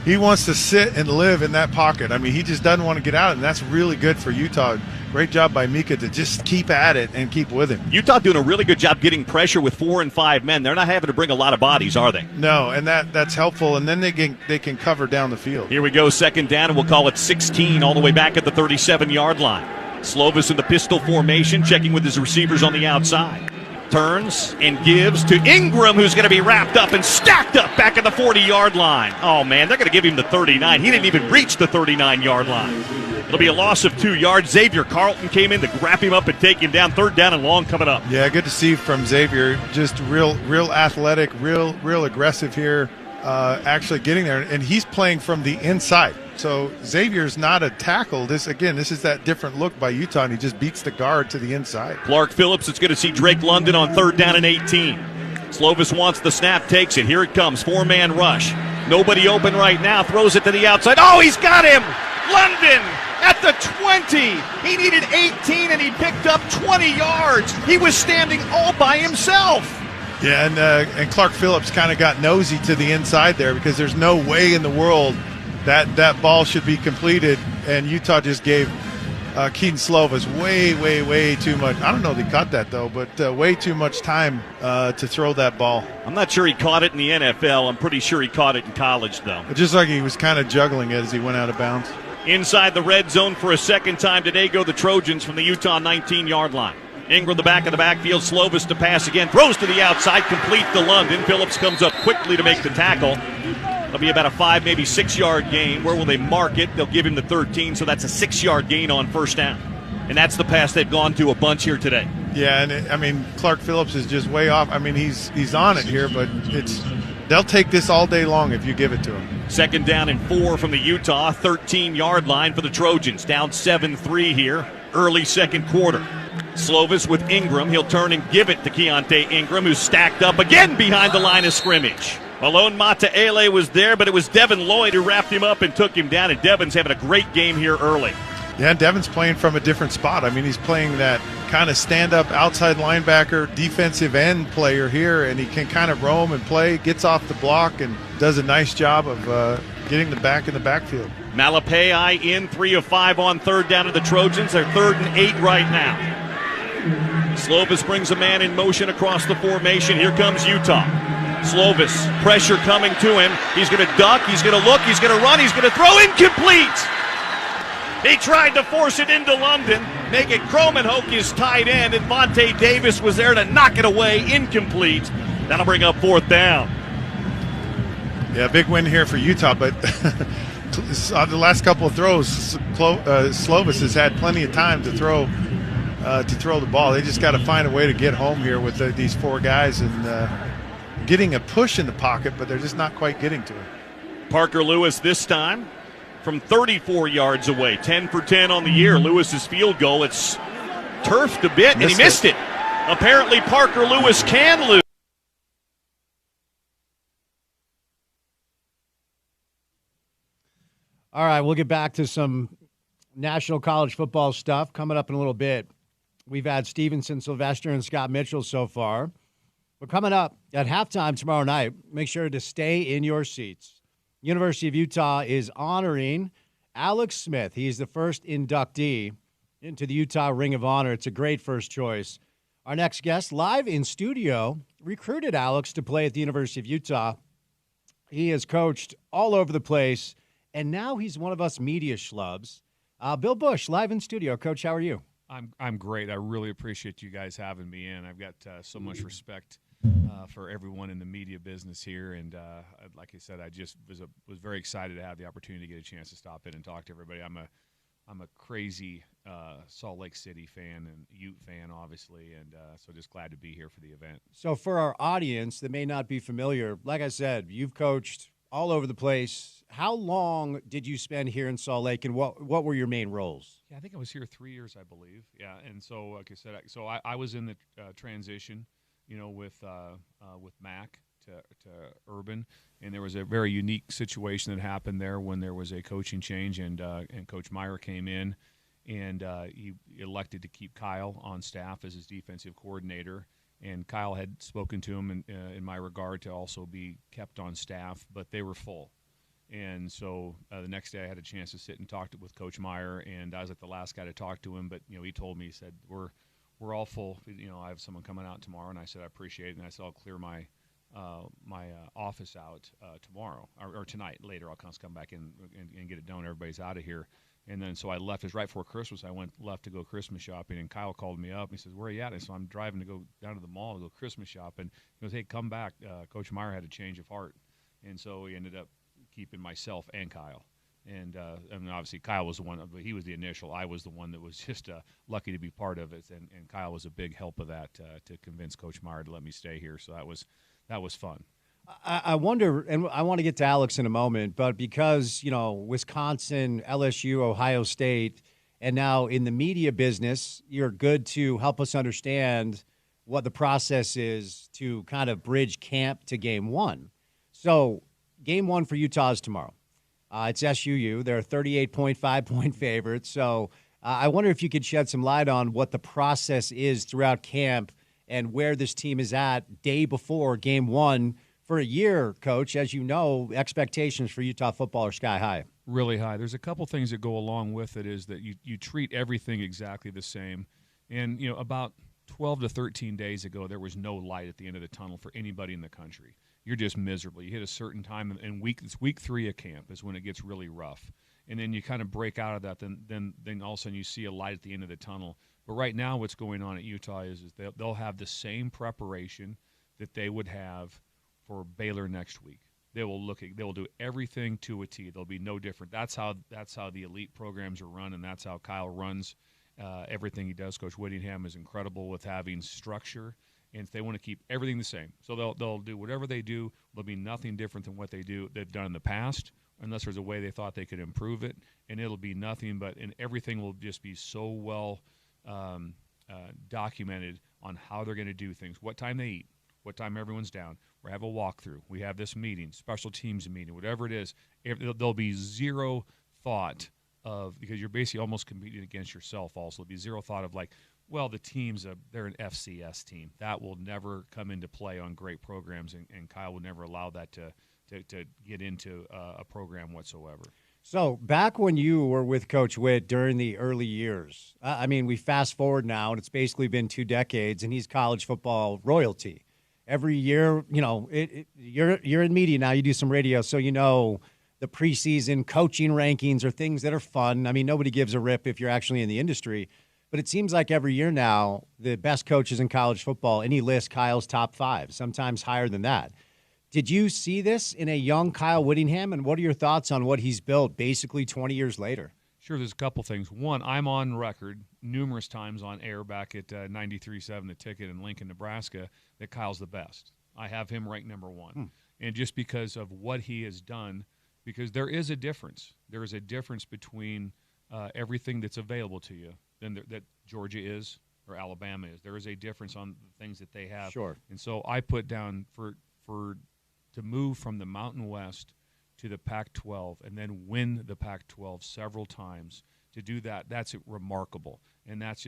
He wants to sit and live in that pocket. I mean, he just doesn't want to get out, and that's really good for Utah. Great job by Mika to just keep at it and keep with him. Utah doing a really good job getting pressure with 4 and 5 men. They're not having to bring a lot of bodies, are they? No, and that's helpful, and then they can cover down the field. Here we go, second down, and we'll call it 16 all the way back at the 37-yard line. Slovis in the pistol formation, checking with his receivers on the outside. Turns and gives to Ingram, who's going to be wrapped up and stacked up back at the 40-yard line. Oh, man, they're going to give him the 39. He didn't even reach the 39-yard line. It'll be a loss of 2 yards. Xavier Carlton came in to wrap him up and take him down. Third down and long coming up. Yeah, good to see from Xavier. Just real athletic, real aggressive here, actually getting there. And he's playing from the inside. So Xavier's not a tackle. This is that different look by Utah, and he just beats the guard to the inside. Clark Phillips is going to see Drake London on third down and 18. Slovis wants the snap, takes it. Here it comes, 4-man rush. Nobody open right now, throws it to the outside. Oh, he's got him! London at the 20. He needed 18, and he picked up 20 yards. He was standing all by himself. Yeah, and Clark Phillips kind of got nosy to the inside there because there's no way in the world that ball should be completed, and Utah just gave Keaton Slovis way too much. I don't know if he caught that, though, but way too much time to throw that ball. I'm not sure he caught it in the NFL. I'm pretty sure he caught it in college, though. Just like he was kind of juggling it as he went out of bounds. Inside the red zone for a second time today go the Trojans from the Utah 19-yard line. Ingram the back of the backfield, Slovis to pass again, throws to the outside, complete to London. Phillips comes up quickly to make the tackle. It'll be about a 5, maybe 6-yard gain. Where will they mark it? They'll give him the 13, so that's a 6-yard gain on first down. And that's the pass they've gone to a bunch here today. Yeah, and Clark Phillips is just way off. I mean, he's on it here, but they'll take this all day long if you give it to him. Second down and 4 from the Utah 13-yard line for the Trojans. Down 7-3 here, early second quarter. Slovis with Ingram. He'll turn and give it to Keontae Ingram, who's stacked up again behind the line of scrimmage. Malone Mataele was there, but it was Devin Lloyd who wrapped him up and took him down, and Devin's having a great game here early. Yeah, Devin's playing from a different spot. I mean, he's playing that kind of stand-up outside linebacker, defensive end player here, and he can kind of roam and play, gets off the block, and does a nice job of getting the back in the backfield. Malapei in 3 of 5 on third down to the Trojans. They're 3rd and 8 right now. Slovis brings a man in motion across the formation. Here comes Utah. Slovis, pressure coming to him. He's going to duck, he's going to look, he's going to run, he's going to throw. Incomplete! He tried to force it into London, make it Cromanhoke his tight end, and Vontae Davis was there to knock it away. Incomplete. That'll bring up 4th down. Yeah, big win here for Utah, but on the last couple of throws, Slovis has had plenty of time to throw the ball. They just got to find a way to get home here with these 4 guys and getting a push in the pocket, but they're just not quite getting to it. Parker Lewis this time from 34 yards away. 10 for 10 on the year. Lewis's field goal. It's turfed a bit, and he missed it. Apparently Parker Lewis can lose. All right, we'll get back to some national college football stuff coming up in a little bit. We've had Stevenson, Sylvester, and Scott Mitchell so far. But coming up at halftime tomorrow night, make sure to stay in your seats. University of Utah is honoring Alex Smith. He's the first inductee into the Utah Ring of Honor. It's a great first choice. Our next guest, live in studio, recruited Alex to play at the University of Utah. He has coached all over the place, and now he's one of us media schlubs. Bill Bush, live in studio. Coach, how are you? I'm great. I really appreciate you guys having me in. I've got so much respect for everyone in the media business here, and like I said, I just was very excited to have the opportunity to get a chance to stop in and talk to everybody. I'm a crazy Salt Lake City fan and Ute fan, obviously, and so just glad to be here for the event. So for our audience that may not be familiar, like I said, you've coached all over the place. How long did you spend here in Salt Lake, and what were your main roles? Yeah, I think I was here 3 years, I believe. Yeah, and so like I said, I was in the transition, with Mac to Urban, and there was a very unique situation that happened there when there was a coaching change, and Coach Meyer came in, and he elected to keep Kyle on staff as his defensive coordinator. And Kyle had spoken to him in my regard to also be kept on staff, but they were full. And so the next day I had a chance to sit and talk with Coach Meyer, and I was like the last guy to talk to him. But, he told me, he said, we're all full. I have someone coming out tomorrow. And I said, I appreciate it. And I said, I'll clear my office out tomorrow or tonight. Later I'll come back in and get it done. Everybody's out of here. And then so I left. It was right before Christmas. I left to go Christmas shopping, and Kyle called me up. He says, "Where are you at?" And so I'm driving to go down to the mall to go Christmas shopping. He goes, "Hey, come back." Coach Meyer had a change of heart, and so he ended up keeping myself and Kyle. And obviously Kyle was the one, but he was the initial. I was the one that was just lucky to be part of it, and Kyle was a big help of that to convince Coach Meyer to let me stay here. So that was fun. I wonder, and I want to get to Alex in a moment, but because, Wisconsin, LSU, Ohio State, and now in the media business, you're good to help us understand what the process is to kind of bridge camp to game one. So game one for Utah is tomorrow. It's SUU. They're 38.5-point favorites. So I wonder if you could shed some light on what the process is throughout camp and where this team is at day before game one. For a year, Coach, as you know, expectations for Utah football are sky high. Really high. There's a couple things that go along with it is that you treat everything exactly the same. And, about 12 to 13 days ago, there was no light at the end of the tunnel for anybody in the country. You're just miserable. You hit a certain time, and it's week 3 of camp is when it gets really rough. And then you kind of break out of that. Then all of a sudden you see a light at the end of the tunnel. But right now what's going on at Utah is they'll have the same preparation that they would have for Baylor next week. They will do everything to a T. They'll be no different. That's how the elite programs are run, and that's how Kyle runs everything he does. Coach Whittingham is incredible with having structure, and they want to keep everything the same. So they'll do whatever they do. There'll be nothing different than what they've done in the past, unless there's a way they thought they could improve it, and it'll be nothing but, and everything will just be so well documented on how they're going to do things, what time they eat, what time everyone's down. We have a walkthrough. We have this meeting, special teams meeting, whatever it is. There'll be zero thought of, because you're basically almost competing against yourself also. There'll be zero thought of like, well, the team's they're an FCS team. That will never come into play on great programs, and Kyle will never allow that to get into a program whatsoever. So back when you were with Coach Witt during the early years, we fast forward now, and it's basically been 2 decades, and he's college football royalty. Every year, you're in media now. You do some radio, so the preseason coaching rankings are things that are fun. Nobody gives a rip if you're actually in the industry. But it seems like every year now, the best coaches in college football, any list, Kyle's top 5, sometimes higher than that. Did you see this in a young Kyle Whittingham, and what are your thoughts on what he's built basically 20 years later? Sure, there's a couple things. One, I'm on record numerous times on air back at 93.7 The Ticket in Lincoln, Nebraska, that Kyle's the best. I have him ranked number 1. And just because of what he has done because there is a difference. There is a difference between everything that's available to you than that Georgia is or Alabama is. There is a difference on the things that they have. Sure. And so I put down to move from the Mountain West to the Pac-12 and then win the Pac-12 several times. To do that, that's remarkable, and that's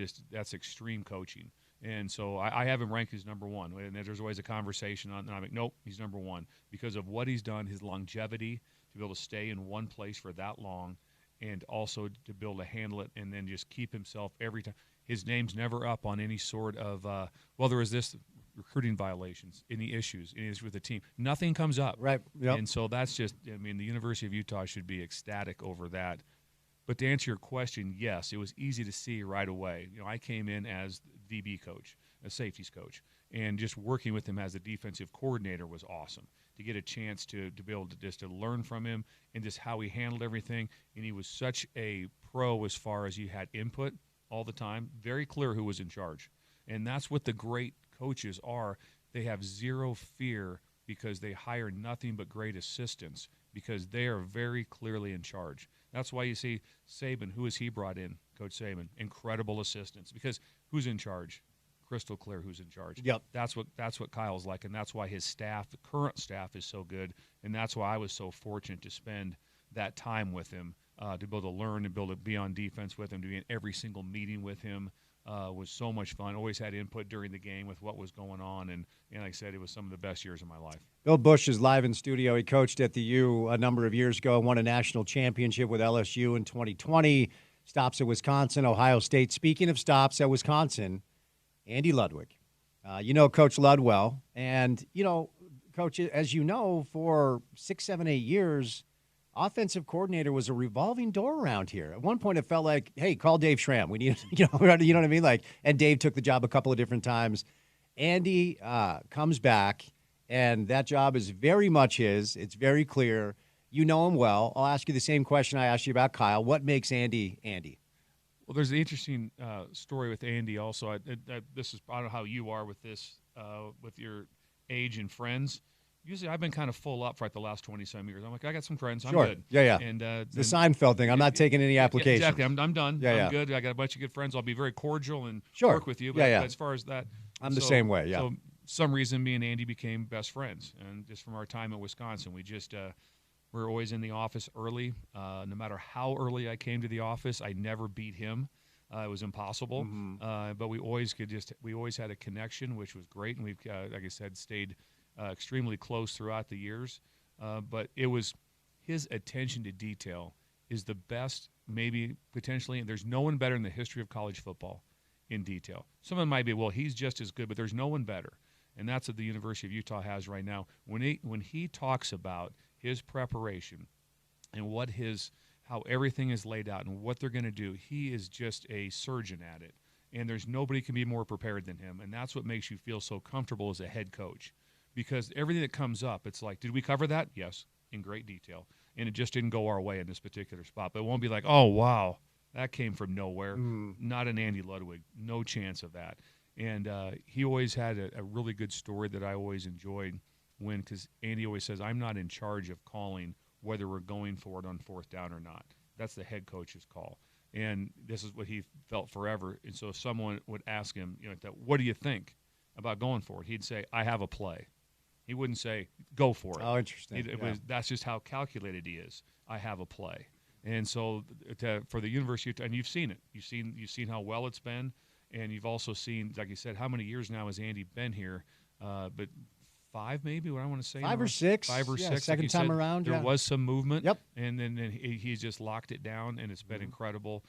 extreme coaching. And so I have him ranked as number one. And there's always a conversation on, and I'm like, nope, he's number one because of what he's done, his longevity, to be able to stay in one place for that long, and also to be able to handle it and then just keep himself every time. His name's never up on any sort of, there was this recruiting violations, any issues with the team. Nothing comes up. Right. Yep. And so that's just, the University of Utah should be ecstatic over that. But to answer your question, yes, it was easy to see right away. I came in as DB coach, a safeties coach, and just working with him as a defensive coordinator was awesome. To get a chance to be able to learn from him and just how he handled everything. And he was such a pro as far as he had input all the time, very clear who was in charge. And that's what the great coaches are. They have zero fear because they hire nothing but great assistants because they are very clearly in charge. That's why you see Saban, who has he brought in, Coach Saban? Incredible assistants because who's in charge? Crystal clear who's in charge. Yep. That's what Kyle's like, and that's why his staff, the current staff, is so good, and that's why I was so fortunate to spend that time with him, to be able to learn and be able to be on defense with him, to be in every single meeting with him. Was so much fun. Always had input during the game with what was going on, and like I said, it was some of the best years of my life. Bill Bush is live in studio. He coached at the U a number of years ago, won a national championship with LSU in 2020. Stops at Wisconsin, Ohio State. Speaking of stops at Wisconsin, Andy Ludwig. Coach Lud well, and Coach, as you know, for 6, 7, 8 years, offensive coordinator was a revolving door around here. At one point, it felt like, hey, call Dave Schramm. We need, you know what I mean? And Dave took the job a couple of different times. Andy comes back, and that job is very much his. It's very clear. You know him well. I'll ask you the same question I asked you about Kyle. What makes Andy Andy? Well, there's an interesting story with Andy also. I don't know how you are with this, with your age and friends. Usually I've been kind of full up for the last 20-some years. I'm like, I got some friends. I'm good. Yeah. And it's the Seinfeld thing. I'm not taking any applications. Exactly. I'm done. Yeah, I'm good. I got a bunch of good friends. I'll be very cordial and Sure. work with you. But as far as that. I'm the same way, yeah. So some reason me and Andy became best friends. And just from our time at Wisconsin, we just we're always in the office early. No matter how early I came to the office, I never beat him. It was impossible. Mm-hmm. But we always had a connection, which was great. And we've, like I said, stayed extremely close throughout the years, but it was his attention to detail is the best, maybe potentially, and there's no one better in the history of college football in detail. Someone might be, well, he's just as good, but there's no one better, and that's what the University of Utah has right now. When he talks about his preparation and how everything is laid out and what they're going to do, he is just a surgeon at it, and there's nobody can be more prepared than him, and that's what makes you feel so comfortable as a head coach. Because everything that comes up, it's like, did we cover that? Yes, in great detail. And it just didn't go our way in this particular spot. But it won't be like, oh, wow, that came from nowhere. Not an Andy Ludwig. No chance of that. And he always had a really good story that I always enjoyed because Andy always says, I'm not in charge of calling whether we're going for it on fourth down or not. That's the head coach's call. And this is what he felt forever. And so if someone would ask him, what do you think about going for it? He'd say, I have a play. He wouldn't say, go for it. Oh, interesting. That's just how calculated he is. I have a play. And so for the University of Utah, and you've seen it. You've seen how well it's been, and you've also seen, like you said, how many years now has Andy been here? But 5 maybe, what I want to say? 5 or 6. 5 or 6. Second like time around, There was some movement. Yep. And then he just locked it down, and it's been incredible.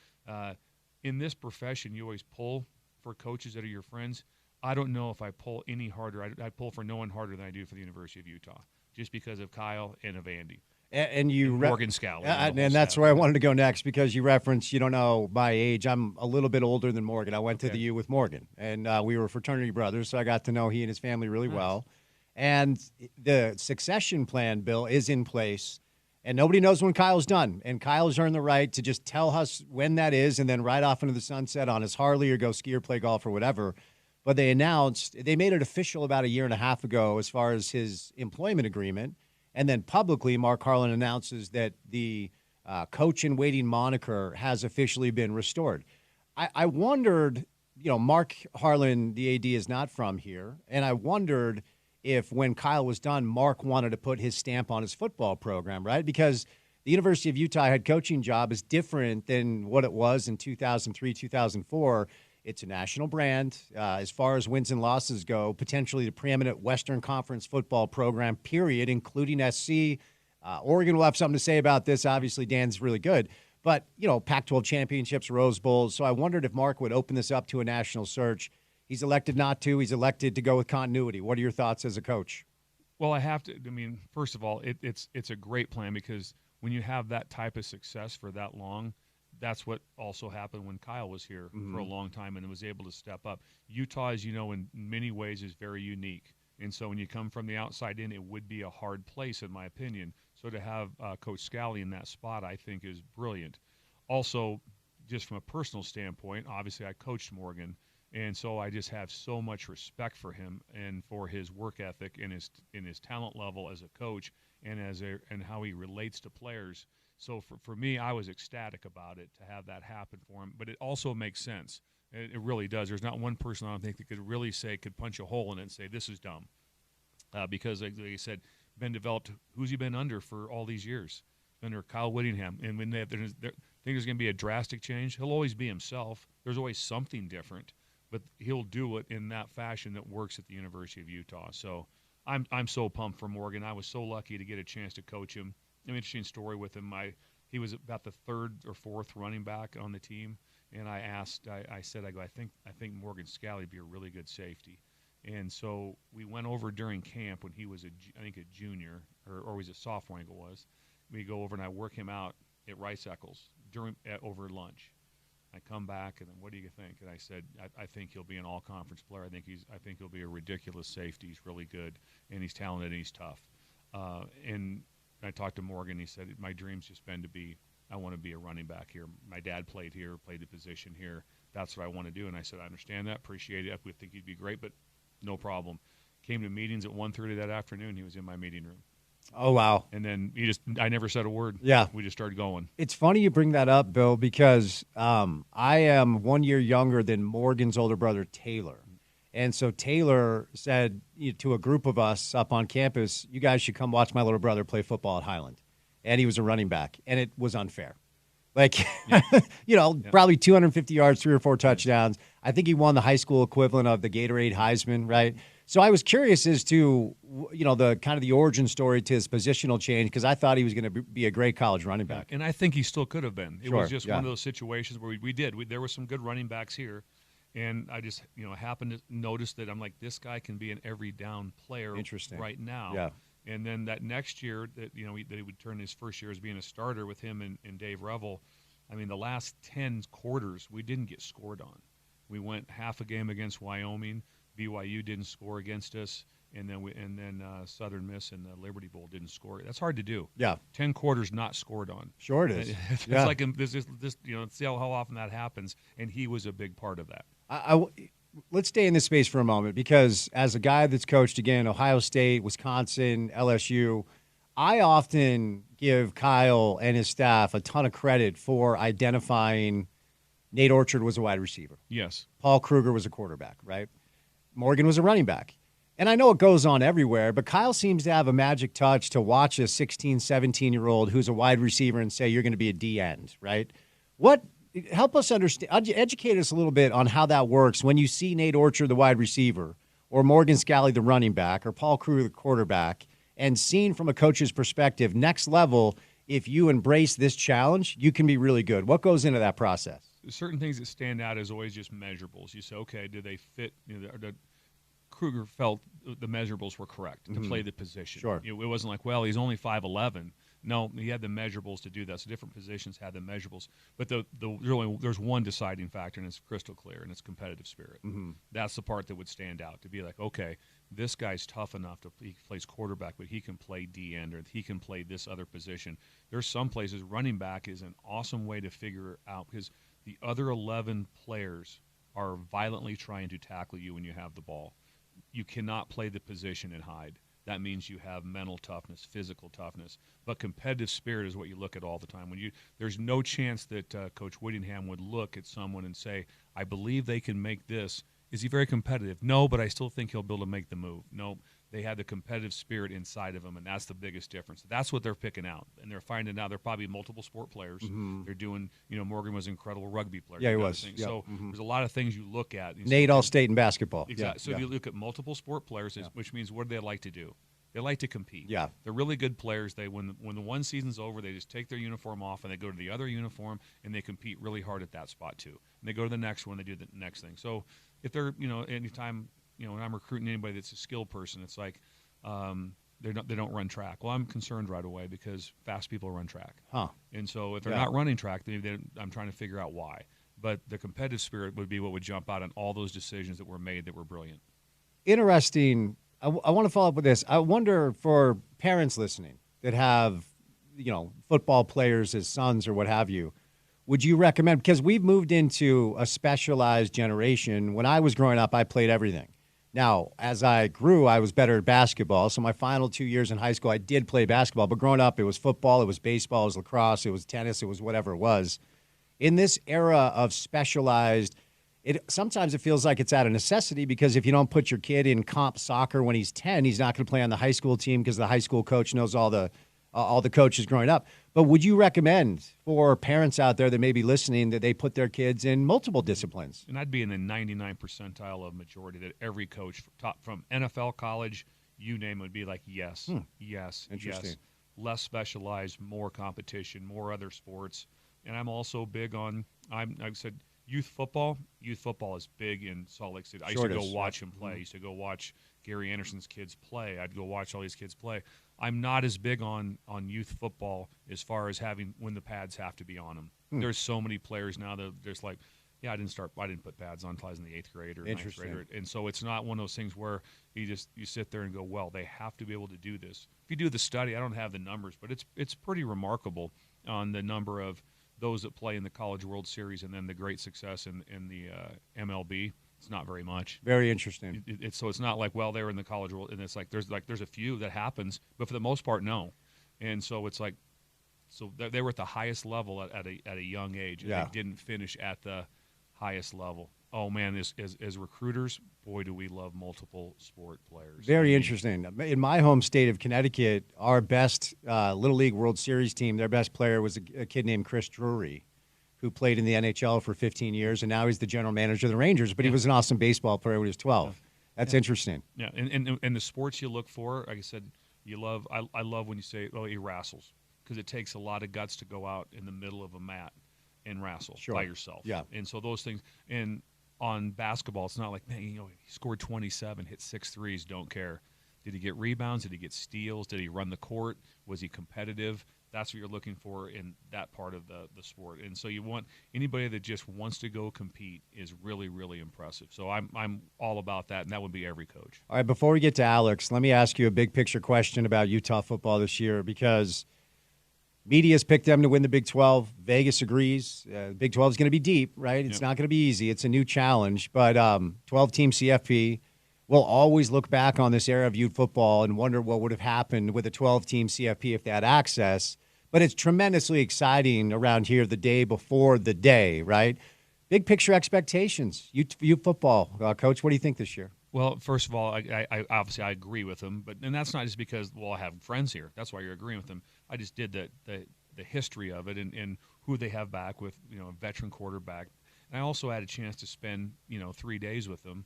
In this profession, you always pull for coaches that are your friends. I don't know if I pull any harder. I pull for no one harder than I do for the University of Utah, just because of Kyle and of Andy. And Morgan Scally. And that's where I wanted to go next, because you referenced, you don't know my age. I'm a little bit older than Morgan. I went to the U with Morgan, and we were fraternity brothers, so I got to know he and his family really well. And the succession plan, Bill, is in place, and nobody knows when Kyle's done. And Kyle's earned the right to just tell us when that is and then ride off into the sunset on his Harley or go ski or play golf or whatever. But they made it official about a year and a half ago as far as his employment agreement. And then publicly, Mark Harlan announces that the coach in waiting moniker has officially been restored. I wondered, Mark Harlan, the AD, is not from here. And I wondered if when Kyle was done, Mark wanted to put his stamp on his football program, right? Because the University of Utah head coaching job is different than what it was in 2003, 2004. It's a national brand. As far as wins and losses go, potentially the preeminent Western Conference football program, period, including SC. Oregon will have something to say about this. Obviously, Dan's really good. But, Pac-12 championships, Rose Bowls. So I wondered if Mark would open this up to a national search. He's elected not to. He's elected to go with continuity. What are your thoughts as a coach? Well, first of all, it's a great plan because when you have that type of success for that long, that's what also happened when Kyle was here for a long time and was able to step up. Utah, as you know, in many ways is very unique. And so when you come from the outside in, it would be a hard place, in my opinion. So to have Coach Scally in that spot, I think, is brilliant. Also, just from a personal standpoint, obviously I coached Morgan, and so I just have so much respect for him and for his work ethic and his talent level as a coach and how he relates to players. So for me, I was ecstatic about it to have that happen for him. But it also makes sense. It really does. There's not one person I don't think that could punch a hole in it and say this is dumb, because like I said, been developed. Who's he been under for all these years? Under Kyle Whittingham, and when think there's going to be a drastic change, he'll always be himself. There's always something different, but he'll do it in that fashion that works at the University of Utah. So I'm so pumped for Morgan. I was so lucky to get a chance to coach him. An interesting story with him. He was about the third or fourth running back on the team, and I said, I think Morgan Scally would be a really good safety. And so we went over during camp when he was a junior or he was a sophomore, I think it was. We go over and I work him out at Rice Eccles over lunch. I come back and then, what do you think? And I said, I think he'll be an all-conference player. I think he'll be a ridiculous safety. He's really good and he's talented and he's tough. And I talked to Morgan. He said, my dream's just been I want to be a running back here. My dad played here, played the position here. That's what I want to do. And I said, I understand that, appreciate it. I think he'd be great, but no problem. Came to meetings at 1:30 that afternoon. He was in my meeting room. Oh, wow. And then I never said a word. Yeah. We just started going. It's funny you bring that up, Bill, because I am 1 year younger than Morgan's older brother, Taylor. And so Taylor said to a group of us up on campus, you guys should come watch my little brother play football at Highland. And he was a running back, and it was unfair. Like, probably 250 yards, 3 or 4 touchdowns. I think he won the high school equivalent of the Gatorade Heisman, right? So I was curious as to, the kind of the origin story to his positional change, because I thought he was going to be a great college running back. And I think he still could have been. It was just one of those situations where there were some good running backs here. And I just, happened to notice that I'm like, this guy can be an every down player right now. Yeah. And then that next year that, that he would turn his first year as being a starter with him and Dave Revel. I mean, the last 10 quarters, we didn't get scored on. We went half a game against Wyoming. BYU didn't score against us. And then Southern Miss and the Liberty Bowl didn't score. That's hard to do. Yeah. 10 quarters not scored on. Sure it is. It's like this, see how often that happens. And he was a big part of that. Let's stay in this space for a moment, because as a guy that's coached, again, Ohio State, Wisconsin, LSU, I often give Kyle and his staff a ton of credit for identifying Nate Orchard was a wide receiver. Yes. Paul Kruger was a quarterback, right? Morgan was a running back. And I know it goes on everywhere, but Kyle seems to have a magic touch to watch a 16, 17-year-old who's a wide receiver and say, you're going to be a D-end, right? Help us understand, educate us a little bit on how that works when you see Nate Orchard, the wide receiver, or Morgan Scally, the running back, or Paul Kruger, the quarterback, and seen from a coach's perspective, next level, if you embrace this challenge, you can be really good. What goes into that process? Certain things that stand out is always just measurables. You say, okay, do they fit? Kruger felt the measurables were correct to play the position. Sure. It wasn't like, well, he's only 5'11". No, he had the measurables to do that. So different positions had the measurables. But there's one deciding factor, and it's crystal clear, and it's competitive spirit. Mm-hmm. That's the part that would stand out, to be like, okay, this guy's tough enough he plays quarterback, but he can play D-end, or he can play this other position. There's some places running back is an awesome way to figure out, because the other 11 players are violently trying to tackle you when you have the ball. You cannot play the position and hide. that means you have mental toughness, physical toughness. But competitive spirit is what you look at all the time. There's no chance that Coach Whittingham would look at someone and say, I believe they can make this. Is he very competitive? No, but I still think he'll be able to make the move. No, they had the competitive spirit inside of them, and that's the biggest difference. That's what they're picking out, and they're finding out they're probably multiple sport players. Mm-hmm. They're doing, Morgan was an incredible rugby player. Yeah, he was. Yep. So So there's a lot of things you look at. Nate All-State in basketball. Exactly. Yeah. So if you look at multiple sport players, which means what do they like to do? They like to compete. Yeah. They're really good players. When the one season's over, they just take their uniform off and they go to the other uniform and they compete really hard at that spot too. And they go to the next one, they do the next thing. So if they're, anytime, when I'm recruiting anybody that's a skilled person, it's like they don't run track. Well, I'm concerned right away because fast people run track. Huh. And so if they're not running track, I'm trying to figure out why. But the competitive spirit would be what would jump out on all those decisions that were made that were brilliant. Interesting. I want to follow up with this. I wonder for parents listening that have, football players as sons or what have you, would you recommend, because we've moved into a specialized generation. When I was growing up, I played everything. Now, as I grew, I was better at basketball. So my final 2 years in high school, I did play basketball. But growing up, it was football, it was baseball, it was lacrosse, it was tennis, it was whatever it was. In this era of specialized, sometimes it feels like it's out of necessity, because if you don't put your kid in comp soccer when he's 10, he's not going to play on the high school team because the high school coach knows all the coaches growing up. But would you recommend for parents out there that may be listening that they put their kids in multiple disciplines? And I'd be in the 99 percentile of majority that every coach, from NFL, college, you name it, would be like, yes, yes, Interesting. yes. Less specialized, more competition, more other sports. And I'm also big on, I've said, youth football is big in Salt Lake City. I used to go watch him play. I used to go watch Gary Anderson's kids play. I'd go watch all these kids play. I'm not as big on youth football as far as having when the pads have to be on them. There's so many players now that there's like, I didn't put pads on until I was in the 8th grade or 9th grade. And so it's not one of those things where you sit there and go, well, they have to be able to do this. If you do the study, I don't have the numbers, but it's pretty remarkable on the number of those that play in the College World Series and then the great success in the MLB. It's not very much. Very interesting. So it's not like, well, they were in the College World, and it's like there's a few that happens, but for the most part, no. And so it's like, they were at the highest level at a young age, and they didn't finish at the highest level. Oh man, as recruiters, boy, do we love multiple sport players. Very interesting. In my home state of Connecticut, our best Little League World Series team, their best player was a kid named Chris Drury, who played in the NHL for 15 years, and now he's the general manager of the Rangers. But he was an awesome baseball player when he was 12. That's interesting. Yeah, and the sports you look for, like I said, I love when you say, oh, he wrestles, because it takes a lot of guts to go out in the middle of a mat and wrestle by yourself. Yeah. And so those things, and on basketball, it's not like, man, he scored 27, hit 6 threes, don't care. Did he get rebounds? Did he get steals? Did he run the court? Was he competitive? That's what you're looking for in that part of the sport. And so you want anybody that just wants to go compete is really, really impressive. So I'm all about that, and that would be every coach. All right, before we get to Alex, let me ask you a big picture question about Utah football this year, because media's picked them to win the Big 12. Vegas agrees. Big 12 is going to be deep, right? It's not going to be easy. It's a new challenge. But 12-team CFP, we'll always look back on this era of youth football and wonder what would have happened with a 12-team CFP if they had access. But it's tremendously exciting around here the day before the day, right? Big picture expectations. Youth football. Coach, what do you think this year? Well, first of all, I obviously I agree with him, and that's not just because, well, I have friends here. That's why you're agreeing with them. I just did the history of it and who they have back with, a veteran quarterback. And I also had a chance to spend, 3 days with them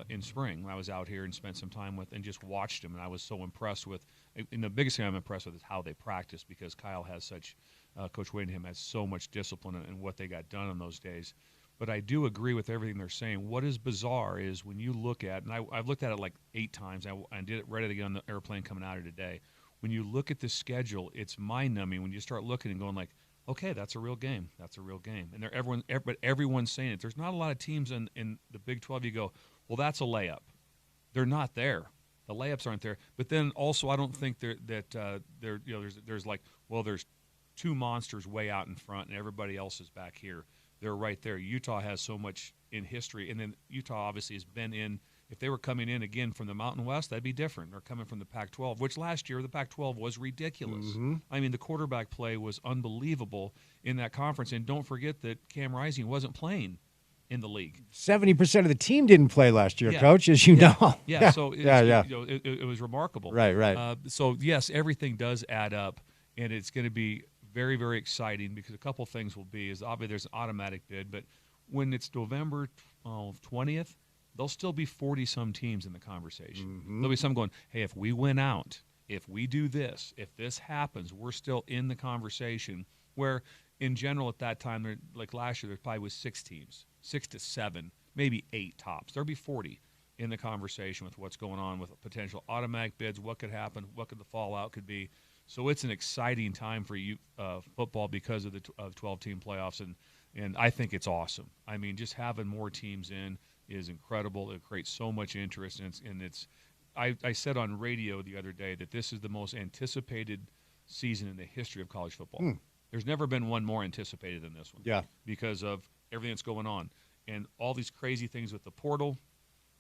in spring when I was out here and spent some time with and just watched them. And I was so impressed with, and the biggest thing I'm impressed with is how they practice, because Kyle has Coach Whittingham has so much discipline in what they got done on those days. But I do agree with everything they're saying. What is bizarre is when you look at, and I've looked at it like 8 times. I read it again on the airplane coming out here today. When you look at the schedule, it's mind-numbing when you start looking and going like, okay, that's a real game. That's a real game. And everyone's saying it. There's not a lot of teams in the Big 12 you go, well, that's a layup. They're not there. The layups aren't there. But then also I don't think there's like, well, there's 2 monsters way out in front and everybody else is back here. They're right there. Utah has so much in history, and then Utah obviously has been in If they were coming in again from the Mountain West, that'd be different. Or coming from the Pac-12, which last year the Pac-12 was ridiculous. I mean, the quarterback play was unbelievable in that conference. And don't forget that Cam Rising wasn't playing in the league. 70% of the team didn't play last year, Yeah. Coach, as you know. Yeah, so it's, yeah. You know, it was remarkable. Right. So, yes, everything does add up, and it's going to be very, very exciting because a couple things will be is obviously there's an automatic bid, but when it's November 20th, there'll still be 40-some teams in the conversation. There'll be some going, hey, if we win out, if we do this, if this happens, we're still in the conversation, where in general at that time, like last year, there probably was 6 teams, 6 to 7, maybe 8 tops. There'll be 40 in the conversation with what's going on with potential automatic bids, what could happen, what could the fallout could be. So it's an exciting time for football because of the 12-team playoffs, and I think it's awesome. I mean, just having more teams in is incredible. It creates so much interest, and it's. I said on radio the other day that this is the most anticipated season in the history of college football. There's never been one more anticipated than this one. Yeah, because of everything that's going on and all these crazy things with the portal,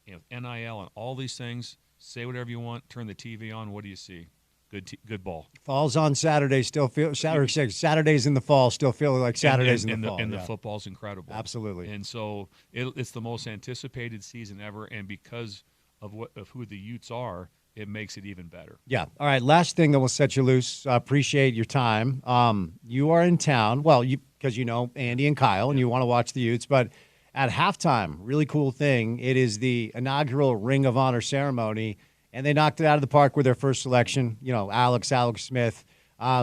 NIL, and all these things. Say whatever you want. Turn the TV on. What do you see? Good ball. Falls on Saturday still feel Saturdays in the fall still feel like Saturdays in the fall. And the football's incredible. Absolutely. And so it's the most anticipated season ever, and because of who the Utes are, it makes it even better. Yeah. All right. Last thing that will set you loose. Appreciate your time. You are in town. Well, because you know Andy and Kyle, and you want to watch the Utes, but at halftime, really cool thing. It is the inaugural Ring of Honor ceremony. And they knocked it out of the park with their first selection, Alex Smith,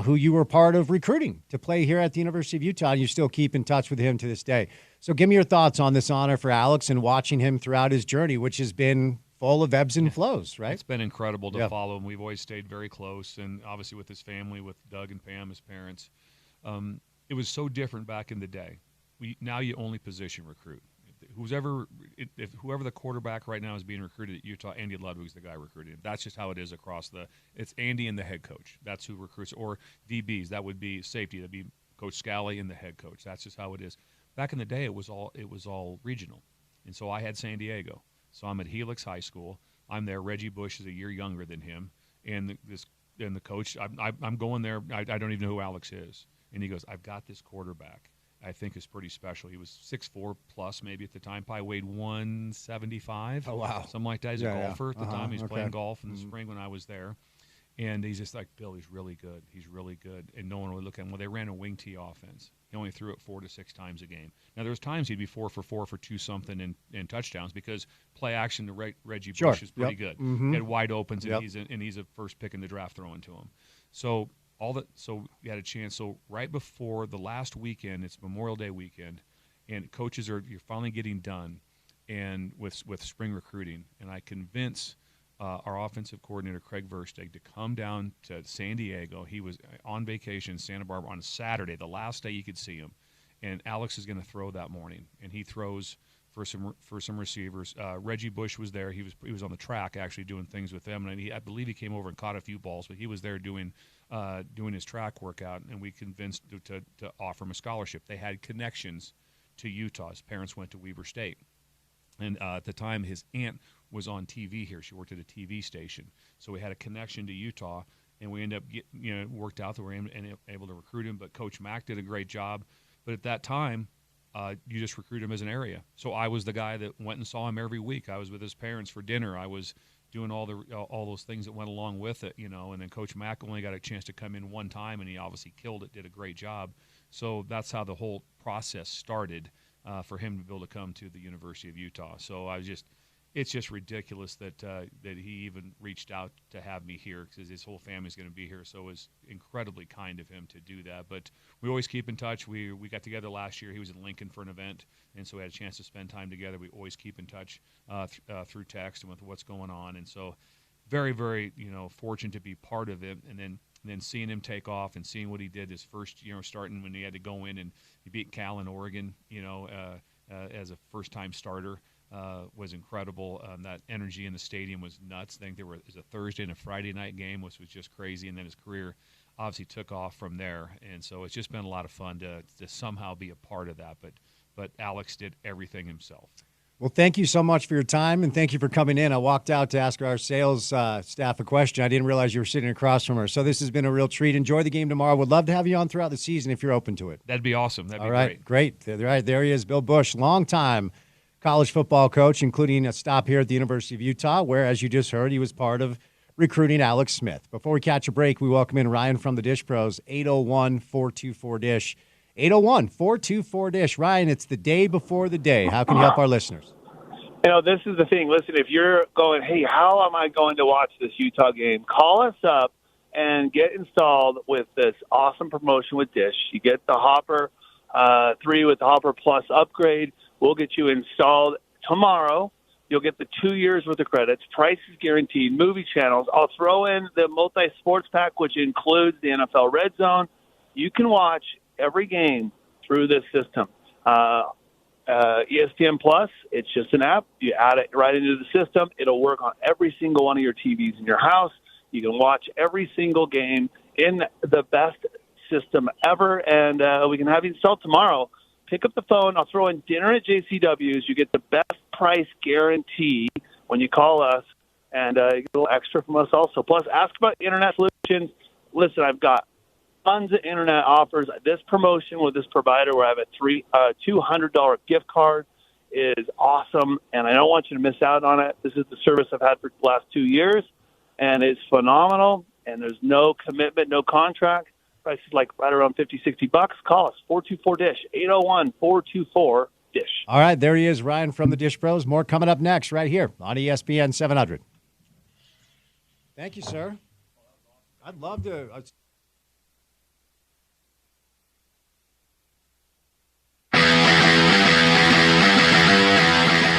who you were part of recruiting to play here at the University of Utah, and you still keep in touch with him to this day. So give me your thoughts on this honor for Alex and watching him throughout his journey, which has been full of ebbs and flows, right? It's been incredible to follow him. We've always stayed very close, and obviously with his family, with Doug and Pam, his parents. It was so different back in the day. Now you only position recruit. If whoever the quarterback right now is being recruited at Utah, Andy Ludwig's the guy recruiting. That's just how it is across it's Andy and the head coach. That's who recruits. Or DBs, that would be safety. That'd be Coach Scally and the head coach. That's just how it is. Back in the day, it was all regional. And so I had San Diego. So I'm at Helix High School. I'm there. Reggie Bush is a year younger than him. And the coach, I'm going there. I don't even know who Alex is. And he goes, I've got this quarterback I think is pretty special. He was 6'4" plus maybe at the time, probably weighed 175. Oh, wow. Something like that. He's a golfer at the time. He was playing golf in the spring when I was there. And he's just like, Bill, he's really good. He's really good. And no one would look at him. Well, they ran a wing tee offense. He only threw it 4 to 6 times a game. Now, there was times he'd be 4 for 4 for 2-something in touching because play action to Reggie Bush is pretty good. He had wide opens, and he's a first pick in the draft throwing to him. So you had a chance. So right before the last weekend, it's Memorial Day weekend, and coaches you're finally getting done, and with spring recruiting, and I convince our offensive coordinator Craig Versteeg to come down to San Diego. He was on vacation in Santa Barbara on a Saturday, the last day you could see him, and Alex is going to throw that morning, and he throws for some receivers. Reggie Bush was there. He was on the track actually doing things with them, and I believe he came over and caught a few balls, but he was there doing his track workout, and we convinced to offer him a scholarship. They had connections to Utah. His parents went to Weber State, and at the time his aunt was on TV here. She worked at a TV station, so we had a connection to Utah, and we ended up worked out that we were able to recruit him. But Coach Mack did a great job. But at that time, you just recruit him as an area. So I was the guy that went and saw him every week. I was with his parents for dinner. I was doing all those things that went along with it, And then Coach Mack only got a chance to come in one time, and he obviously killed it, did a great job. So that's how the whole process started for him to be able to come to the University of Utah. So it's just ridiculous that he even reached out to have me here because his whole family's going to be here. So it was incredibly kind of him to do that. But we always keep in touch. We got together last year. He was in Lincoln for an event, and so we had a chance to spend time together. We always keep in touch through text and with what's going on. And so very, very, fortunate to be part of it. And then seeing him take off and seeing what he did his first, starting when he had to go in and he beat Cal in Oregon, as a first-time starter. Was incredible. That energy in the stadium was nuts. I think there was a Thursday and a Friday night game, which was just crazy. And then his career obviously took off from there. And so it's just been a lot of fun to somehow be a part of that. But Alex did everything himself. Well, thank you so much for your time, and thank you for coming in. I walked out to ask our sales staff a question. I didn't realize you were sitting across from her. So this has been a real treat. Enjoy the game tomorrow. Would love to have you on throughout the season if you're open to it. That'd be awesome. That'd All be right, great. All right, there he is, Bill Bush, longtime college football coach, including a stop here at the University of Utah, where, as you just heard, he was part of recruiting Alex Smith. Before we catch a break, we welcome in Ryan from the Dish Pros, 801-424-DISH. 801-424-DISH. Ryan, it's the day before the day. How can you help our listeners? This is the thing. Listen, if you're going, hey, how am I going to watch this Utah game? Call us up and get installed with this awesome promotion with Dish. You get the Hopper 3 with the Hopper Plus upgrade. We'll get you installed tomorrow. You'll get the 2 years worth of credits. Price is guaranteed. Movie channels. I'll throw in the multi-sports pack, which includes the NFL Red Zone. You can watch every game through this system. ESPN Plus, it's just an app. You add it right into the system. It'll work on every single one of your TVs in your house. You can watch every single game in the best system ever, and we can have you installed tomorrow. Pick up the phone. I'll throw in dinner at JCW's. You get the best price guarantee when you call us, and you get a little extra from us also. Plus, ask about Internet Solutions. Listen, I've got tons of internet offers. This promotion with this provider where I have a $200 gift card is awesome, and I don't want you to miss out on it. This is the service I've had for the last 2 years, and it's phenomenal, and there's no commitment, no contract. Price is like right around $50-$60. Call us, 424-DISH, 801-424-DISH. All right, there he is, Ryan from the Dish Pros. More coming up next right here on ESPN 700. Thank you, sir. I'd love to.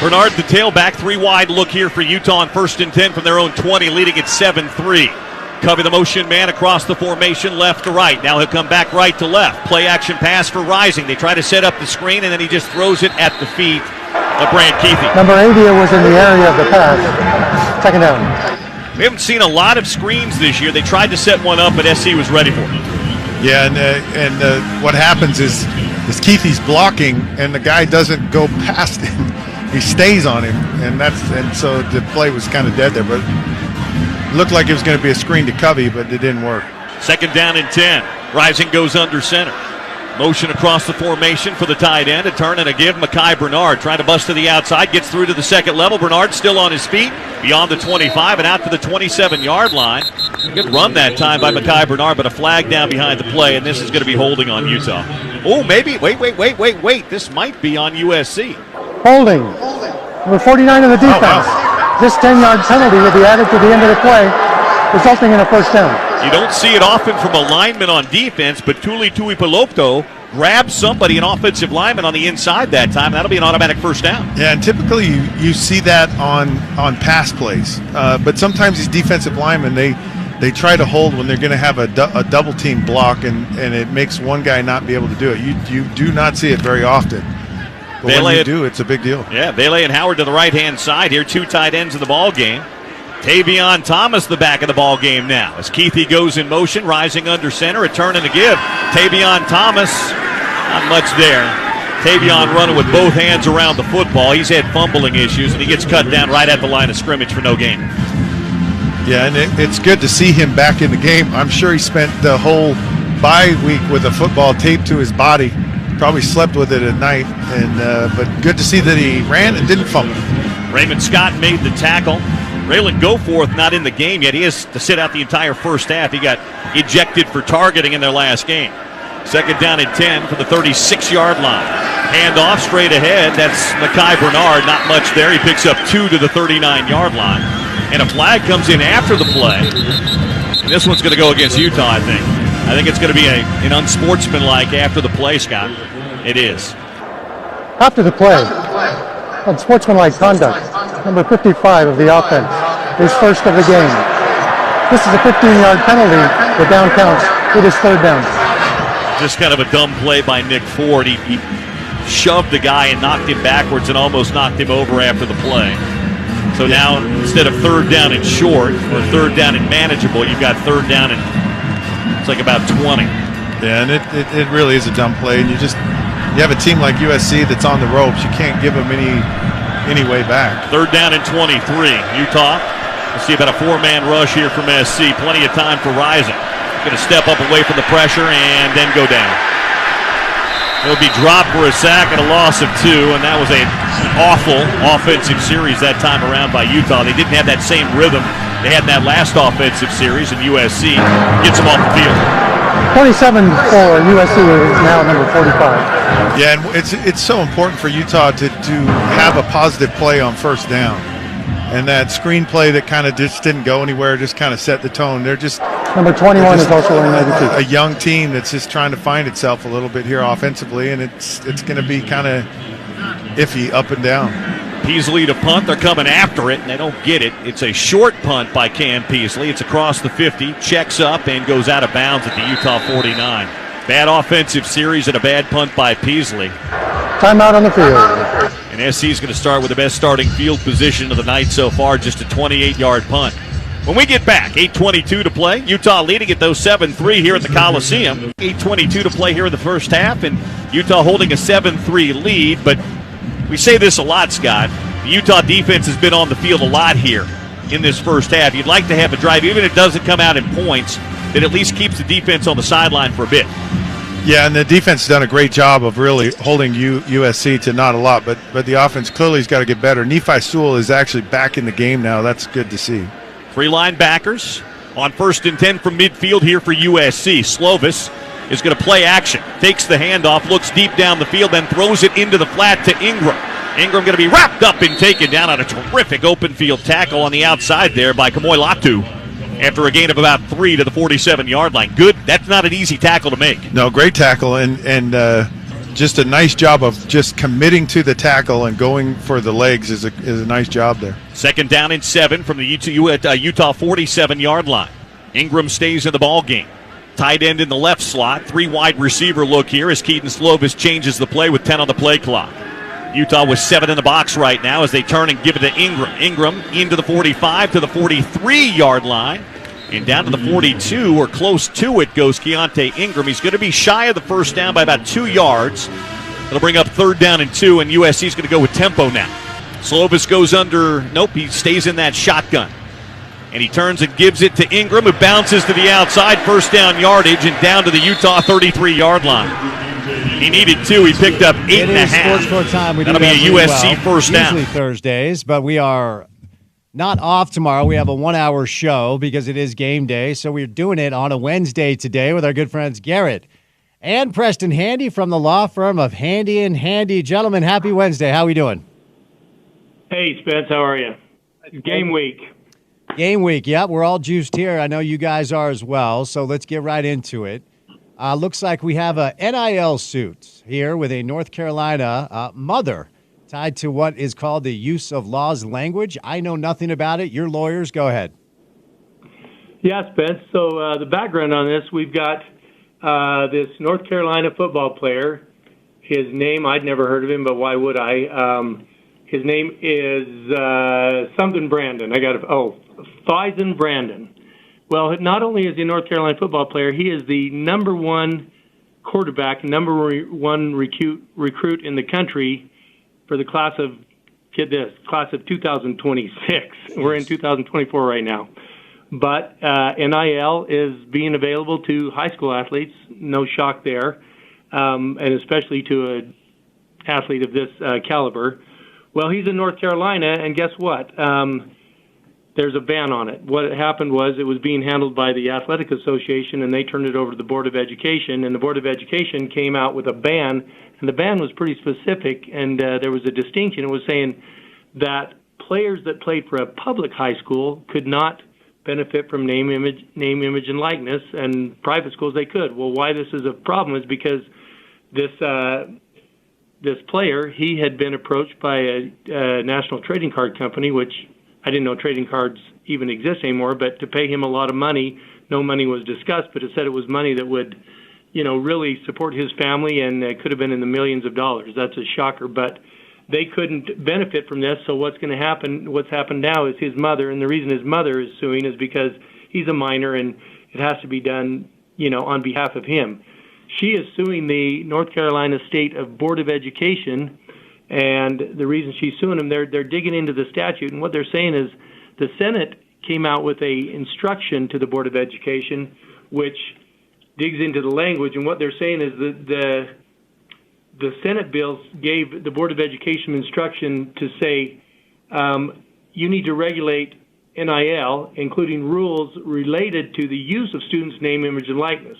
Bernard, the tailback, 3 wide look here for Utah on 1st and 10 from their own 20, leading at 7-3. Covey the motion man across the formation, left to right. Now he'll come back right to left. Play action pass for Rising. They try to set up the screen, and then he just throws it at the feet of Brant Keithy. Number 80 was in the area of the pass. Second down. We haven't seen a lot of screens this year. They tried to set one up, but SC was ready for it. Yeah, and what happens is Keithy's blocking, and the guy doesn't go past him. He stays on him, and so the play was kind of dead there. But it looked like it was going to be a screen to Covey, but it didn't work. 2nd down and 10. Rising goes under center. Motion across the formation for the tight end. A turn and a give. Mekhi Bernard trying to bust to the outside. Gets through to the second level. Bernard still on his feet. Beyond the 25 and out to the 27-yard line. Good run that time by Mekhi Bernard, but a flag down behind the play, and this is going to be holding on Utah. Oh, maybe. Wait. This might be on USC. Holding. Number 49 of the defense. Oh, wow. This 10-yard penalty will be added to the end of the play, resulting in a first down. You don't see it often from a lineman on defense, but Tuli Tuipulotu grabs somebody, an offensive lineman, on the inside that time. That'll be an automatic first down. Yeah, and typically you see that on pass plays. But sometimes these defensive linemen, they try to hold when they're going to have a double team block, and it makes one guy not be able to do it. You do not see it very often. But when you do, it's a big deal. Yeah, Vele and Howard to the right-hand side here. 2 tight ends in the ball game. Tavion Thomas the back of the ball game now. As Keithy goes in motion, Rising under center, a turn and a give. Tavion Thomas, not much there. Tavion running with both hands around the football. He's had fumbling issues, and he gets cut down right at the line of scrimmage for no gain. Yeah, and it's good to see him back in the game. I'm sure he spent the whole bye week with a football taped to his body. Probably slept with it at night, but good to see that he ran and didn't fumble. Raymond Scott made the tackle. Raylan Goforth not in the game yet. He has to sit out the entire first half. He got ejected for targeting in their last game. 2nd down and 10 for the 36-yard line. Handoff straight ahead. That's Mekhi Bernard. Not much there. He picks up 2 to the 39-yard line. And a flag comes in after the play. And this one's going to go against Utah, I think. I think it's going to be an unsportsmanlike after the play, Scott. It is. After the play, unsportsmanlike conduct. Number 55 of the offense, his first of the game. This is a 15-yard penalty. The down counts. It is 3rd down. Just kind of a dumb play by Nick Ford. He shoved the guy and knocked him backwards and almost knocked him over after the play. So now instead of 3rd down and short or 3rd down and manageable, you've got 3rd down and it's like about 20. Yeah, and it really is a dumb play. And you have a team like USC that's on the ropes. You can't give them any any way back. 3rd down and 23. Utah, let's see about a 4-man rush here from SC. Plenty of time for Rising. Going to step up away from the pressure and then go down. He'll be dropped for a sack and a loss of 2, and that was an awful offensive series that time around by Utah. They didn't have that same rhythm they had in that last offensive series, and USC gets them off the field. 27 for USC is now number 45. Yeah, and it's so important for Utah to have a positive play on 1st down. And that screen play that kind of just didn't go anywhere just kind of set the tone. They're just number 21 is also wearing 92. A young team that's just trying to find itself a little bit here offensively, and it's going to be kind of iffy up and down. Peasley to punt. They're coming after it, and they don't get it. It's a short punt by Cam Peasley. It's across the 50, checks up, and goes out of bounds at the Utah 49. Bad offensive series and a bad punt by Peasley. Timeout on the field. And SC is going to start with the best starting field position of the night so far, just a 28-yard punt. When we get back, 8:22 to play. Utah leading it, though, 7-3 here at the Coliseum. 8:22 to play here in the first half, and Utah holding a 7-3 lead. But we say this a lot, Scott. The Utah defense has been on the field a lot here in this first half. You'd like to have a drive, even if it doesn't come out in points, that at least keeps the defense on the sideline for a bit. Yeah, and the defense has done a great job of really holding USC to not a lot, but the offense clearly has got to get better. Nephi Sewell is actually back in the game now. That's good to see. 3 linebackers on 1st and 10 from midfield here for USC. Slovis is going to play action, takes the handoff, looks deep down the field, then throws it into the flat to Ingram. Ingram going to be wrapped up and taken down on a terrific open field tackle on the outside there by Kamoy Latu. After a gain of about 3 to the 47-yard line. Good. That's not an easy tackle to make. No, great tackle, and just a nice job of just committing to the tackle and going for the legs is a nice job there. 2nd down and 7 from the Utah 47-yard line. Ingram stays in the ball game. Tight end in the left slot. 3 wide receiver look here as Keaton Slovis changes the play with 10 on the play clock. Utah with 7 in the box right now as they turn and give it to Ingram. Ingram into the 45 to the 43-yard line. And down to the 42, or close to it, goes Keontae Ingram. He's going to be shy of the 1st down by about 2 yards. It'll bring up 3rd down and 2, and USC's going to go with tempo now. Slovis goes under. Nope, he stays in that shotgun. And he turns and gives it to Ingram, who bounces to the outside. 1st down yardage and down to the Utah 33-yard line. He needed 2. He picked up 8.5. It is Sports Court time. We That'll do be a USC first down. Usually Thursdays, but we are not off tomorrow. We have a 1-hour show because it is game day, so we're doing it on a Wednesday today with our good friends Garrett and Preston Handy from the law firm of Handy and Handy. Gentlemen, happy Wednesday. How we doing? Hey, Spence, how are you? Game week. Game week, yep. We're all juiced here. I know you guys are as well, so let's get right into it. Looks like we have a NIL suit here with a North Carolina mother tied to what is called the use of laws language. I know nothing about it. Your lawyers, go ahead. Yeah, Spence. So the background on this, we've got this North Carolina football player. His name, I'd never heard of him, but why would I? His name is something Brandon. Faison Brandon. Well, not only is he a North Carolina football player, he is the number 1 quarterback, number 1 recruit in the country for the class of 2026. We're in 2024 right now. But NIL is being available to high school athletes. No shock there, and especially to an athlete of this caliber. Well, he's in North Carolina, and guess what? There's a ban on it. What happened was it was being handled by the Athletic Association, and they turned it over to the Board of Education, and the Board of Education came out with a ban, and the ban was pretty specific, and there was a distinction. It was saying that players that played for a public high school could not benefit from name, image, and likeness, and private schools they could. Well, why this is a problem is because this player, he had been approached by a national trading card company, which I didn't know trading cards even exist anymore, but to pay him a lot of money. No money was discussed, but it said it was money that would, really support his family, and it could have been in the millions of dollars. That's a shocker, but they couldn't benefit from this. So what's happened now is his mother, and the reason his mother is suing is because he's a minor and it has to be done, on behalf of him. She is suing the North Carolina State Board of Education, And the reason she's suing them, they're digging into the statute, and what they're saying is the Senate came out with a instruction to the Board of Education, which digs into the language, and what they're saying is that the Senate bills gave the Board of Education instruction to say you need to regulate NIL, including rules related to the use of students' name, image, and likeness.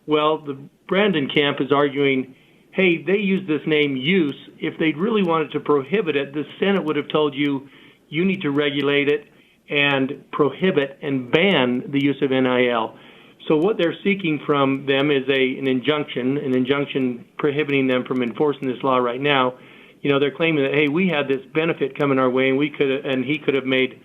Well, the Brandon camp is arguing, hey, they use this name use. If they'd really wanted to prohibit it, the Senate would have told you, you need to regulate it and prohibit and ban the use of NIL. So what they're seeking from them is an injunction prohibiting them from enforcing this law right now. You know, they're claiming that, hey, we had this benefit coming our way, and he could have made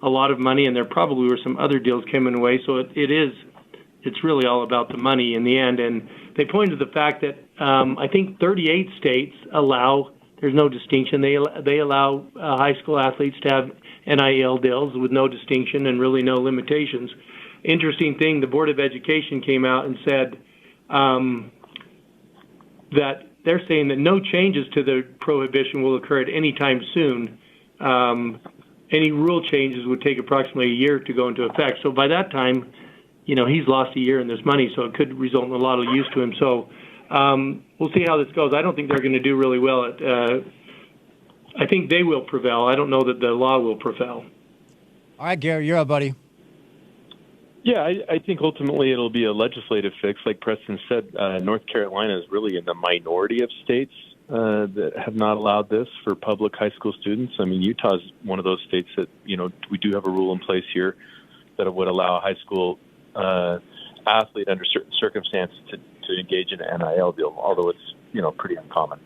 a lot of money, and there probably were some other deals coming away. So it's really all about the money in the end. And they point to the fact that I think 38 states allow, there's no distinction, they allow high school athletes to have NIL deals with no distinction and really no limitations. Interesting thing, the Board of Education came out and said that they're saying that no changes to the prohibition will occur at any time soon. Any rule changes would take approximately a year to go into effect. So by that time, you know, he's lost a year in this money, so it could result in a lot of use to him. So we'll see how this goes. I don't think they're going to do really well. I think they will prevail. I don't know that the law will prevail. All right, Gary, you're up, buddy. Yeah, I think ultimately it'll be a legislative fix. Like Preston said, North Carolina is really in the minority of states that have not allowed this for public high school students. I mean, Utah's one of those states that, you know, we do have a rule in place here that would allow a high school athlete under certain circumstances to engage in an NIL deal, although it's, you know, pretty uncommon.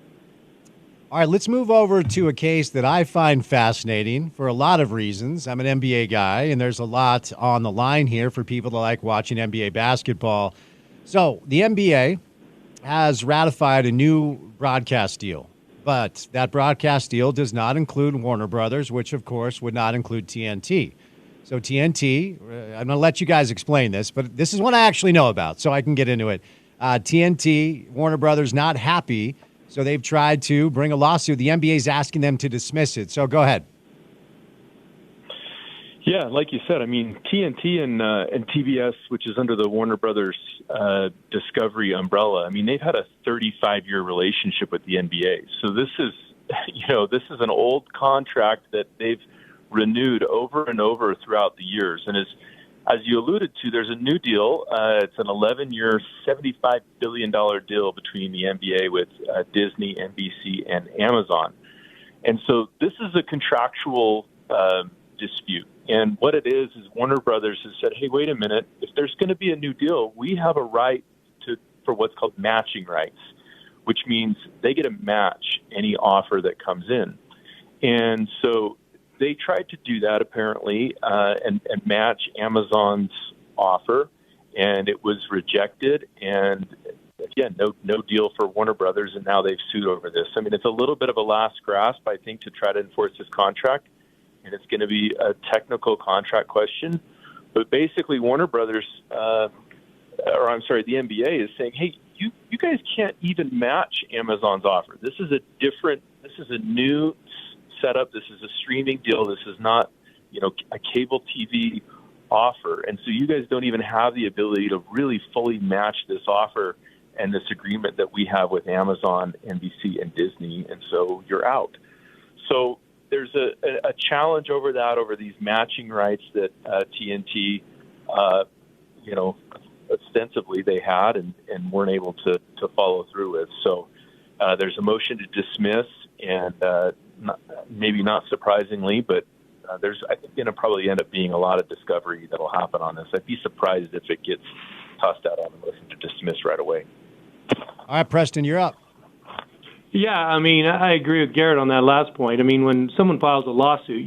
All right, let's move over to a case that I find fascinating for a lot of reasons. I'm an NBA guy, and there's a lot on the line here for people that like watching NBA basketball. So the NBA has ratified a new broadcast deal, but that broadcast deal does not include Warner Brothers, which, of course, would not include TNT. So TNT, I'm going to let you guys explain this, but this is what I actually know about, so I can get into it. TNT, Warner Brothers, not happy. So they've tried to bring a lawsuit. The NBA is asking them to dismiss it. So go ahead. Yeah, like you said, I mean, TNT and TBS, which is under the Warner Brothers Discovery umbrella, I mean, they've had a 35-year relationship with the NBA. So this is, you know, this is an old contract that they've renewed over and over throughout the years. And as you alluded to, there's a new deal. It's an 11-year, $75 billion deal between the NBA with Disney, NBC, and Amazon. And so this is a contractual dispute. And what it is Warner Brothers has said, hey, wait a minute, if there's going to be a new deal, we have a right for what's called matching rights, which means they get to match any offer that comes in. And so they tried to do that apparently and match Amazon's offer, and it was rejected. And again, no deal for Warner Brothers, and now they've sued over this. I mean, it's a little bit of a last grasp, I think, to try to enforce this contract, and it's going to be a technical contract question. But basically, Warner Brothers, the NBA is saying, hey, you guys can't even match Amazon's offer. This is a new setup. This is a streaming deal. This is not, you know, a cable TV offer. And so you guys don't even have the ability to really fully match this offer and this agreement that we have with Amazon, NBC, and Disney. And so you're out. So there's a challenge over that, over these matching rights that TNT, you know, ostensibly they had and weren't able to follow through with. So there's a motion to dismiss, and maybe not surprisingly, but there's, I think, going to probably end up being a lot of discovery that will happen on this. I'd be surprised if it gets tossed out on the motion to dismiss right away. All right, Preston, you're up. Yeah, I mean, I agree with Garrett on that last point. I mean, when someone files a lawsuit,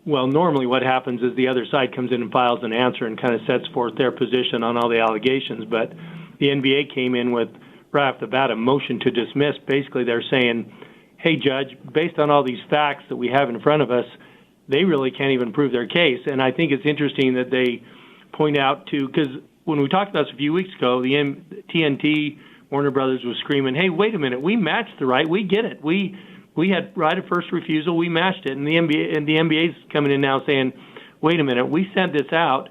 normally what happens is the other side comes in and files an answer and kind of sets forth their position on all the allegations. But the NBA came in with, right off the bat, a motion to dismiss. Basically, they're saying, hey, Judge, based on all these facts that we have in front of us, they really can't even prove their case. And I think it's interesting that they point out because when we talked about this a few weeks ago, the TNT Warner Brothers was screaming, "Hey, wait a minute, we matched the right. We get it. We had right of first refusal. We matched it." And the NBA's coming in now saying, "Wait a minute, we sent this out,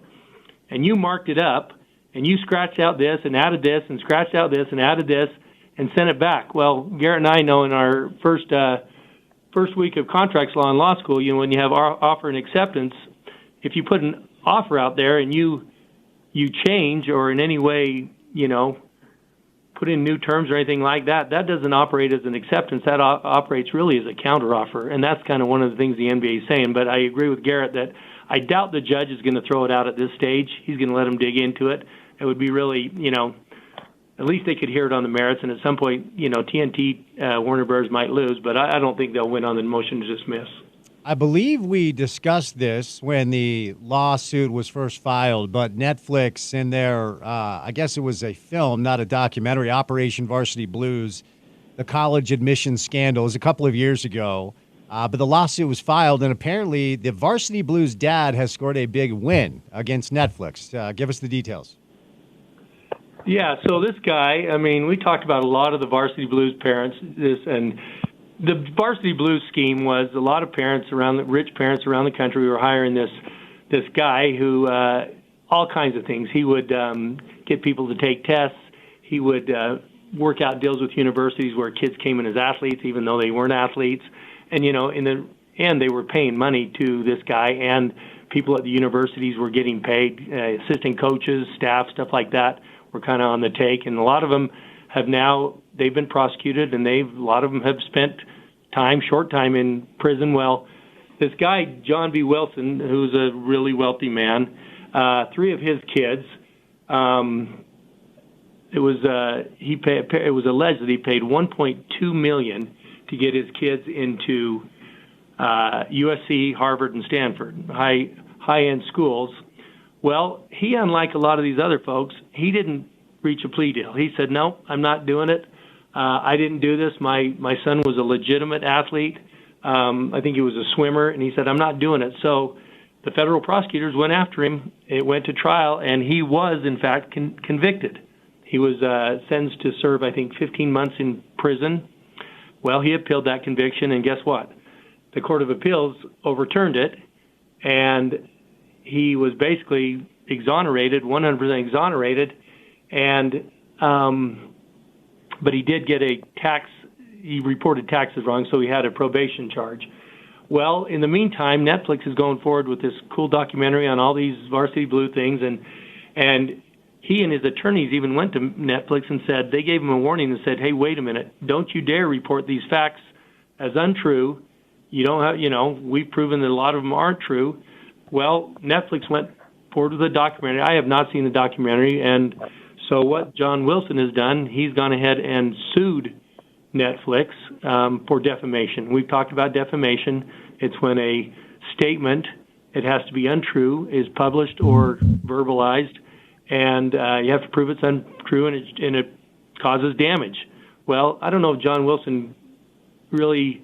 and you marked it up, and you scratched out this and added this and scratched out this and added this and sent it back." Well, Garrett and I know in our first week of contracts law in law school, when you have offer and acceptance, if you put an offer out there and you change or in any way, put in new terms or anything like that, that doesn't operate as an acceptance. That operates really as a counteroffer, and that's kind of one of the things the NBA is saying. But I agree with Garrett that I doubt the judge is going to throw it out at this stage. He's going to let them dig into it. It would be really, at least they could hear it on the merits, and at some point, TNT, Warner Brothers might lose, but I don't think they'll win on the motion to dismiss. I believe we discussed this when the lawsuit was first filed, but Netflix in their, I guess it was a film, not a documentary, Operation Varsity Blues, the college admissions scandal, was a couple of years ago. But the lawsuit was filed, and apparently the Varsity Blues dad has scored a big win against Netflix. Give us the details. Yeah, so this guy, we talked about a lot of the Varsity Blues parents, and the Varsity Blues scheme was a lot of rich parents around the country were hiring this guy who, all kinds of things. He would get people to take tests. He would work out deals with universities where kids came in as athletes, even though they weren't athletes. And, in the end, they were paying money to this guy, and people at the universities were getting paid, assistant coaches, staff, stuff like that were kind of on the take. And a lot of them they've been prosecuted, and a lot of them have spent short time in prison. Well, this guy, John B. Wilson, who's a really wealthy man, 3 of his kids, it was alleged that he paid $1.2 million to get his kids into USC, Harvard, and Stanford, high-end schools. Well, he, unlike a lot of these other folks, he didn't reach a plea deal. He said, "No, I'm not doing it. I didn't do this. My son was a legitimate athlete. I think he was a swimmer," and he said, "I'm not doing it." So the federal prosecutors went after him. It went to trial, and he was, in fact, convicted. He was sentenced to serve, I think, 15 months in prison. Well, he appealed that conviction, and guess what? The Court of Appeals overturned it, and he was basically exonerated, 100% exonerated, and but he did get he reported taxes wrong, so he had a probation charge. Well, in the meantime, Netflix is going forward with this cool documentary on all these Varsity Blue things, and he and his attorneys even went to Netflix and said, they gave him a warning and said, "Hey, wait a minute, don't you dare report these facts as untrue. You don't have, we've proven that a lot of them aren't true." Well, Netflix went forward with the documentary. I have not seen the documentary, and so what John Wilson has done, he's gone ahead and sued Netflix for defamation. We've talked about defamation. It's when a statement, it has to be untrue, is published or verbalized, and you have to prove it's untrue, and it causes damage. Well, I don't know if John Wilson really,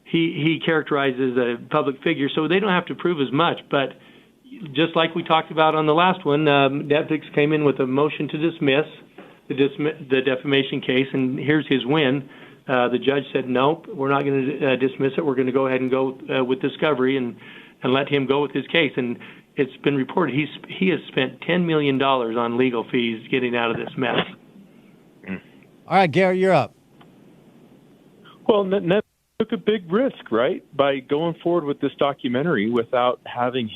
he characterizes a public figure, so they don't have to prove as much. But just like we talked about on the last one, Netflix came in with a motion to dismiss the defamation case, and here's his win. The judge said, "Nope, we're not going to dismiss it. We're going to go ahead and go with discovery and let him go with his case." And it's been reported he has spent $10 million on legal fees getting out of this mess. All right, Garrett, you're up. Well, Netflix took a big risk, right, by going forward with this documentary without having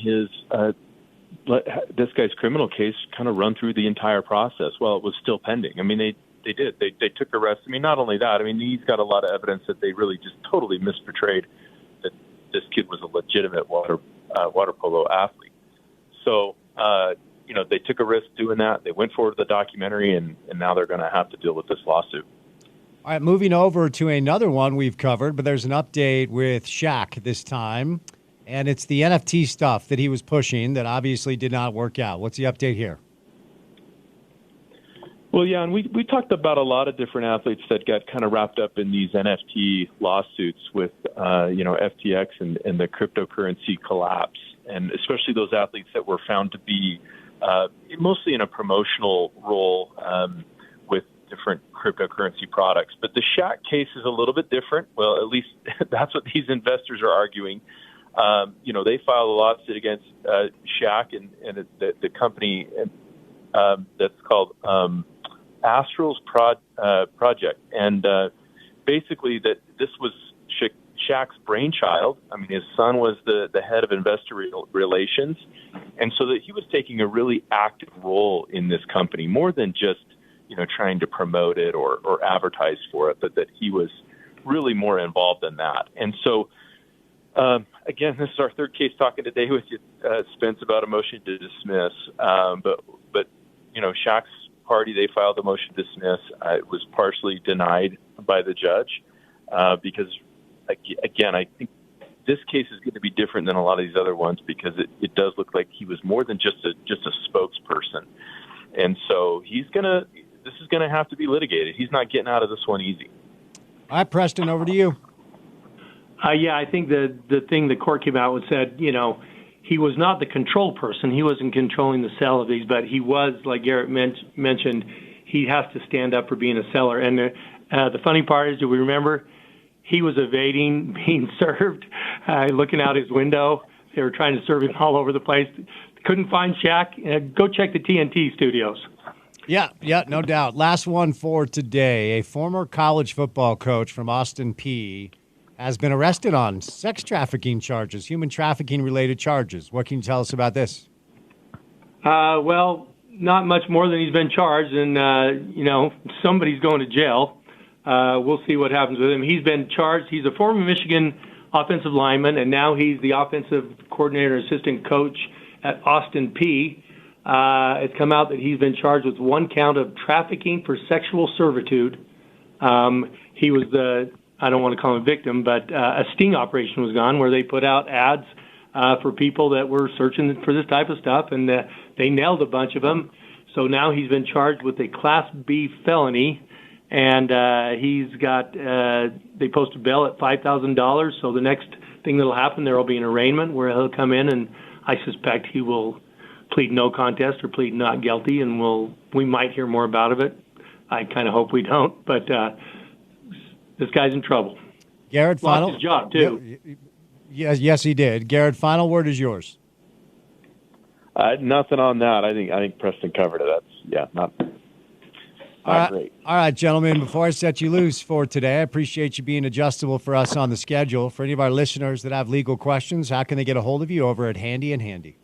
this guy's criminal case kind of run through the entire process while it was still pending. They did. They took a risk. Not only that, he's got a lot of evidence that they really just totally misportrayed that this kid was a legitimate water polo athlete. So, they took a risk doing that. They went forward with the documentary, and now they're going to have to deal with this lawsuit. All right, moving over to another one we've covered, but there's an update with Shaq this time, and it's the NFT stuff that he was pushing that obviously did not work out. What's the update here? Well, yeah, and we talked about a lot of different athletes that got kind of wrapped up in these NFT lawsuits with, FTX and the cryptocurrency collapse, and especially those athletes that were found to be mostly in a promotional role with different cryptocurrency products. But the Shaq case is a little bit different. Well, at least that's what these investors are arguing. They filed a lawsuit against Shaq and the company that's called Astral's Project. And basically that this was Shaq's brainchild. I mean, his son was the head of investor relations. And so that he was taking a really active role in this company, more than just, trying to promote it or advertise for it, but that he was really more involved than that. And so, again, this is our third case talking today with you, Spence, about a motion to dismiss. But Shaq's party, they filed a motion to dismiss. It was partially denied by the judge because, again, I think this case is going to be different than a lot of these other ones because it does look like he was more than just a spokesperson. And so this is going to have to be litigated. He's not getting out of this one easy. All right, Preston, over to you. I think the thing the court came out and said, he was not the control person. He wasn't controlling the sale of these, but he was, like Garrett mentioned, he has to stand up for being a seller. And the funny part is, do we remember, he was evading being served, looking out his window. They were trying to serve him all over the place. Couldn't find Shaq. Go check the TNT studios. Yeah, no doubt. Last one for today. A former college football coach from Austin Peay has been arrested on sex trafficking charges, human trafficking-related charges. What can you tell us about this? Well, not much more than he's been charged, and, somebody's going to jail. We'll see what happens with him. He's been charged. He's a former Michigan offensive lineman, and now he's the offensive coordinator, assistant coach at Austin Peay. It's come out that he's been charged with one count of trafficking for sexual servitude. He was I don't want to call him a victim, but a sting operation was gone where they put out ads for people that were searching for this type of stuff, and they nailed a bunch of them. So now he's been charged with a Class B felony, and he's got they posted bail at $5,000. So the next thing that'll happen, there will be an arraignment where he'll come in, and I suspect he will plead no contest or plead not guilty, and we might hear more about it. I kind of hope we don't, but this guy's in trouble. Garrett, final. Lost his job too. Yes, he did. Garrett, final word is yours. Nothing on that. I think Preston covered it. Not great. All right, gentlemen, before I set you loose for today, I appreciate you being adjustable for us on the schedule. For any of our listeners that have legal questions, how can they get a hold of you over at Handy and Handy?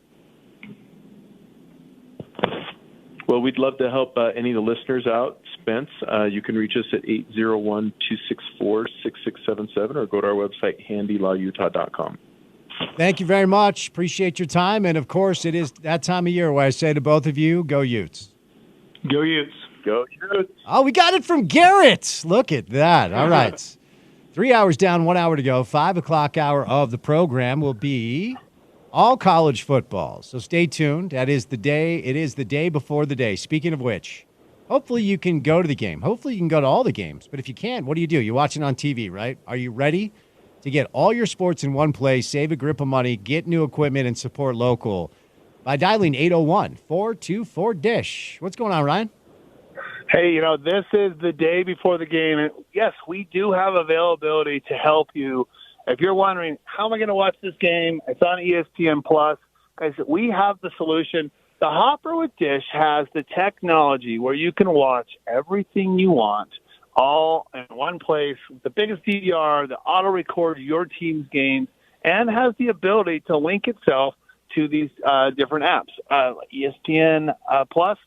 Well, we'd love to help any of the listeners out. Spence, you can reach us at 801-264-6677 or go to our website, handylawutah.com. Thank you very much. Appreciate your time. And, of course, it is that time of year where I say to both of you, go Utes. Go Utes. Go Utes. Oh, we got it from Garrett. Look at that. All right. 3 hours down, 1 hour to go. 5 o'clock hour of the program will be all college football. So stay tuned. That is the day. It is the day before the day. Speaking of which, hopefully you can go to the game. Hopefully you can go to all the games. But if you can't, what do? You're watching on TV, right? Are you ready to get all your sports in one place, save a grip of money, get new equipment, and support local by dialing 801-424-DISH? What's going on, Ryan? Hey, this is the day before the game. And yes, we do have availability to help you. If you're wondering, how am I going to watch this game? It's on ESPN+. Guys, we have the solution. The Hopper with Dish has the technology where you can watch everything you want all in one place. The biggest DVR that auto-records your team's games and has the ability to link itself to these different apps. ESPN+,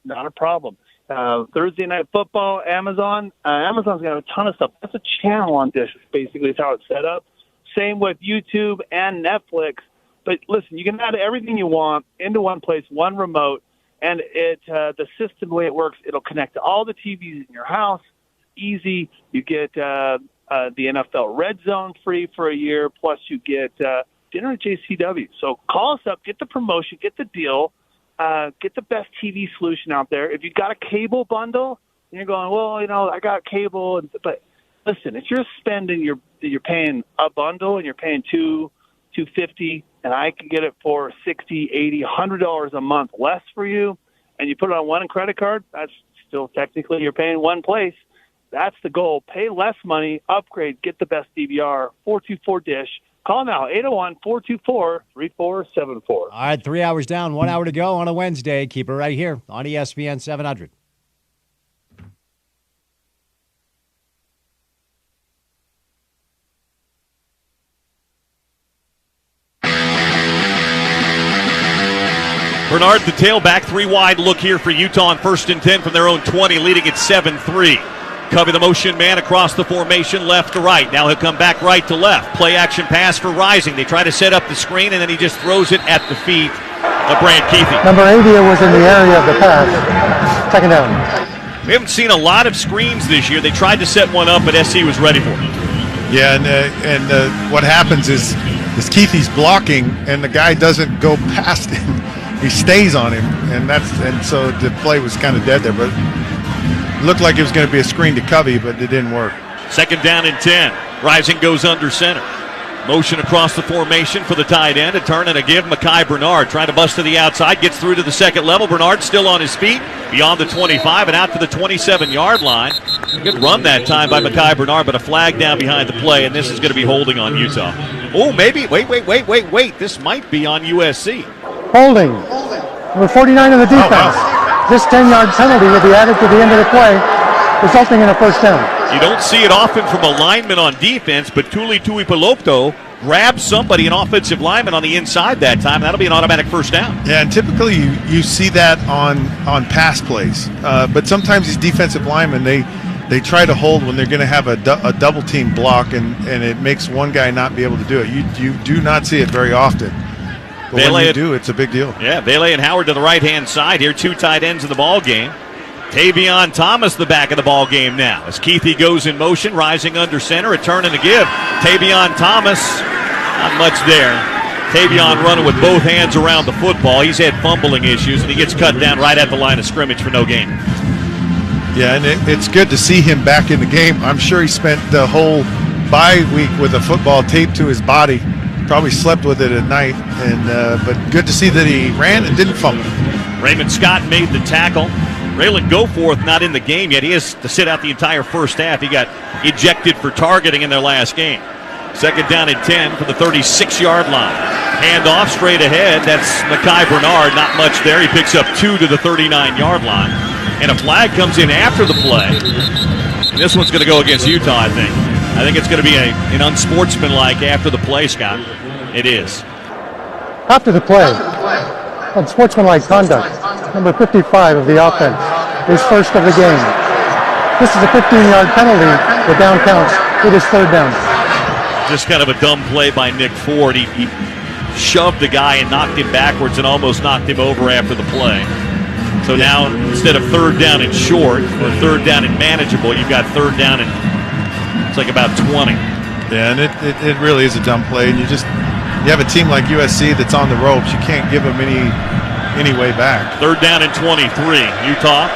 not a problem. Thursday Night Football, Amazon's got a ton of stuff. That's a channel on Dish, basically, is how it's set up. Same with YouTube and Netflix. But listen, you can add everything you want into one place, one remote, and the system, the way it works, it'll connect to all the TVs in your house. Easy. You get the NFL Red Zone free for a year, plus you get dinner at JCW. So call us up, get the promotion, get the deal, get the best TV solution out there. If you've got a cable bundle, and you're going, well, I got cable, but listen, if you're you're paying a bundle and you're paying $250, and I can get it for $60, $80, $100 a month less for you, and you put it on one credit card, that's still technically you're paying one place. That's the goal. Pay less money, upgrade, get the best DVR. 424-DISH. Call now, 801-424-3474. All right, 3 hours down, 1 hour to go on a Wednesday. Keep it right here on ESPN 700. Bernard, the tailback, 3 wide look here for Utah on 1st and 10 from their own 20, leading at 7-3. Covey the motion man across the formation, left to right. Now he'll come back right to left. Play action pass for Rising. They try to set up the screen, and then he just throws it at the feet of Brant Keithy. Number 80 was in the area of the pass. Second down. We haven't seen a lot of screens this year. They tried to set one up, but SC was ready for it. Yeah, and what happens is Keithy's blocking, and the guy doesn't go past him. He stays on him, and so the play was kind of dead there. But it looked like it was going to be a screen to Covey, but it didn't work. 2nd down and 10. Rising goes under center. Motion across the formation for the tight end. A turn and a give. Mekhi Bernard trying to bust to the outside. Gets through to the second level. Bernard still on his feet. Beyond the 25 and out to the 27-yard line. Good run that time by Mekhi Bernard, but a flag down behind the play, and this is going to be holding on Utah. Oh, maybe. Wait. This might be on USC. Holding. Number 49 of the defense. Oh, wow. This 10-yard penalty will be added to the end of the play, resulting in a first down. You don't see it often from a lineman on defense, but Tuli Tuipolopto grabs somebody, an offensive lineman, on the inside that time. That'll be an automatic first down. Yeah, and typically you see that on pass plays. But sometimes these defensive linemen, they try to hold when they're going to have a double team block, and it makes one guy not be able to do it. You do not see it very often. But when you do, it's a big deal. Yeah, Bailey and Howard to the right-hand side here. 2 tight ends in the ball game. Tavion Thomas the back of the ball game now. As Keithy goes in motion, Rising under center, a turn and a give. Tavion Thomas, not much there. Tavion running with both hands around the football. He's had fumbling issues, and he gets cut down right at the line of scrimmage for no gain. Yeah, and it's good to see him back in the game. I'm sure he spent the whole bye week with a football taped to his body. Probably slept with it at night, but good to see that he ran and didn't fumble. Raymond Scott made the tackle. Raylan Goforth not in the game yet. He has to sit out the entire first half. He got ejected for targeting in their last game. 2nd down and 10 for the 36-yard line. Handoff straight ahead. That's Mekhi Bernard. Not much there. He picks up 2 to the 39-yard line. And a flag comes in after the play. And this one's going to go against Utah, I think. I think it's going to be an unsportsmanlike after the play, Scott. It is. After the play, unsportsmanlike conduct. Number 55 of the offense is first of the game. This is a 15-yard penalty. The down counts. It is 3rd down. Just kind of a dumb play by Nick Ford. He shoved the guy and knocked him backwards and almost knocked him over after the play. So now instead of 3rd down and short or 3rd down and manageable, you've got 3rd down and it's like about 20. Yeah, and it really is a dumb play. And you have a team like USC that's on the ropes. You can't give them any way back. 3rd down and 23. Utah,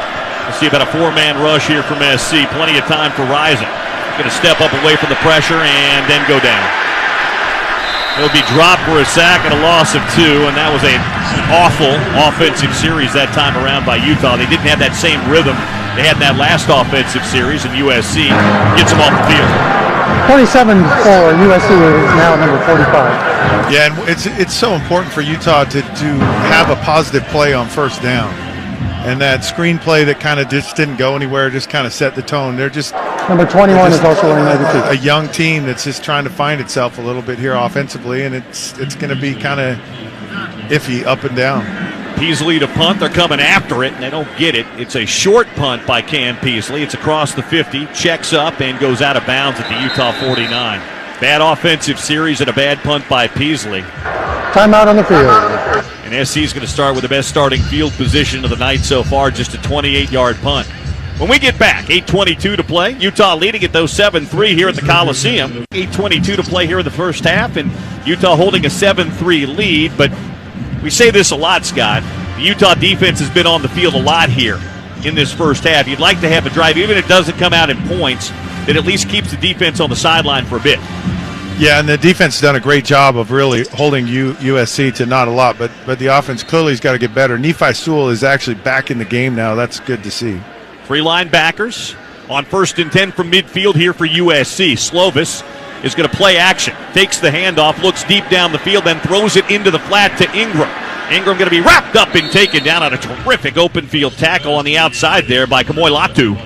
we'll see about a 4-man rush here from SC. Plenty of time for Rising. Going to step up away from the pressure and then go down. He'll be dropped for a sack and a loss of 2, and that was an awful offensive series that time around by Utah. They didn't have that same rhythm they had in that last offensive series, and USC gets them off the field. 27 for USC is now number 45. Yeah, and it's so important for Utah to have a positive play on 1st down. And that screenplay that kind of just didn't go anywhere just kind of set the tone. They're just number 21 is also wearing 92. A young team that's just trying to find itself a little bit here offensively, and it's going to be kind of iffy up and down. Peasley to punt. They're coming after it, and they don't get it. It's a short punt by Cam Peasley. It's across the 50, checks up, and goes out of bounds at the Utah 49. Bad offensive series and a bad punt by Peasley. Timeout on the field. And SC is going to start with the best starting field position of the night so far, just a 28-yard punt. When we get back, 8:22 to play. Utah leading at those 7-3 here at the Coliseum. 8:22 to play here in the first half, and Utah holding a 7-3 lead. But we say this a lot, Scott. The Utah defense has been on the field a lot here in this first half. You'd like to have a drive, even if it doesn't come out in points, that at least keeps the defense on the sideline for a bit. Yeah, and the defense has done a great job of really holding USC to not a lot, but the offense clearly has got to get better. Nephi Sewell is actually back in the game now. That's good to see. Three linebackers on 1st and 10 from midfield here for USC. Slovis is going to play action. Takes the handoff, looks deep down the field, then throws it into the flat to Ingram. Ingram going to be wrapped up and taken down on a terrific open field tackle on the outside there by Kamoy Latu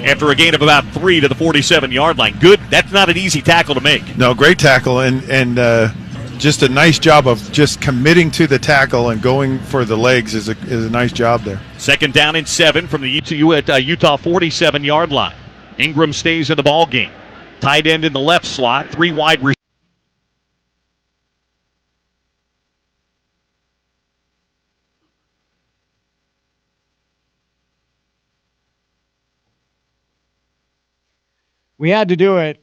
after a gain of about 3 to the 47-yard line. Good. That's not an easy tackle to make. No, great tackle, and just a nice job of just committing to the tackle and going for the legs is a nice job there. 2nd down and 7 from the Utah 47-yard line. Ingram stays in the ball game. Tight end in the left slot, 3 wide receivers. We had to do it.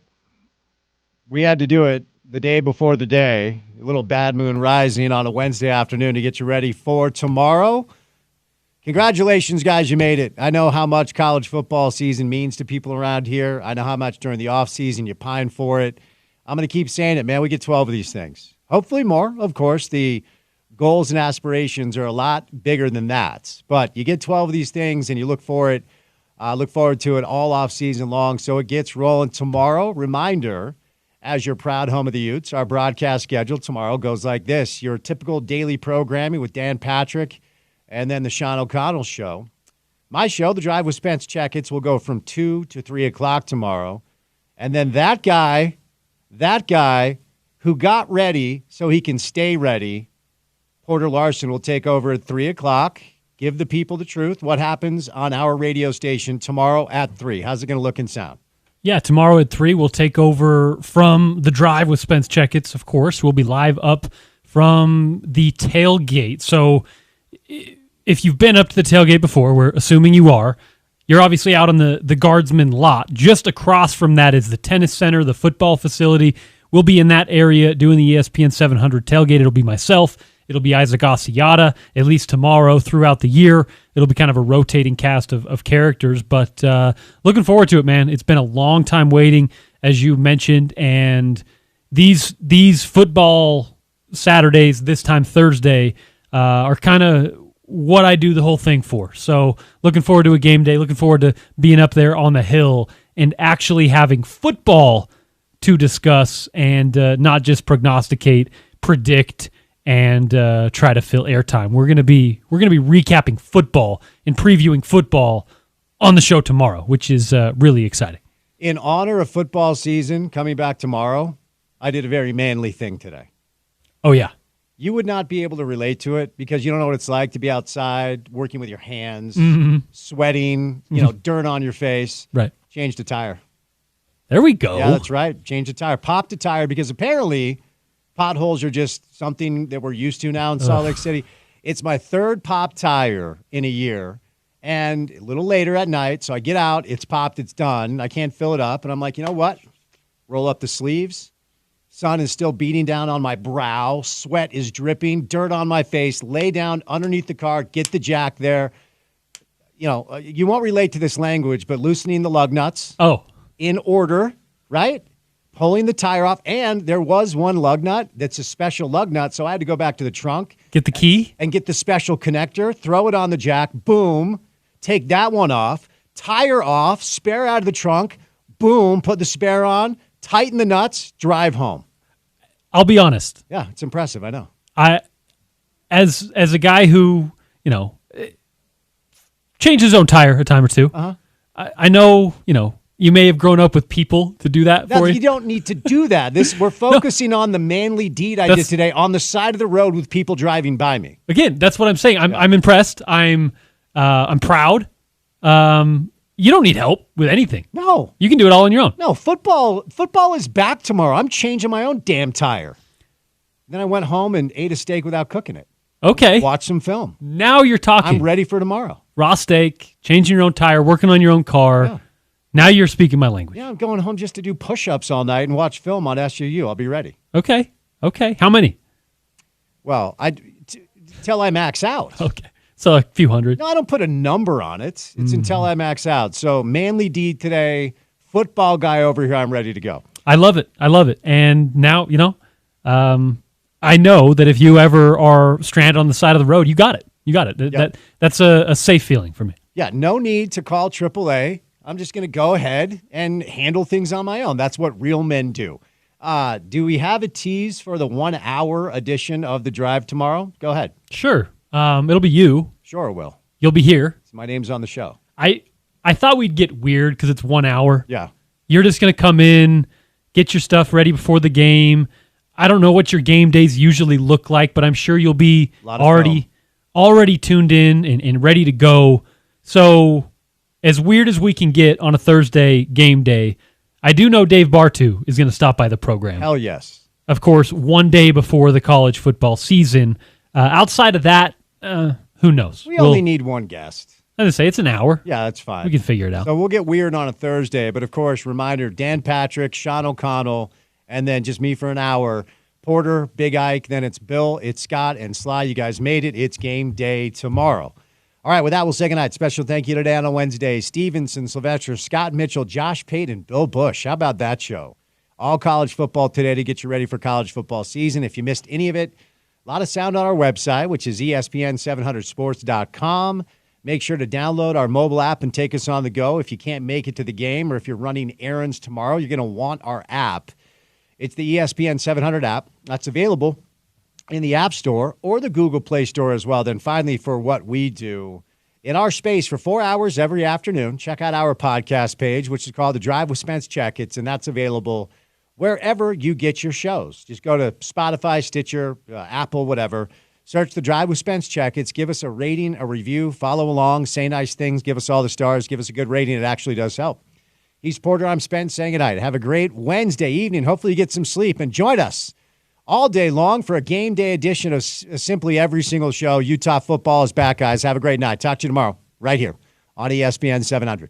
We had to do it the day before the day. A little bad moon rising on a Wednesday afternoon to get you ready for tomorrow. Congratulations, guys. You made it. I know how much college football season means to people around here. I know how much during the offseason you pine for it. I'm going to keep saying it, man. We get 12 of these things. Hopefully more, of course. The goals and aspirations are a lot bigger than that. But you get 12 of these things, and you look forward to it all off season long. So it gets rolling tomorrow. Reminder, as your proud home of the Utes, our broadcast schedule tomorrow goes like this. Your typical daily programming with Dan Patrick and then the Sean O'Connell Show. My show, The Drive with Spence Checketts, will go from 2 to 3 o'clock tomorrow. And then that guy who got ready so he can stay ready, Porter Larson, will take over at 3 o'clock. Give the people the truth. What happens on our radio station tomorrow at 3? How's it going to look and sound? Yeah, tomorrow at 3, we'll take over from The Drive with Spence Checketts, of course. We'll be live up from the tailgate. So if you've been up to the tailgate before, we're assuming you are, you're obviously out on the Guardsman lot. Just across from that is the tennis center, the football facility. We'll be in that area doing the ESPN 700 tailgate. It'll be myself. It'll be Isaac Asiata, at least tomorrow. Throughout the year, it'll be kind of a rotating cast of characters. But looking forward to it, man. It's been a long time waiting, as you mentioned. And these football Saturdays, this time Thursday, are kind of what I do the whole thing for. So looking forward to a game day, looking forward to being up there on the hill and actually having football to discuss and not just prognosticate, predict, and try to fill airtime. We're gonna be recapping football and previewing football on the show tomorrow, which is really exciting. In honor of football season coming back tomorrow, I did a very manly thing today. Oh yeah. You would not be able to relate to it because you don't know what it's like to be outside working with your hands, sweating, dirt on your face. Right. Changed a tire. There we go. Yeah, that's right. Changed a tire. Popped a tire because apparently potholes are just something that we're used to now in Salt Lake City. It's my 3rd popped tire in a year. And a little later at night, so I get out, it's popped, it's done. I can't fill it up. And I'm like, you know what? Roll up the sleeves. Sun is still beating down on my brow. Sweat is dripping. Dirt on my face. Lay down underneath the car. Get the jack there. You won't relate to this language, but loosening the lug nuts. Oh. In order, right? Pulling the tire off. And there was one lug nut that's a special lug nut, so I had to go back to the trunk. Get the key? And get the special connector. Throw it on the jack. Boom. Take that one off. Tire off. Spare out of the trunk. Boom. Put the spare on. Tighten the nuts, drive home. I'll be honest. Yeah, it's impressive. I know. As a guy who, changed his own tire a time or two, I know, you may have grown up with people to do that for you. You don't need to do that. We're focusing on the manly deed I did today on the side of the road with people driving by me. Again, that's what I'm saying. I'm impressed. I'm proud. You don't need help with anything. No. You can do it all on your own. No, football is back tomorrow. I'm changing my own damn tire. Then I went home and ate a steak without cooking it. Okay. Watch some film. Now you're talking. I'm ready for tomorrow. Raw steak, changing your own tire, working on your own car. Yeah. Now you're speaking my language. Yeah, I'm going home just to do push-ups all night and watch film on SUU. I'll be ready. Okay. How many? Well, till I max out. Okay. So a few hundred. No, I don't put a number on it. It's until I max out. So manly deed today, football guy over here, I'm ready to go. I love it. And now, I know that if you ever are stranded on the side of the road, you got it. Yep. That's a safe feeling for me. Yeah, no need to call AAA. I'm just going to go ahead and handle things on my own. That's what real men do. Do we have a tease for the 1 hour edition of The Drive tomorrow? Go ahead. Sure. It'll be you. Sure it will. You'll be here. My name's on the show. I thought we'd get weird because it's 1 hour. Yeah. You're just going to come in, get your stuff ready before the game. I don't know what your game days usually look like, but I'm sure you'll be already tuned in and ready to go. So as weird as we can get on a Thursday game day, I do know Dave Bartu is going to stop by the program. Hell yes. Of course, one day before the college football season. Outside of that, who knows? We only need one guest. I was going to say, it's an hour. Yeah, that's fine. We can figure it out. So we'll get weird on a Thursday, but of course, reminder, Dan Patrick, Sean O'Connell, and then just me for an hour. Porter, Big Ike, then it's Bill, it's Scott, and Sly. You guys made it. It's game day tomorrow. All right, with that, we'll say goodnight. Special thank you today on Wednesday. Stevenson, Sylvester, Scott Mitchell, Josh Payton, Bill Bush. How about that show? All college football today to get you ready for college football season. If you missed any of it, a lot of sound on our website, which is ESPN700sports.com. Make sure to download our mobile app and take us on the go. If you can't make it to the game or if you're running errands tomorrow, you're going to want our app. It's the ESPN 700 app. That's available in the App Store or the Google Play Store as well. Then finally, for what we do in our space for 4 hours every afternoon, check out our podcast page, which is called The Drive with Spence Checketts, and that's available wherever you get your shows. Just go to Spotify, Stitcher, Apple, whatever. Search The Drive with Spence Checketts. Give us a rating, a review, follow along, say nice things, give us all the stars, give us a good rating. It actually does help. He's Porter. I'm Spence saying goodnight. Have a great Wednesday evening. Hopefully you get some sleep. And join us all day long for a game day edition of Simply Every Single Show. Utah football is back, guys. Have a great night. Talk to you tomorrow right here on ESPN 700.